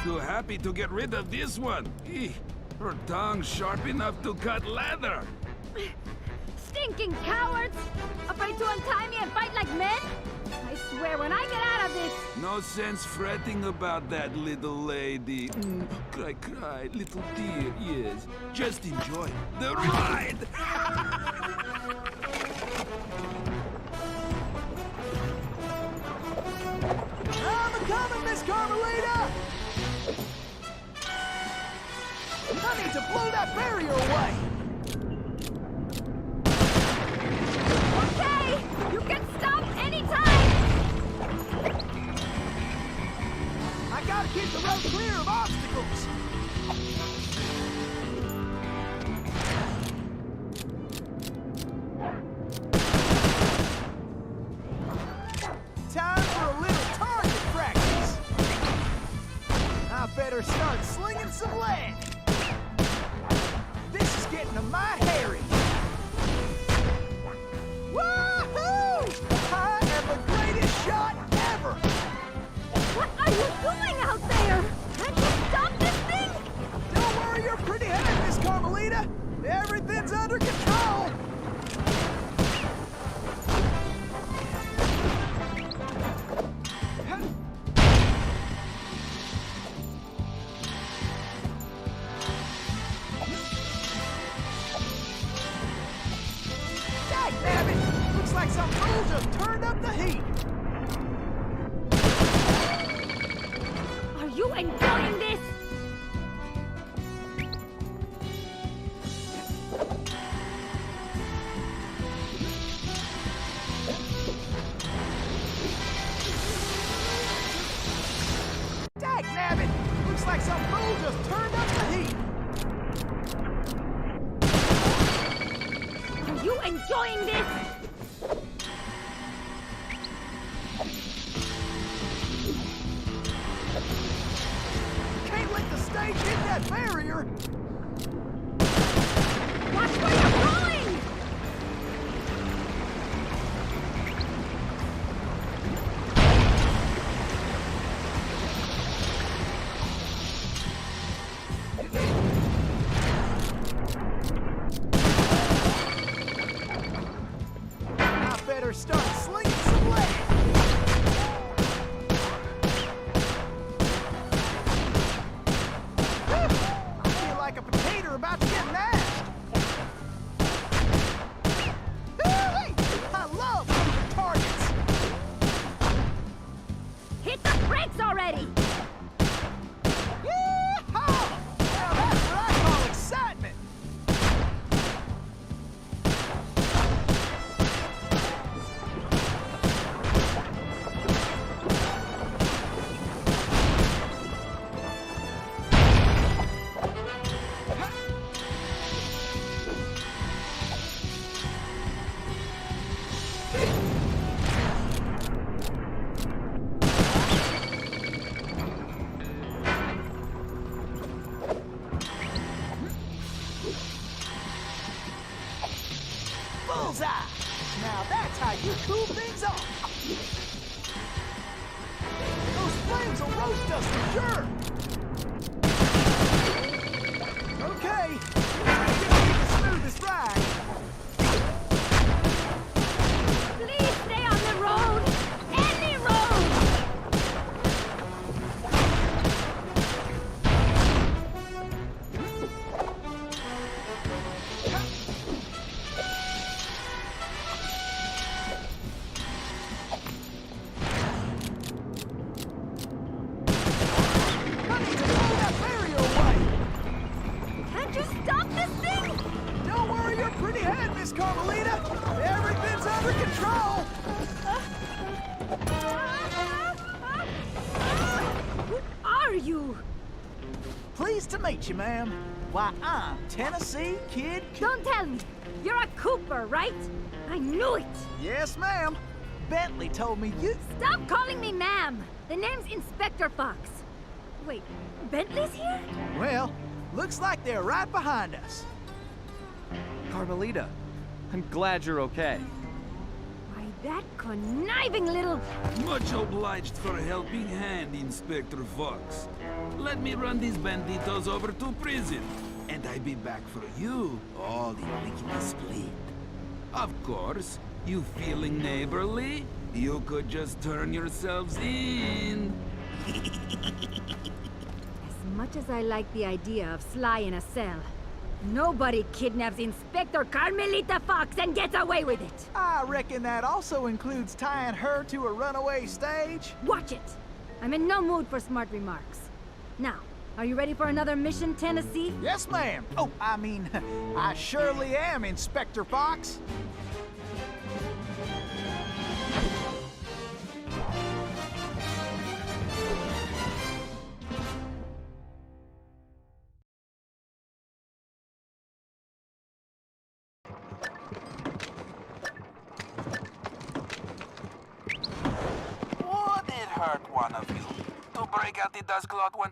Too happy to get rid of this one. Her tongue's sharp enough to cut leather. Stinking cowards! Afraid to untie me and fight like men? I swear, when I get out of this... No sense fretting about that, little lady. Cry, cry, little dear, yes. Just enjoy the ride. I'm a-coming, Miss Carmelita! I need to blow that barrier away! Okay! You can stop anytime! Gotta keep the road clear of obstacles. Time for a little target practice. I better start slinging some lead. This is getting to my hairy. Woohoo! I am the greatest shot ever! What are you doing out there? Can't you stop this thing? Don't worry your pretty head, Miss Carmelita. Everything's under control. Dagnabbit! Looks like some fool just turned up the heat. Are you enjoying this? Dagnabbit! Looks like some fool just turned up the heat. Are you enjoying this? Can't let the stage hit that barrier. Watch where you're going! I better start slinging some lead. I feel like a potato about to get mashed. Hoo-wee! I love moving targets. Hit the brakes already! Yeehaw! Now that's what I call excitement. Bullseye! Now that's how you cool things off. Those flames will roast us for sure. Okay, let's get the smoothest ride. Please stay on the road! Any road! I need to throw that barrier away. Can't you stop this thing? Don't worry your pretty head, Miss Carmelita. Everything's under control. Who are you? Pleased to meet you, ma'am. Why, I'm Tennessee Kid. Don't tell me. You're a Cooper, right? I knew it. Yes, ma'am. Bentley told me you... Stop calling me ma'am. The name's Inspector Fox. Wait, Bentley's here? Well, looks like they're right behind us. Carmelita, I'm glad you're okay. Why, that conniving little... Much obliged for a helping hand, Inspector Fox. Let me run these banditos over to prison, and I be back for you, all in lickety split. Of course, you feeling neighborly? You could just turn yourselves in. As much as I like the idea of Sly in a cell, nobody kidnaps Inspector Carmelita Fox and gets away with it. I reckon that also includes tying her to a runaway stage. Watch it. I'm in no mood for smart remarks. Now, are you ready for another mission, Tennessee? Yes, ma'am. Oh, I mean, I surely am, Inspector Fox. hurt one of you. To break out the dust cloth when...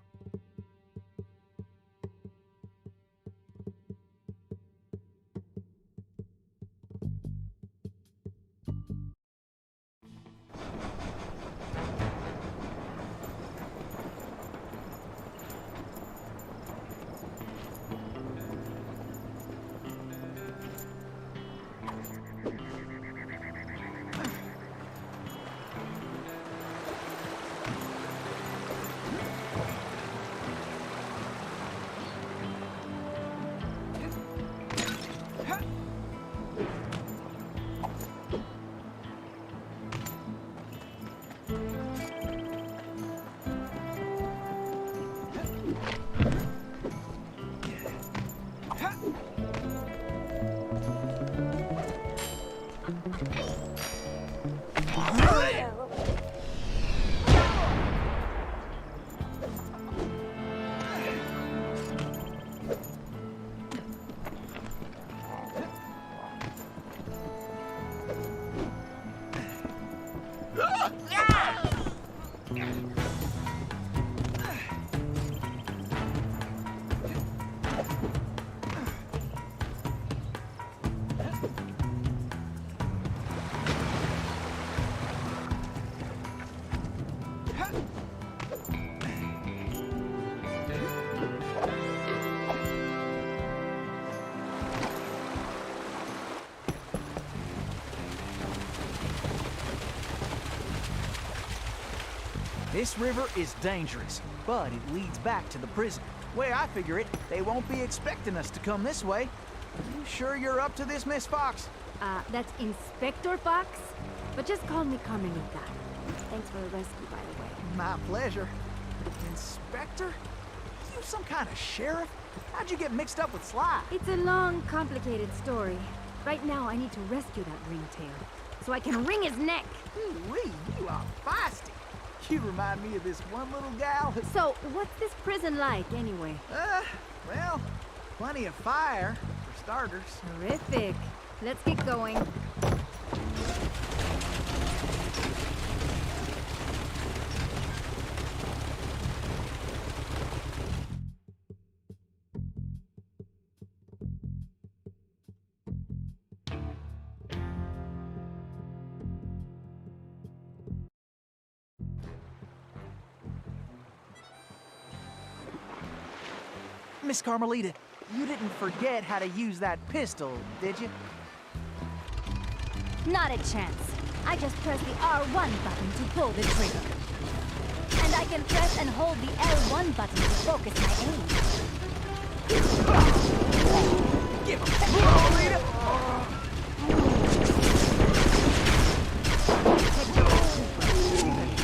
This river is dangerous, but it leads back to the prison. Way I figure it, they won't be expecting us to come this way. You sure you're up to this, Miss Fox? That's Inspector Fox? But just call me Carmelita. Thanks for the rescue, by the way. My pleasure. Inspector? You some kind of sheriff? How'd you get mixed up with Sly? It's a long, complicated story. Right now, I need to rescue that ringtail, so I can wring his neck. Ooh-wee, you are feisty. You remind me of this one little gal. So, what's this prison like, anyway? Well, plenty of fire, for starters. Terrific. Let's get going. Miss Carmelita, you didn't forget how to use that pistol, did you? Not a chance. I just press the R1 button to pull the trigger. And I can press and hold the L1 button to focus my aim. Give him Carmelita!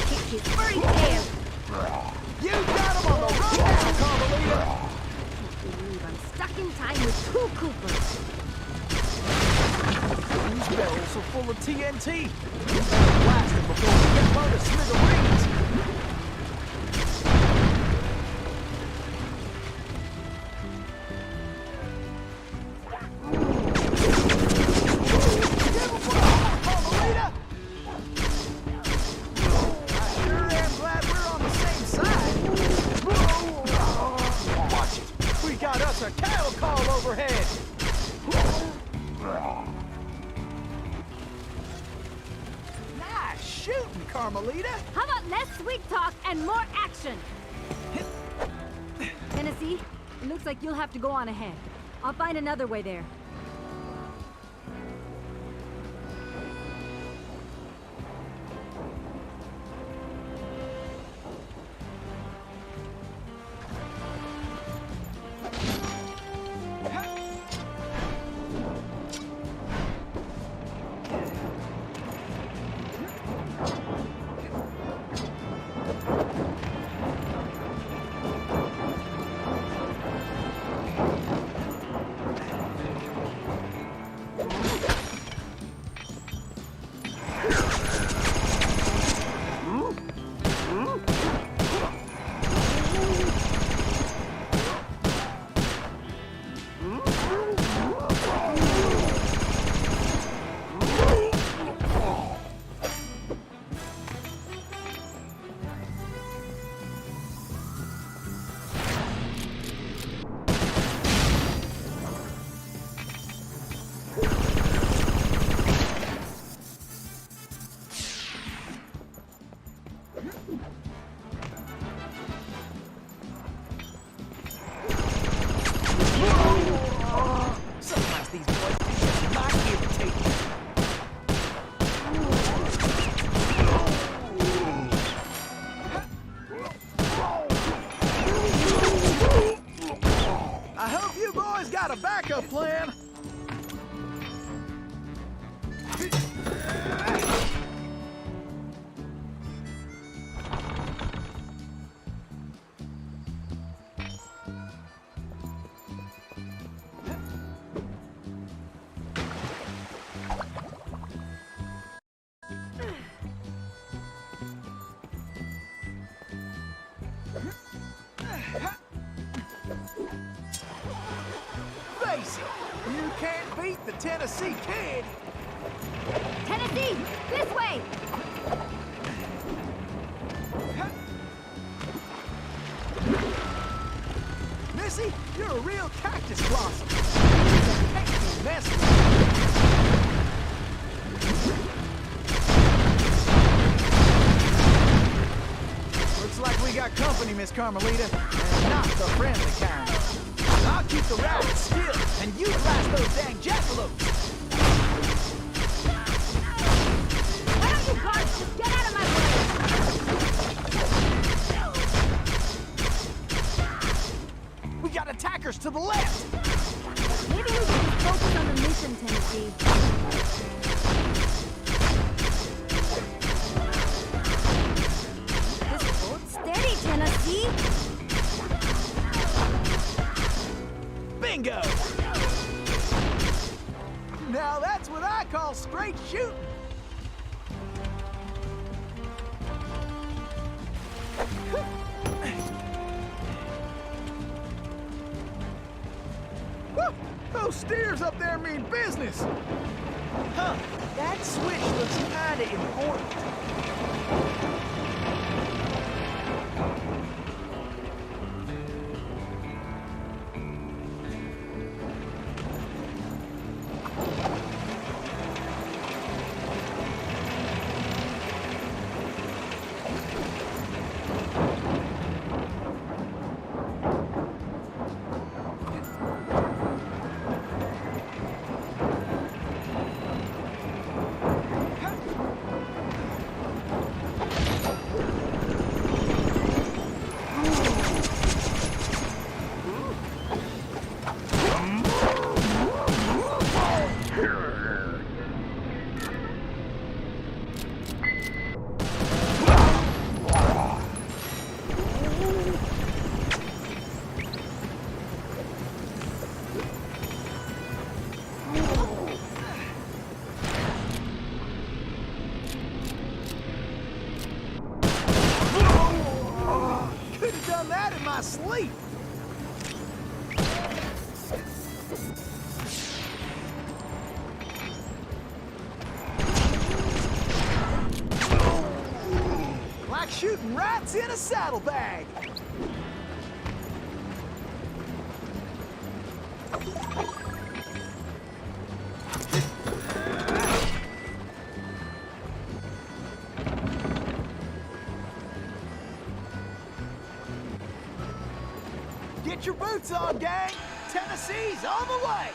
Kick his furry tail. You got him on the run now, Carmelita! I'm stuck in time with two Coopers. These barrels are full of TNT. Blast them before we get blown to smithereens. Carmelita! I sure am glad we're on the same side. Watch it. We got us a cattle call overhead. Nice shooting, Carmelita. How about less sweet talk and more action? Tennessee, it looks like you'll have to go on ahead. I'll find another way there. Sometimes these boys just not irritating. I hope you boys got a backup plan. Face it, you can't beat the Tennessee Kid. Tennessee, this way! Missy, you're a real cactus blossom. You can't be messed with. Looks like we got company, Miss Carmelita, and not the friendly kind. I'll keep the rabbits still, and you blast those dang jackalopes. Why don't you guards just get out of my way? We got attackers to the left. Maybe we should just focus on the mission, Tennessee. Just hold steady, Tennessee. Bingo! Now that's what I call straight shooting. Woo! Those steers up there mean business. Huh, that switch looks kinda important. Sleep. Like shooting rats in a saddlebag. Get your boots on, gang! Tennessee's on the way!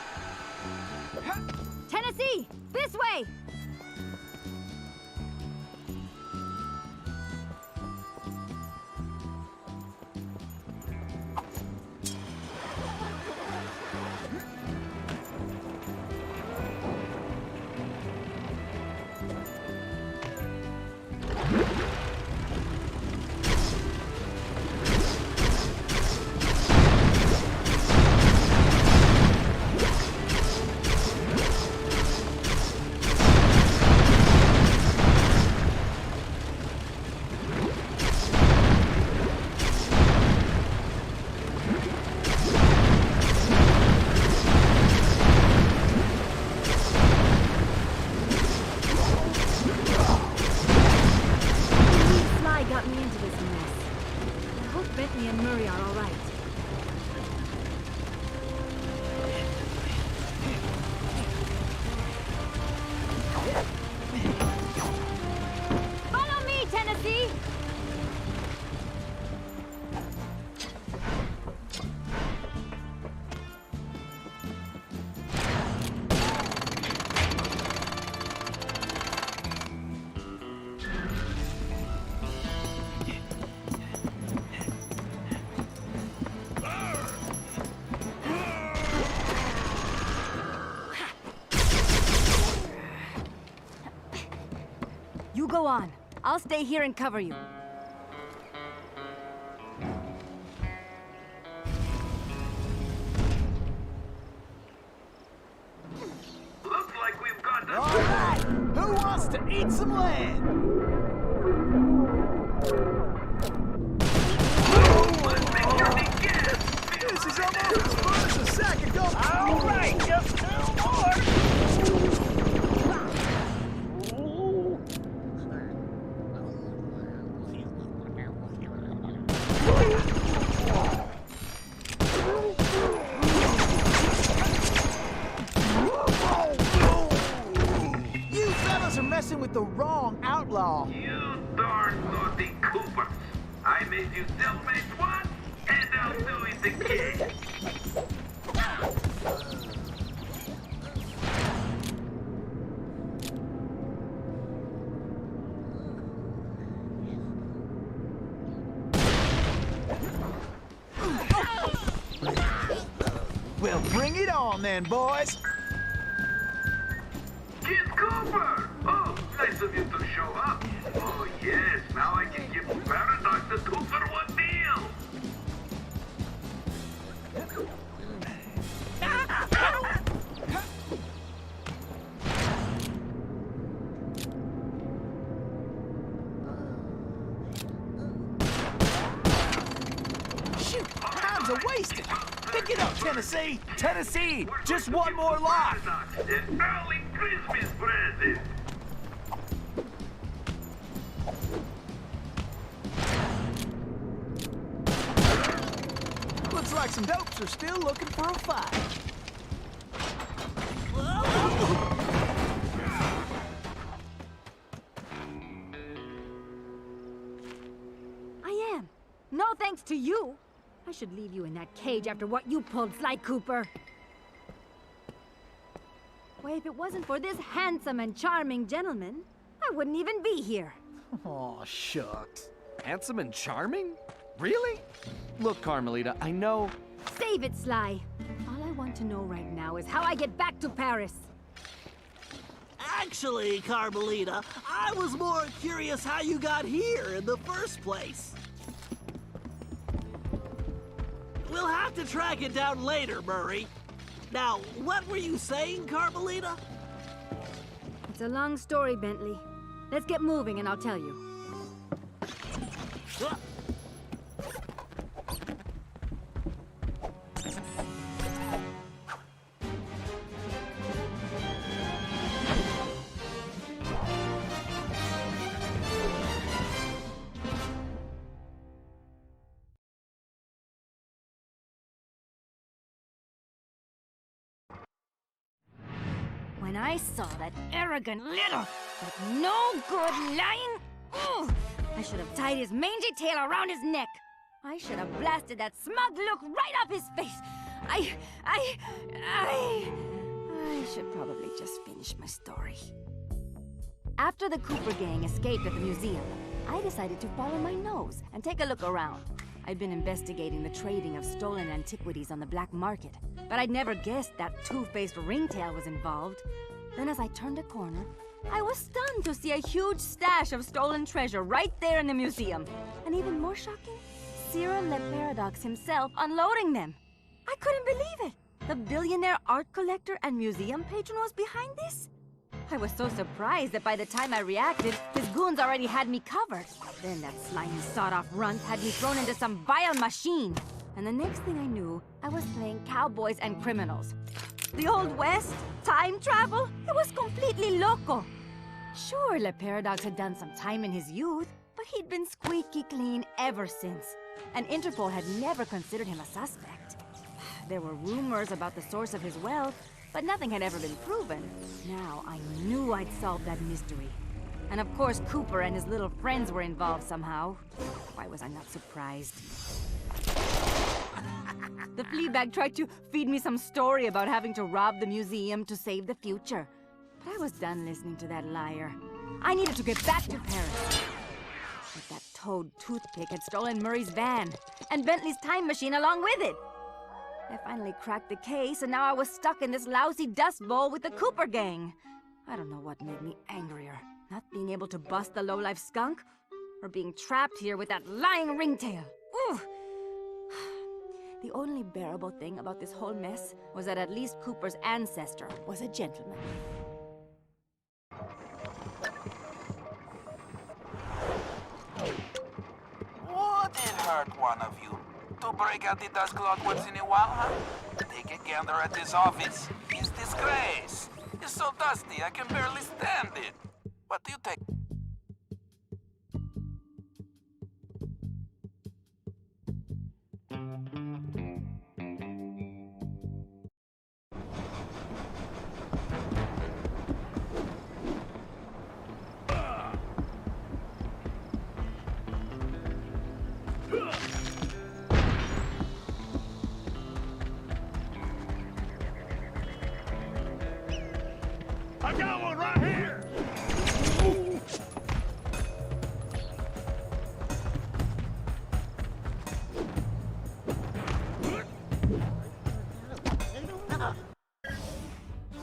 Tennessee, this way! go on. I'll stay here and cover you. Looks like we've got the... All right, who wants to eat some land? Let's make sure they get it. This is almost as fun as a sack of gold. All right, just 2 more. You fellas are messing with the wrong outlaw. You darn naughty Coopers. I made you cellmates once, and I'll do it again. Well, bring it on then, boys. Kid Cooper! Oh, nice of you to show up. Oh, yes, now I can give Paradox a 2-for-1 deal. Shoot, time's a wasted. Pick it up, Tennessee. Tennessee, just one more lot. Paradox, an early Christmas present. Looks like some dopes are still looking for a fight. I am. No thanks to you. I should leave you in that cage after what you pulled, Sly Cooper. Why, if it wasn't for this handsome and charming gentleman, I wouldn't even be here. Aw, shucks. Handsome and charming? Really? Look, Carmelita, I know... Save it, Sly. All I want to know right now is how I get back to Paris. Actually, Carmelita, I was more curious how you got here in the first place. We'll have to track it down later, Murray. Now, what were you saying, Carmelita? It's a long story, Bentley. Let's get moving and I'll tell you. When I saw that arrogant little, but no good lying, I should have tied his mangy tail around his neck. I should have blasted that smug look right off his face. I should probably just finish my story. After the Cooper gang escaped at the museum, I decided to follow my nose and take a look around. I'd been investigating the trading of stolen antiquities on the black market, but I'd never guessed that two-faced ringtail was involved. Then as I turned a corner, I was stunned to see a huge stash of stolen treasure right there in the museum. And even more shocking, Cyril Le Paradox himself unloading them. I couldn't believe it. The billionaire art collector and museum patron was behind this? I was so surprised that by the time I reacted, his goons already had me covered. Then that slimy sawed-off runt had me thrown into some vile machine. And the next thing I knew, I was playing cowboys and criminals. The Old West? Time travel? It was completely loco. Sure, Le Paradox had done some time in his youth, but he'd been squeaky clean ever since. And Interpol had never considered him a suspect. There were rumors about the source of his wealth, but nothing had ever been proven. Now I knew I'd solved that mystery. And of course Cooper and his little friends were involved somehow. Why was I not surprised? The Fleabag tried to feed me some story about having to rob the museum to save the future. But I was done listening to that liar. I needed to get back to Paris. But that toad toothpick had stolen Murray's van, and Bentley's time machine along with it. I finally cracked the case, and now I was stuck in this lousy dust bowl with the Cooper gang. I don't know what made me angrier. Not being able to bust the lowlife skunk? Or being trapped here with that lying ringtail? Ooh! The only bearable thing about this whole mess was that at least Cooper's ancestor was a gentleman. Would it hurt one of you to break out the dust cloth once in a while, huh? Take a gander at this office. It's disgrace. It's so dusty I can barely stand it. What do you take? I got one right here!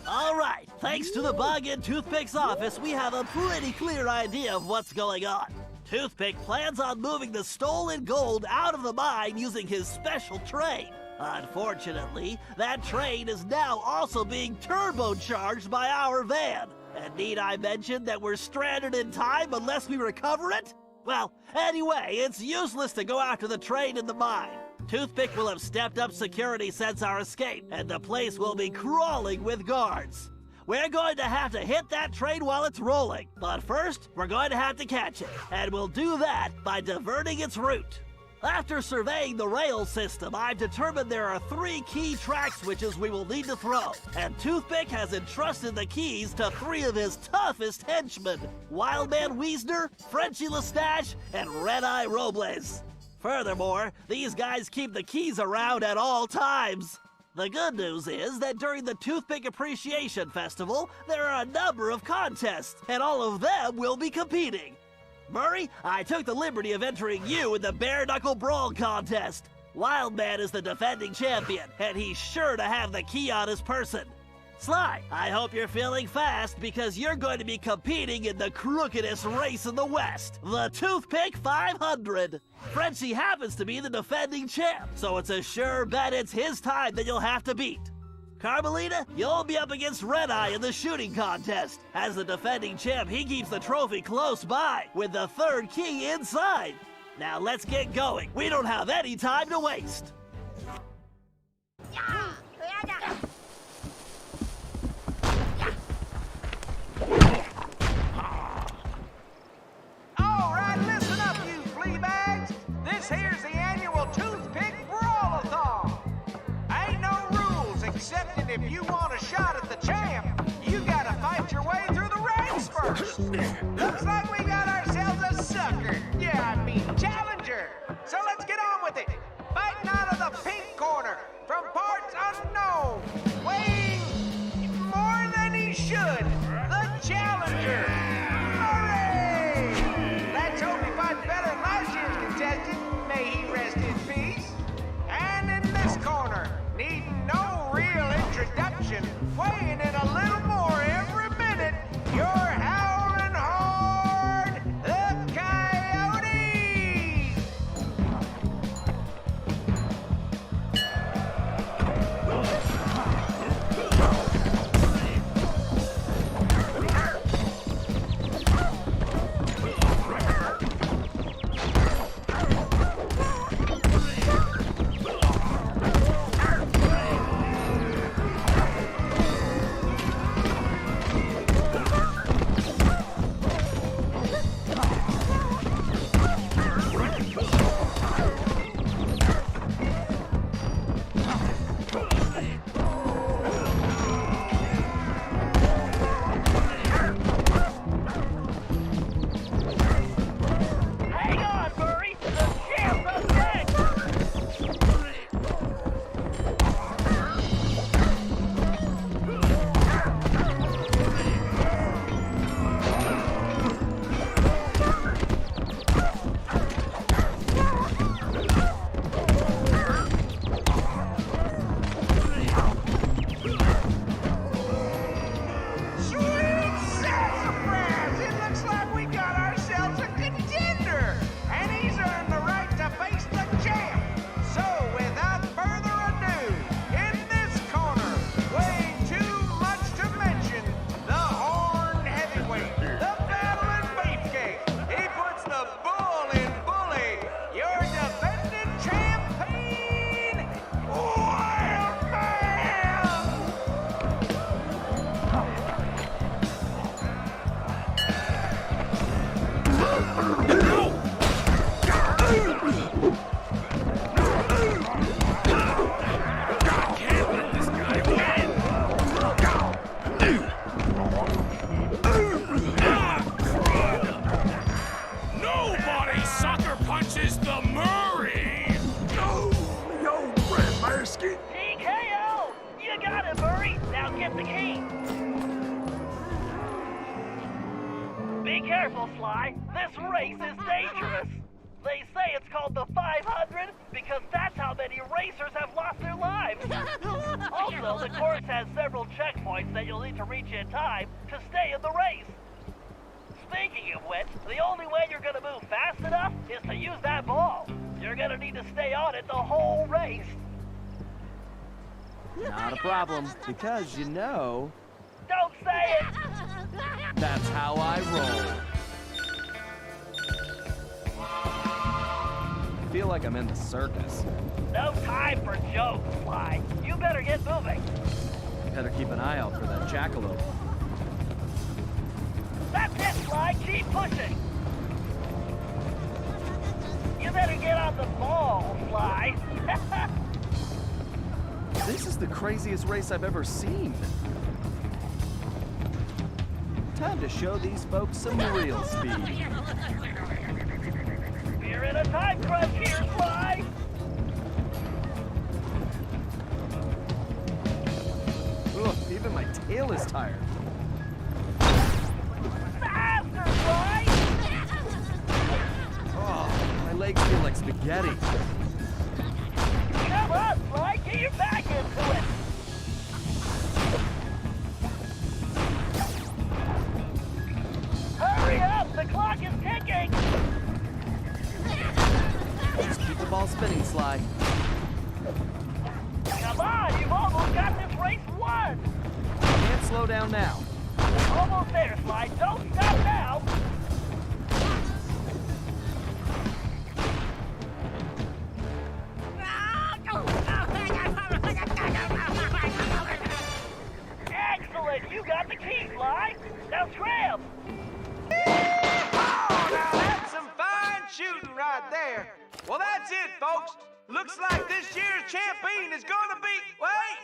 All right, thanks to the bug in Toothpick's office, we have a pretty clear idea of what's going on. Toothpick plans on moving the stolen gold out of the mine using his special train. Unfortunately, that train is now also being turbocharged by our van. And need I mention that we're stranded in time unless we recover it? Well, anyway, it's useless to go after the train in the mine. Toothpick will have stepped up security since our escape, and the place will be crawling with guards. We're going to have to hit that train while it's rolling, but first, we're going to have to catch it, and we'll do that by diverting its route. After surveying the rail system, I've determined there are 3 key track switches we will need to throw, and Toothpick has entrusted the keys to 3 of his toughest henchmen, Wildman Wiesner, Frenchie Lestage, and Red-Eye Robles. Furthermore, these guys keep the keys around at all times. The good news is that during the Toothpick Appreciation Festival, there are a number of contests, and all of them will be competing. Murray, I took the liberty of entering you in the Bare Knuckle Brawl contest. Wildman is the defending champion, and he's sure to have the key on his person. Sly, I hope you're feeling fast because you're going to be competing in the crookedest race in the West, the Toothpick 500. Frenchie happens to be the defending champ, so it's a sure bet it's his time that you'll have to beat. Carmelita, you'll be up against Red-Eye in the shooting contest. As the defending champ, he keeps the trophy close by, with the 3rd key inside. Now let's get going. We don't have any time to waste. All right, listen up, you flea bags. This here's the annual Toothpick Brawl-a-thon. Ain't no rules, except that if you want a shot at the champ, you gotta fight your way through the ranks first. Looks like we got ourselves a sucker. Yeah, I mean challenger. So let's get on with it. Fighting out of the pink corner, from parts unknown, weighing more than he should, the challenger. Hooray! Let's hope he fights better than last year's contestant. May he rest in peace. And in this corner, needing no real introduction, weighing in a little more every minute, you're howling hard, the Coyotes! Sersky. TKO! You got it, Murray. Now get the key. Be careful, Sly. This race is dangerous. They say it's called the 500 because that's how many racers have lost their lives. Also, the course has several checkpoints that you'll need to reach in time to stay in the race. Speaking of which, the only way you're gonna move fast enough is to use that ball. You're gonna need to stay on it the whole race. Not a problem, because you know, Don't say it! that's how I roll. I feel like I'm in the circus. No time for jokes, Sly. You better get moving. Better keep an eye out for that jackalope. That's it, Sly. Keep pushing. You better get on the ball, Sly. This is the craziest race I've ever seen. Time to show these folks some real speed. We're in a time crunch here, Sly. Ugh, even my tail is tired. Faster, Sly! Oh, my legs feel like spaghetti. Come on, Sly. Get your back into it. Hurry up! The clock is ticking. Just keep the ball spinning, Sly. Come on, you've almost got this race won. Can't slow down now. Almost there, Sly. Don't stop now. Excellent. You got the key, Sly. Now scram. Oh, now that's some fine shooting right there. Well, that's it, folks. Looks like this year's champion is gonna be... Wait,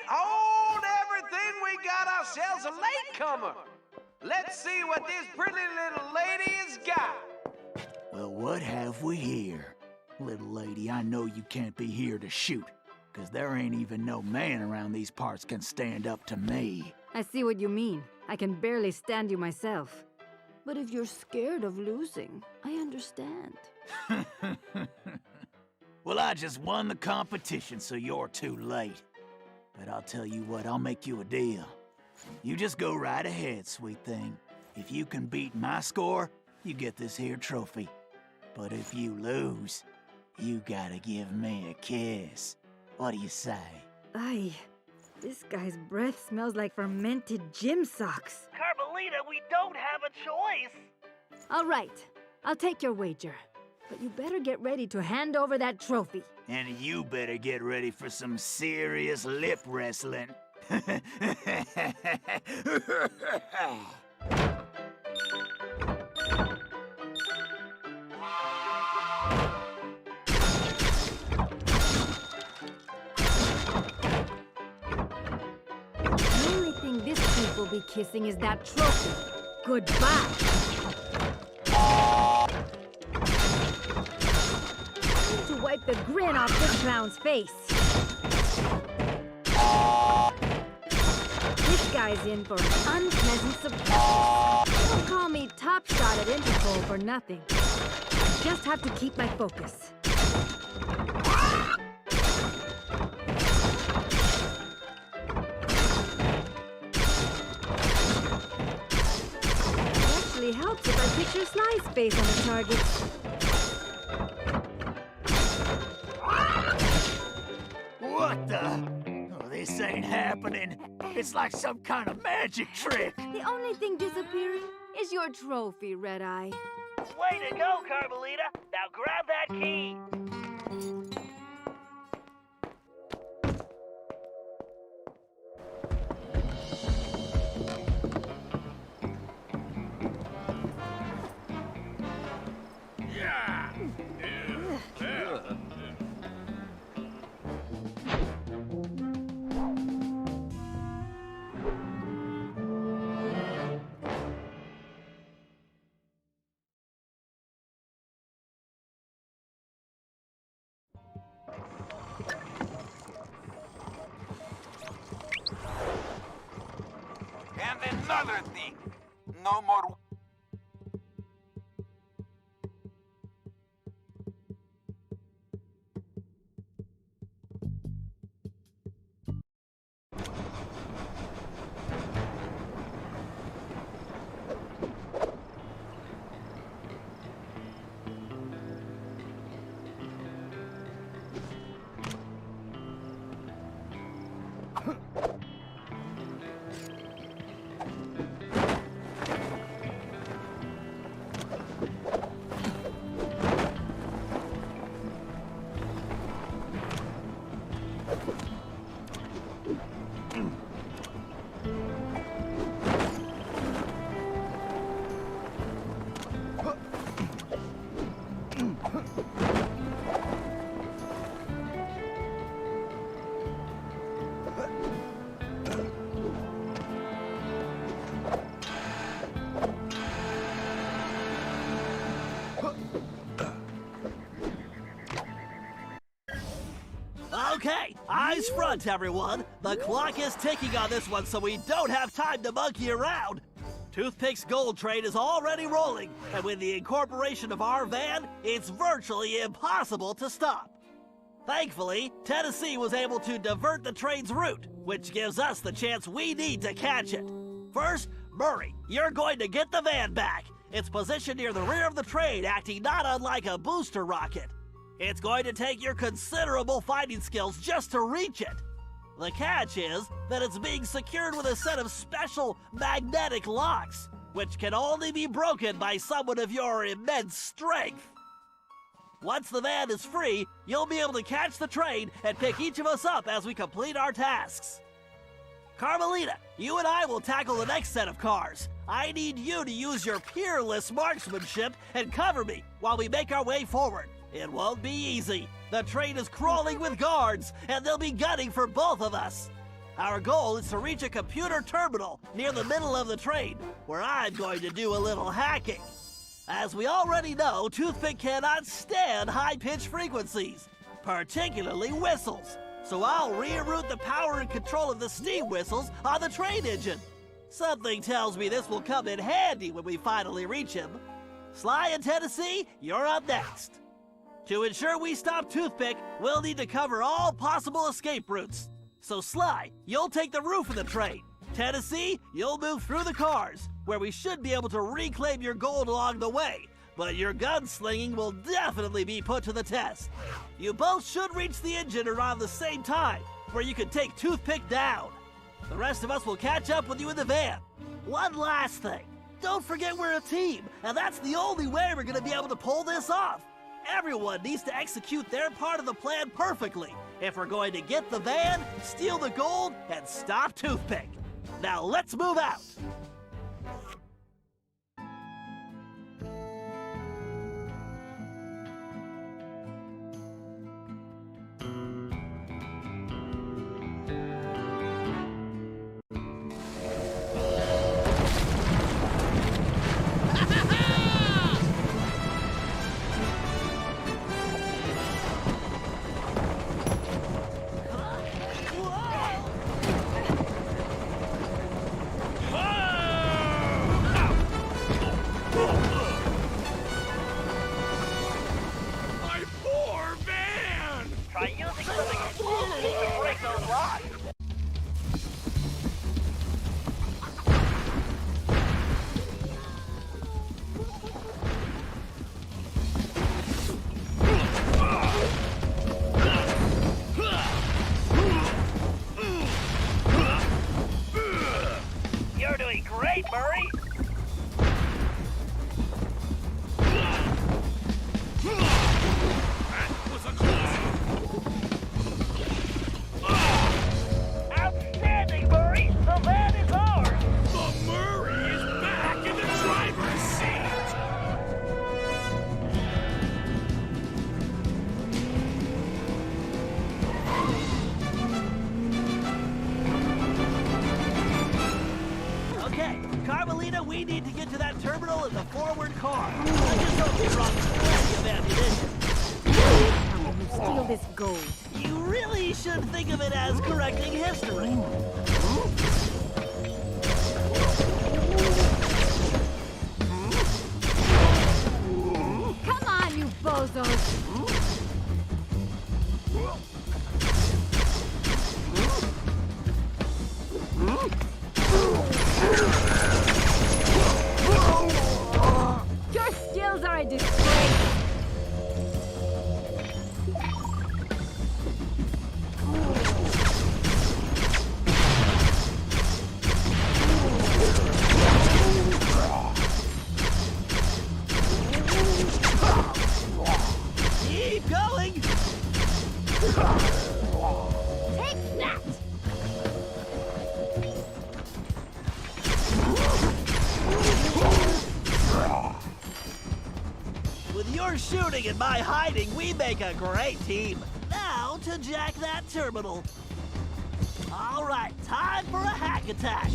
hold everything. We got ourselves a latecomer. Let's see what this pretty little lady has got. Well, what have we here? Little lady, I know you can't be here to shoot, 'cause there ain't even no man around these parts can stand up to me. I see what you mean. I can barely stand you myself. But if you're scared of losing, I understand. Well, I just won the competition, so you're too late. But I'll tell you what, I'll make you a deal. You just go right ahead, sweet thing. If you can beat my score, you get this here trophy. But if you lose, you gotta give me a kiss. What do you say? Aye, this guy's breath smells like fermented gym socks. Carmelita, we don't have a choice. All right, I'll take your wager. But you better get ready to hand over that trophy. And you better get ready for some serious lip wrestling. The only thing this kid will be kissing is that trophy. Goodbye. Time to wipe the grin off this clown's face. This guy's in for an unpleasant surprise. Don't call me top shot at Interpol for nothing. I just have to keep my focus. It actually helps if I picture Sly's face on the target. What the? Oh, this ain't happening. It's like some kind of magic trick. The only thing disappearing is your trophy, Red Eye. Way to go, Carmelita. Now grab that key. security. No more. Okay, eyes front, everyone. The clock is ticking on this one, so we don't have time to monkey around. Toothpick's gold train is already rolling, and with the incorporation of our van, it's virtually impossible to stop. Thankfully, Tennessee was able to divert the train's route, which gives us the chance we need to catch it. First, Murray, you're going to get the van back. It's positioned near the rear of the train, acting not unlike a booster rocket. It's going to take your considerable fighting skills just to reach it. The catch is that it's being secured with a set of special magnetic locks, which can only be broken by someone of your immense strength. Once the van is free, you'll be able to catch the train and pick each of us up as we complete our tasks. Carmelita, you and I will tackle the next set of cars. I need you to use your peerless marksmanship and cover me while we make our way forward. It won't be easy. The train is crawling with guards, and they'll be gunning for both of us. Our goal is to reach a computer terminal near the middle of the train, where I'm going to do a little hacking. As we already know, Toothpick cannot stand high-pitched frequencies, particularly whistles. So I'll reroute the power and control of the steam whistles on the train engine. Something tells me this will come in handy when we finally reach him. Sly and Tennessee, you're up next. To ensure we stop Toothpick, we'll need to cover all possible escape routes. So Sly, you'll take the roof of the train. Tennessee, you'll move through the cars, where we should be able to reclaim your gold along the way. But your gunslinging will definitely be put to the test. You both should reach the engine around the same time, where you can take Toothpick down. The rest of us will catch up with you in the van. One last thing. Don't forget we're a team, and that's the only way we're going to be able to pull this off. Everyone needs to execute their part of the plan perfectly if we're going to get the van, steal the gold, and stop Toothpick. Now let's move out. Great, Murray! Outstanding, Murray! The van is ours! The Murray is back in the driver's seat! Okay, Carmelita, we need to get to that terminal in the forward car. I just hope you're on plenty of ammunition. How will you steal this gold? You really should think of it as correcting history. You bozos! Your skills are a disgrace! Keep going! Take that! With your shooting and my hiding, we make a great team. Now to jack that terminal. All right, time for a hack attack.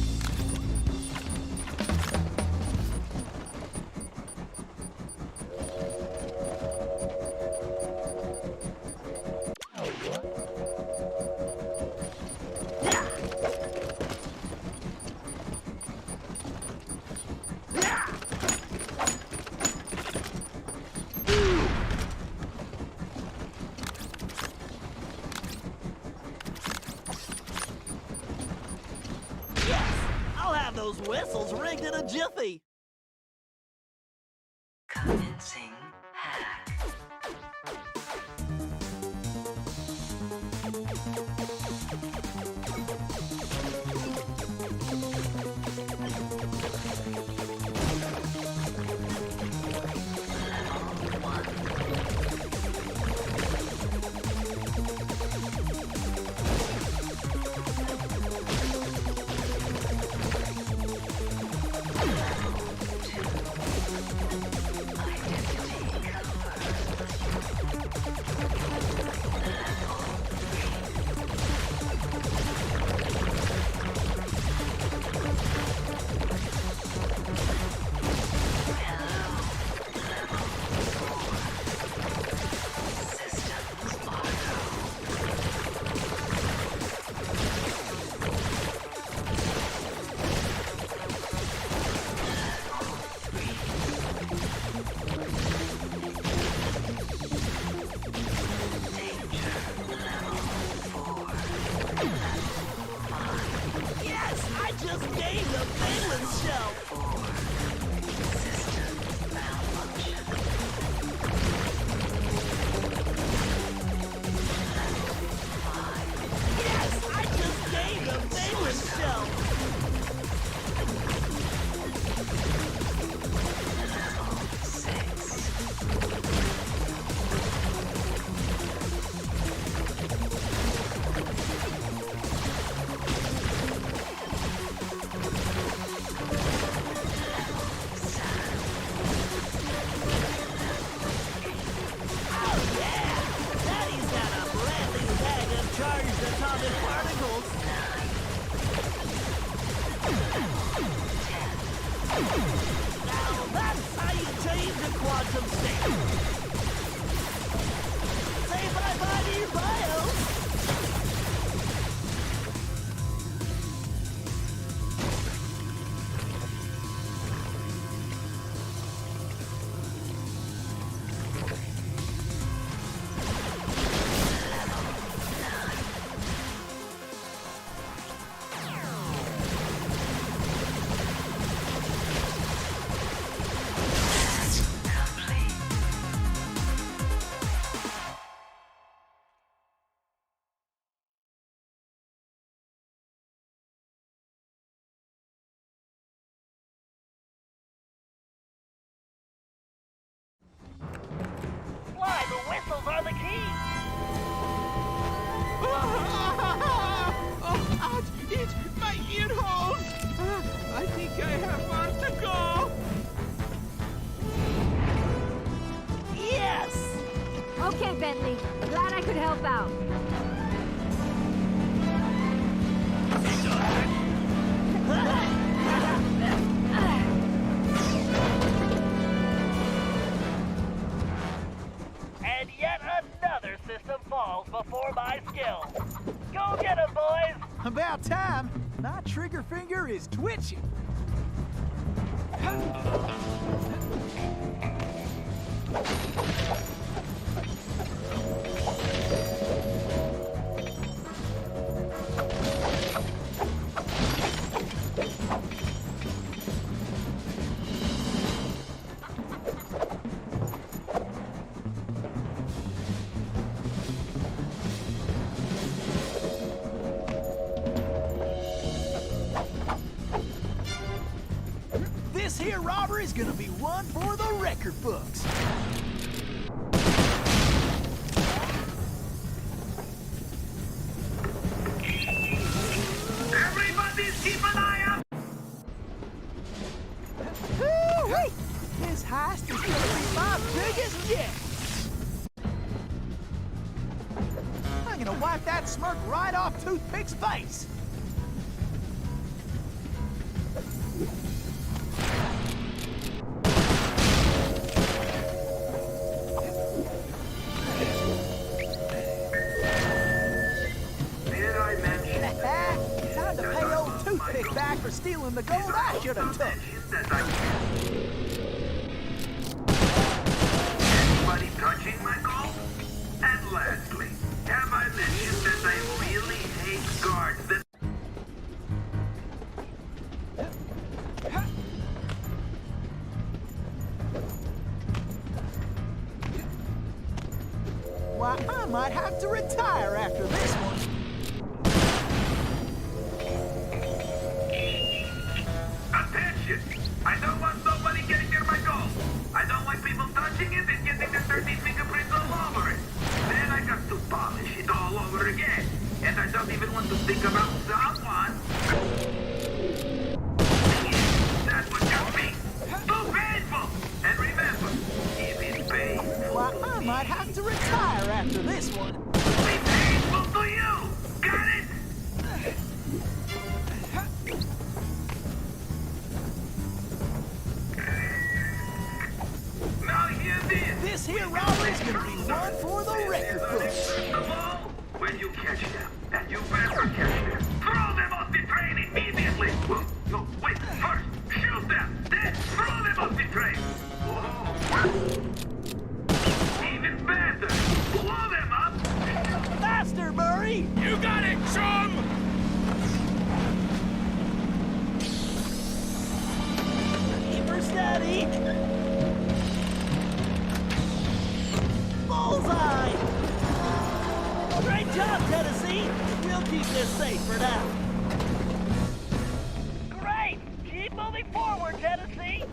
I'll have those whistles rigged in a jiffy. Commencing hack. Yes, I just gained a Phelan's shell. Yes, I just gained a Phelan's shell. Oh yeah! Daddy's got a brand new bag of charged atomic particles. Now that's how you change a quantum state. Say bye-bye to your bio. Why, the whistles are the key. Oh, ouch! It's my ear holes! I think I have far to go! Yes! Okay, Bentley. Glad I could help out. And yet another system falls before my skill. Go get 'em, boys! About time. My trigger finger is twitching. here robbery's gonna be one for the record books. Everybody keep an eye out! Woo-wee! This heist is gonna be my biggest yet. I'm gonna wipe that smirk right off Toothpick's face. Did I mention Time to pay old Toothpick back for stealing the gold I should have took. Anybody touching my gold? And lastly, have I mentioned that I really hate guards that... Why, I might have to retire after this one. Attention! I don't want nobody getting near my gold. I don't like people touching it and getting their dirty fingerprints all over it. Then I got to polish it all over again. And I don't even want to think about someone. That's what you mean. Too painful! And remember, if it's painful... Why, I might have to retire after this one. Be painful to you! Got it? Now hear this! This here robbery's gonna be one for the record books. First of all, when you catch them, and you better catch them, throw them off the train immediately! Well, no, wait, first, shoot them, then throw them off the train! Whoa. Even better, blow them up! Faster, Murray! You got it, chum! Keep her steady. Bullseye! Great job, Tennessee. We'll keep this safe for now. Great! Keep moving forward, Tennessee.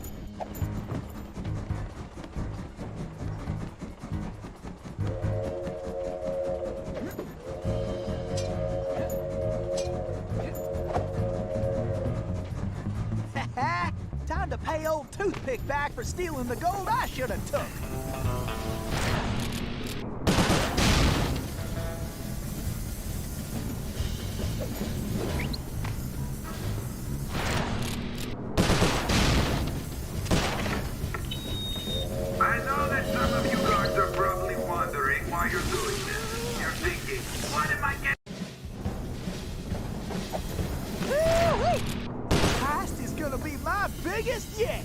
Time to pay old Toothpick back for stealing the gold I should have took. I know that some of you guards are probably wondering why you're doing this. You're thinking, what am I getting? Woo-wee! Heist is gonna be my biggest yet.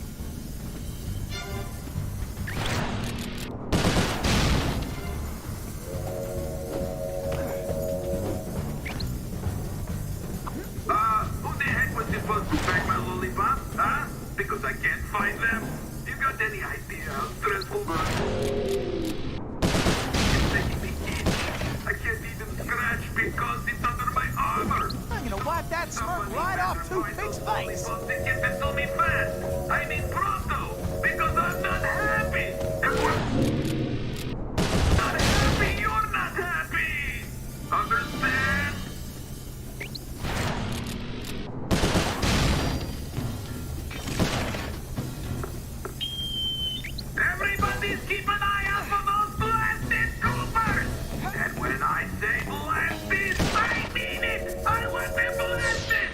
Who the heck was supposed to pack my lollipop? Huh? Because I can't find them? You got any idea how stressful it's making me itch. I can't even scratch because it's under my armor. I'm gonna wipe that smirk right off Toothpick's face. They give it to me fast. I mean pronto. Because I'm not happy. And we're not happy. You're not happy. Understand? Everybody's keep an eye out for those blasted Coopers! And when I say blasted, I mean it! I want them blasted!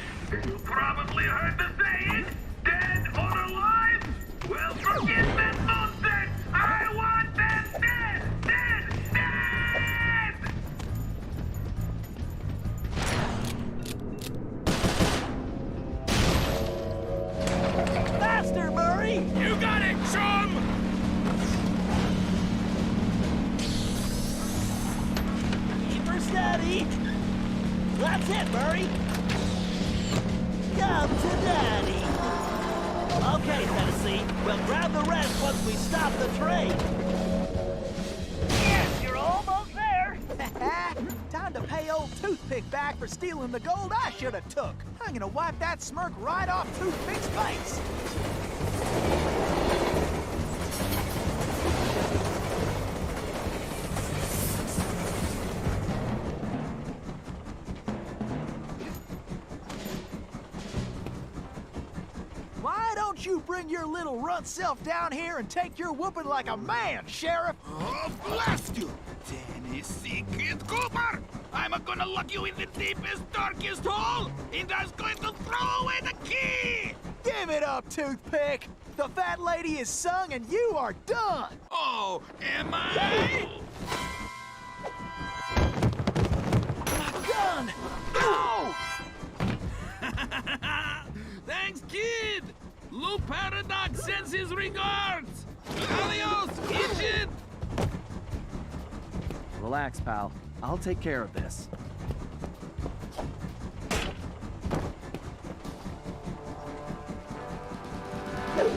You probably heard the saying, dead or alive? Well, forget that nonsense! I want them dead! Dead! Dead! Faster, Murray! You got it, chum! Keep her steady. That's it, Murray. Come to Daddy. Okay, Tennessee. We'll grab the rest once we stop the train. Yes, you're almost there. Time to pay old Toothpick back for stealing the gold I should have took. I'm gonna wipe that smirk right off Toothpick's face. you bring your little runt self down here and take your whooping like a man, Sheriff? Oh, blast you! Tennessee Kid Cooper! I'm gonna lock you in the deepest, darkest hole, and I'm going to throw away the key! Give it up, Toothpick! The fat lady is sung and you are done! Oh, am I? My gun! No! Thanks, kid! Lou Paradox sends his regards! Adios, idiot! Relax, pal. I'll take care of this.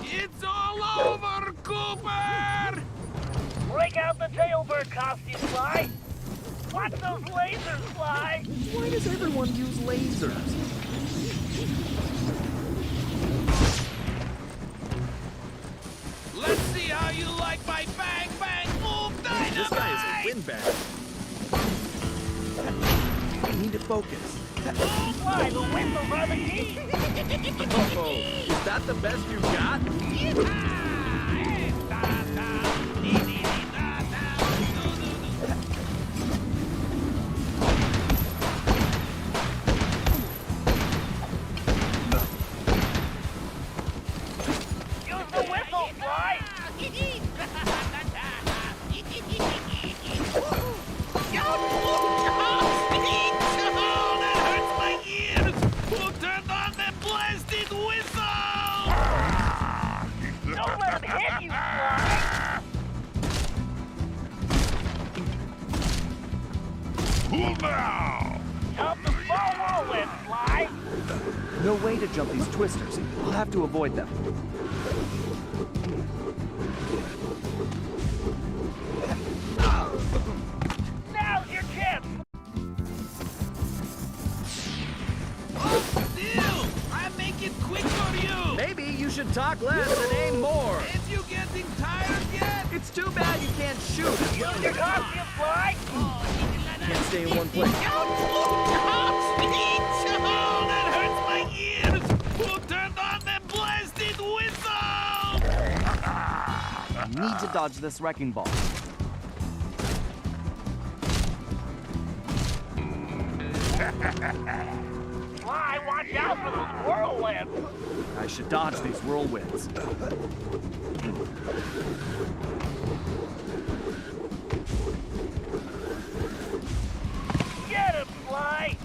It's all over, Cooper! Break out the jailbird costume, Sly! Watch those lasers, Sly! Why does everyone use lasers? Let's see how you like my bang bang boom dynamite! This guy is a windbag. I need to focus. Sly, the whistles are the key! Oh, is that the best you got? Use the whistle, Sly! Don't let him hit you, Sly! Cool now! Jump the small whirlwind, Sly! No way to jump these twisters. I'll have to avoid them. Now's your chance! Deal! I make it quick for you! Maybe you should talk less and aim more. Ain't you getting tired yet? It's too bad you can't shoot. Use your costume, Sly! Can't stay in one place. That hurts my ears! Who turned on the blasted whistle? I need to dodge this wrecking ball. Sly, watch out for those whirlwinds! I should dodge these whirlwinds. Get him, Sly!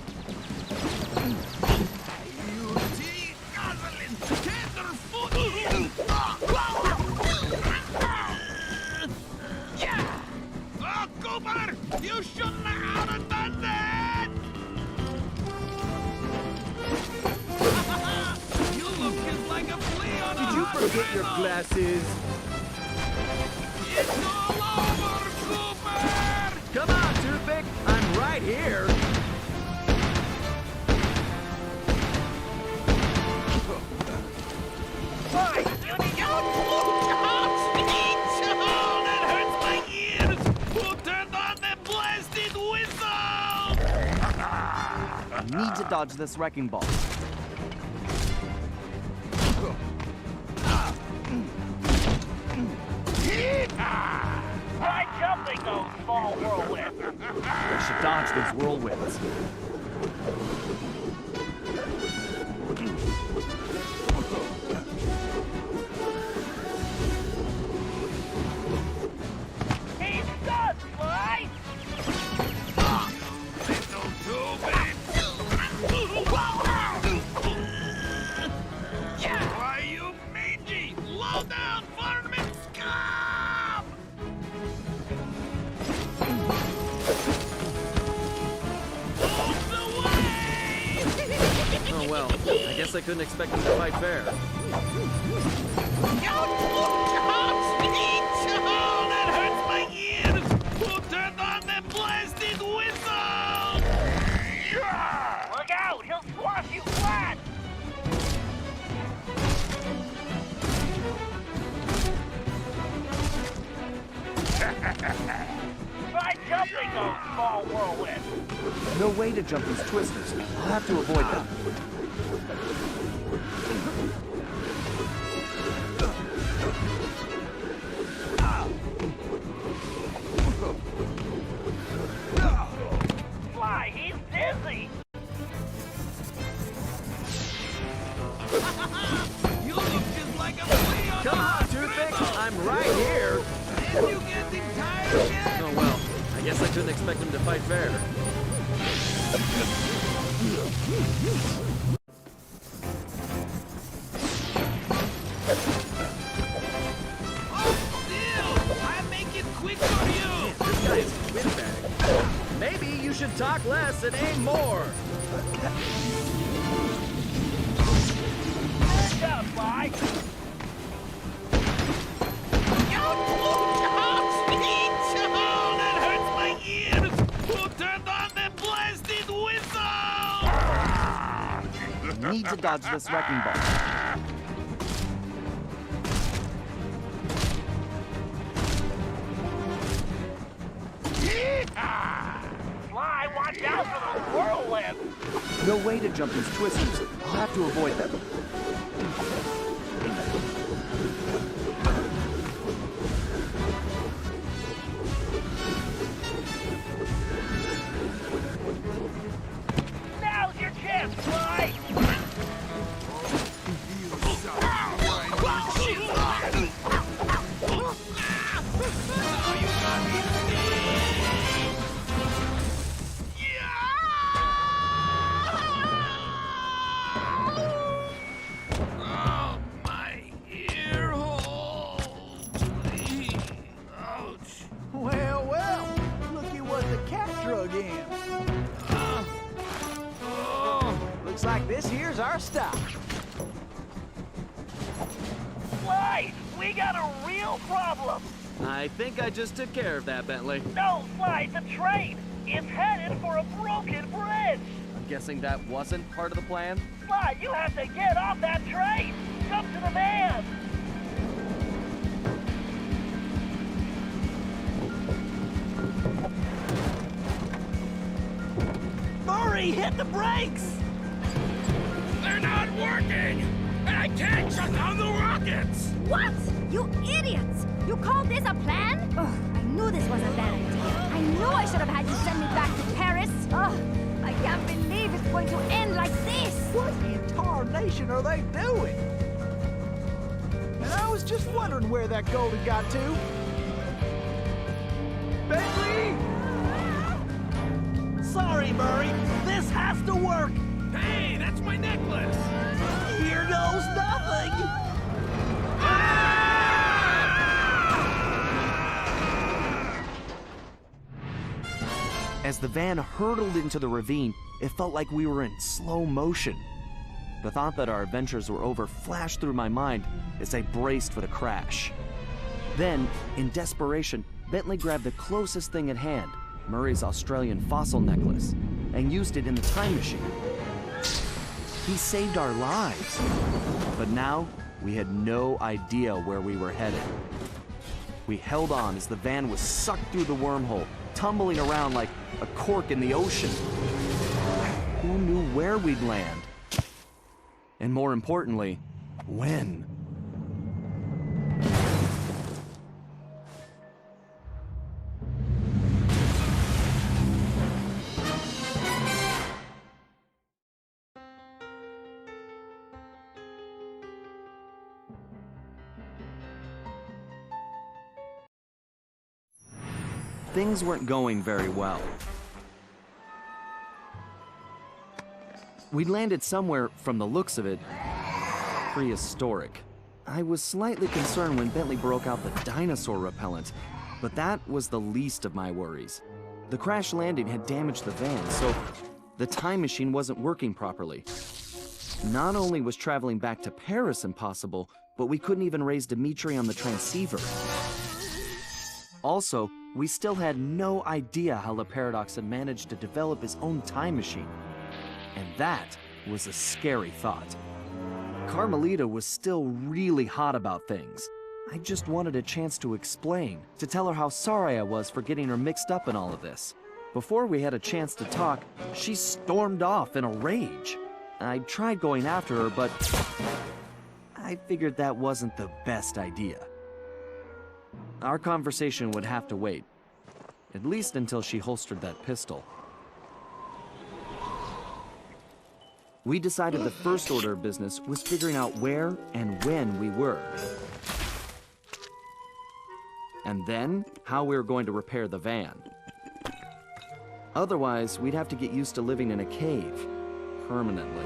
Yeah! Oh, Cooper! You shouldn't have done that! You look just like a flea on a Did you hot forget your griddle. glasses? It's all over, Cooper! Come on, Toothpick. I'm right here. Sly, you need to... That hurts my ears! Who turned on the blasted whistle? I need to dodge this wrecking ball. Try jumping those small whirlwinds! I should dodge these whirlwinds. He's done, Sly! Little tube! Why, you mangy, low-down varmint scum! Out the way! Oh well, I guess I couldn't expect them to fight fair. That hurts my ears! Who turned on the blasted whistle? Look out! He'll squash you flat! Try jumping those small whirlwinds! No way to jump these twisters. I'll have to avoid them. Sly, he's dizzy! You look just like a flea on Come on, Toothpick! I'm right here! And you getting tired yet? Oh well, I guess I couldn't expect him to fight fair. I make it quick for you! This guy is a windbag. Maybe you should talk less and aim more. Good job, Sly! That hurts my ears! Who turned on the blasted whistle? Need to dodge this wrecking ball. Sly, watch out for those whirlwinds! No way to jump these twisters. I'll have to avoid them. Now's your chance, Sly! Oh, my ear hole! Ouch! Well, well, looky what the cat drug in. Looks like this here's our stop. Sly, we got a real problem! I think I just took care of that, Bentley. No, Sly, the train! It's headed for a broken bridge! I'm guessing that wasn't part of the plan? Sly, you have to get off that train! Jump to the van! Murray, hit the brakes! They're not working! And I can't shut down the rockets! What? You idiots! You called this a plan? Ugh, I knew this was a bad idea. I knew I should have had you send me back to Paris. Ugh, I can't believe it's going to end like this. What in tarnation are they doing? And I was just wondering where that gold had got to. Bentley! Sorry, Murray. This has to work. Hey, that's my necklace! Here goes nothing. As the van hurtled into the ravine, it felt like we were in slow motion. The thought that our adventures were over flashed through my mind as I braced for the crash. Then, in desperation, Bentley grabbed the closest thing at hand, Murray's Australian fossil necklace, and used it in the time machine. He saved our lives. But now, we had no idea where we were headed. We held on as the van was sucked through the wormhole, tumbling around like a cork in the ocean. Who knew where we'd land? And more importantly, when? Things weren't going very well. We'd landed somewhere, from the looks of it, prehistoric. I was slightly concerned when Bentley broke out the dinosaur repellent, but that was the least of my worries. The crash landing had damaged the van, so the time machine wasn't working properly. Not only was traveling back to Paris impossible, but we couldn't even raise Dimitri on the transceiver. Also, we still had no idea how the Paradox had managed to develop his own time machine. And that was a scary thought. Carmelita was still really hot about things. I just wanted a chance to explain, to tell her how sorry I was for getting her mixed up in all of this. Before we had a chance to talk, she stormed off in a rage. I tried going after her, but I figured that wasn't the best idea. Our conversation would have to wait, at least until she holstered that pistol. We decided the first order of business was figuring out where and when we were. And then, how we were going to repair the van. Otherwise, we'd have to get used to living in a cave, permanently.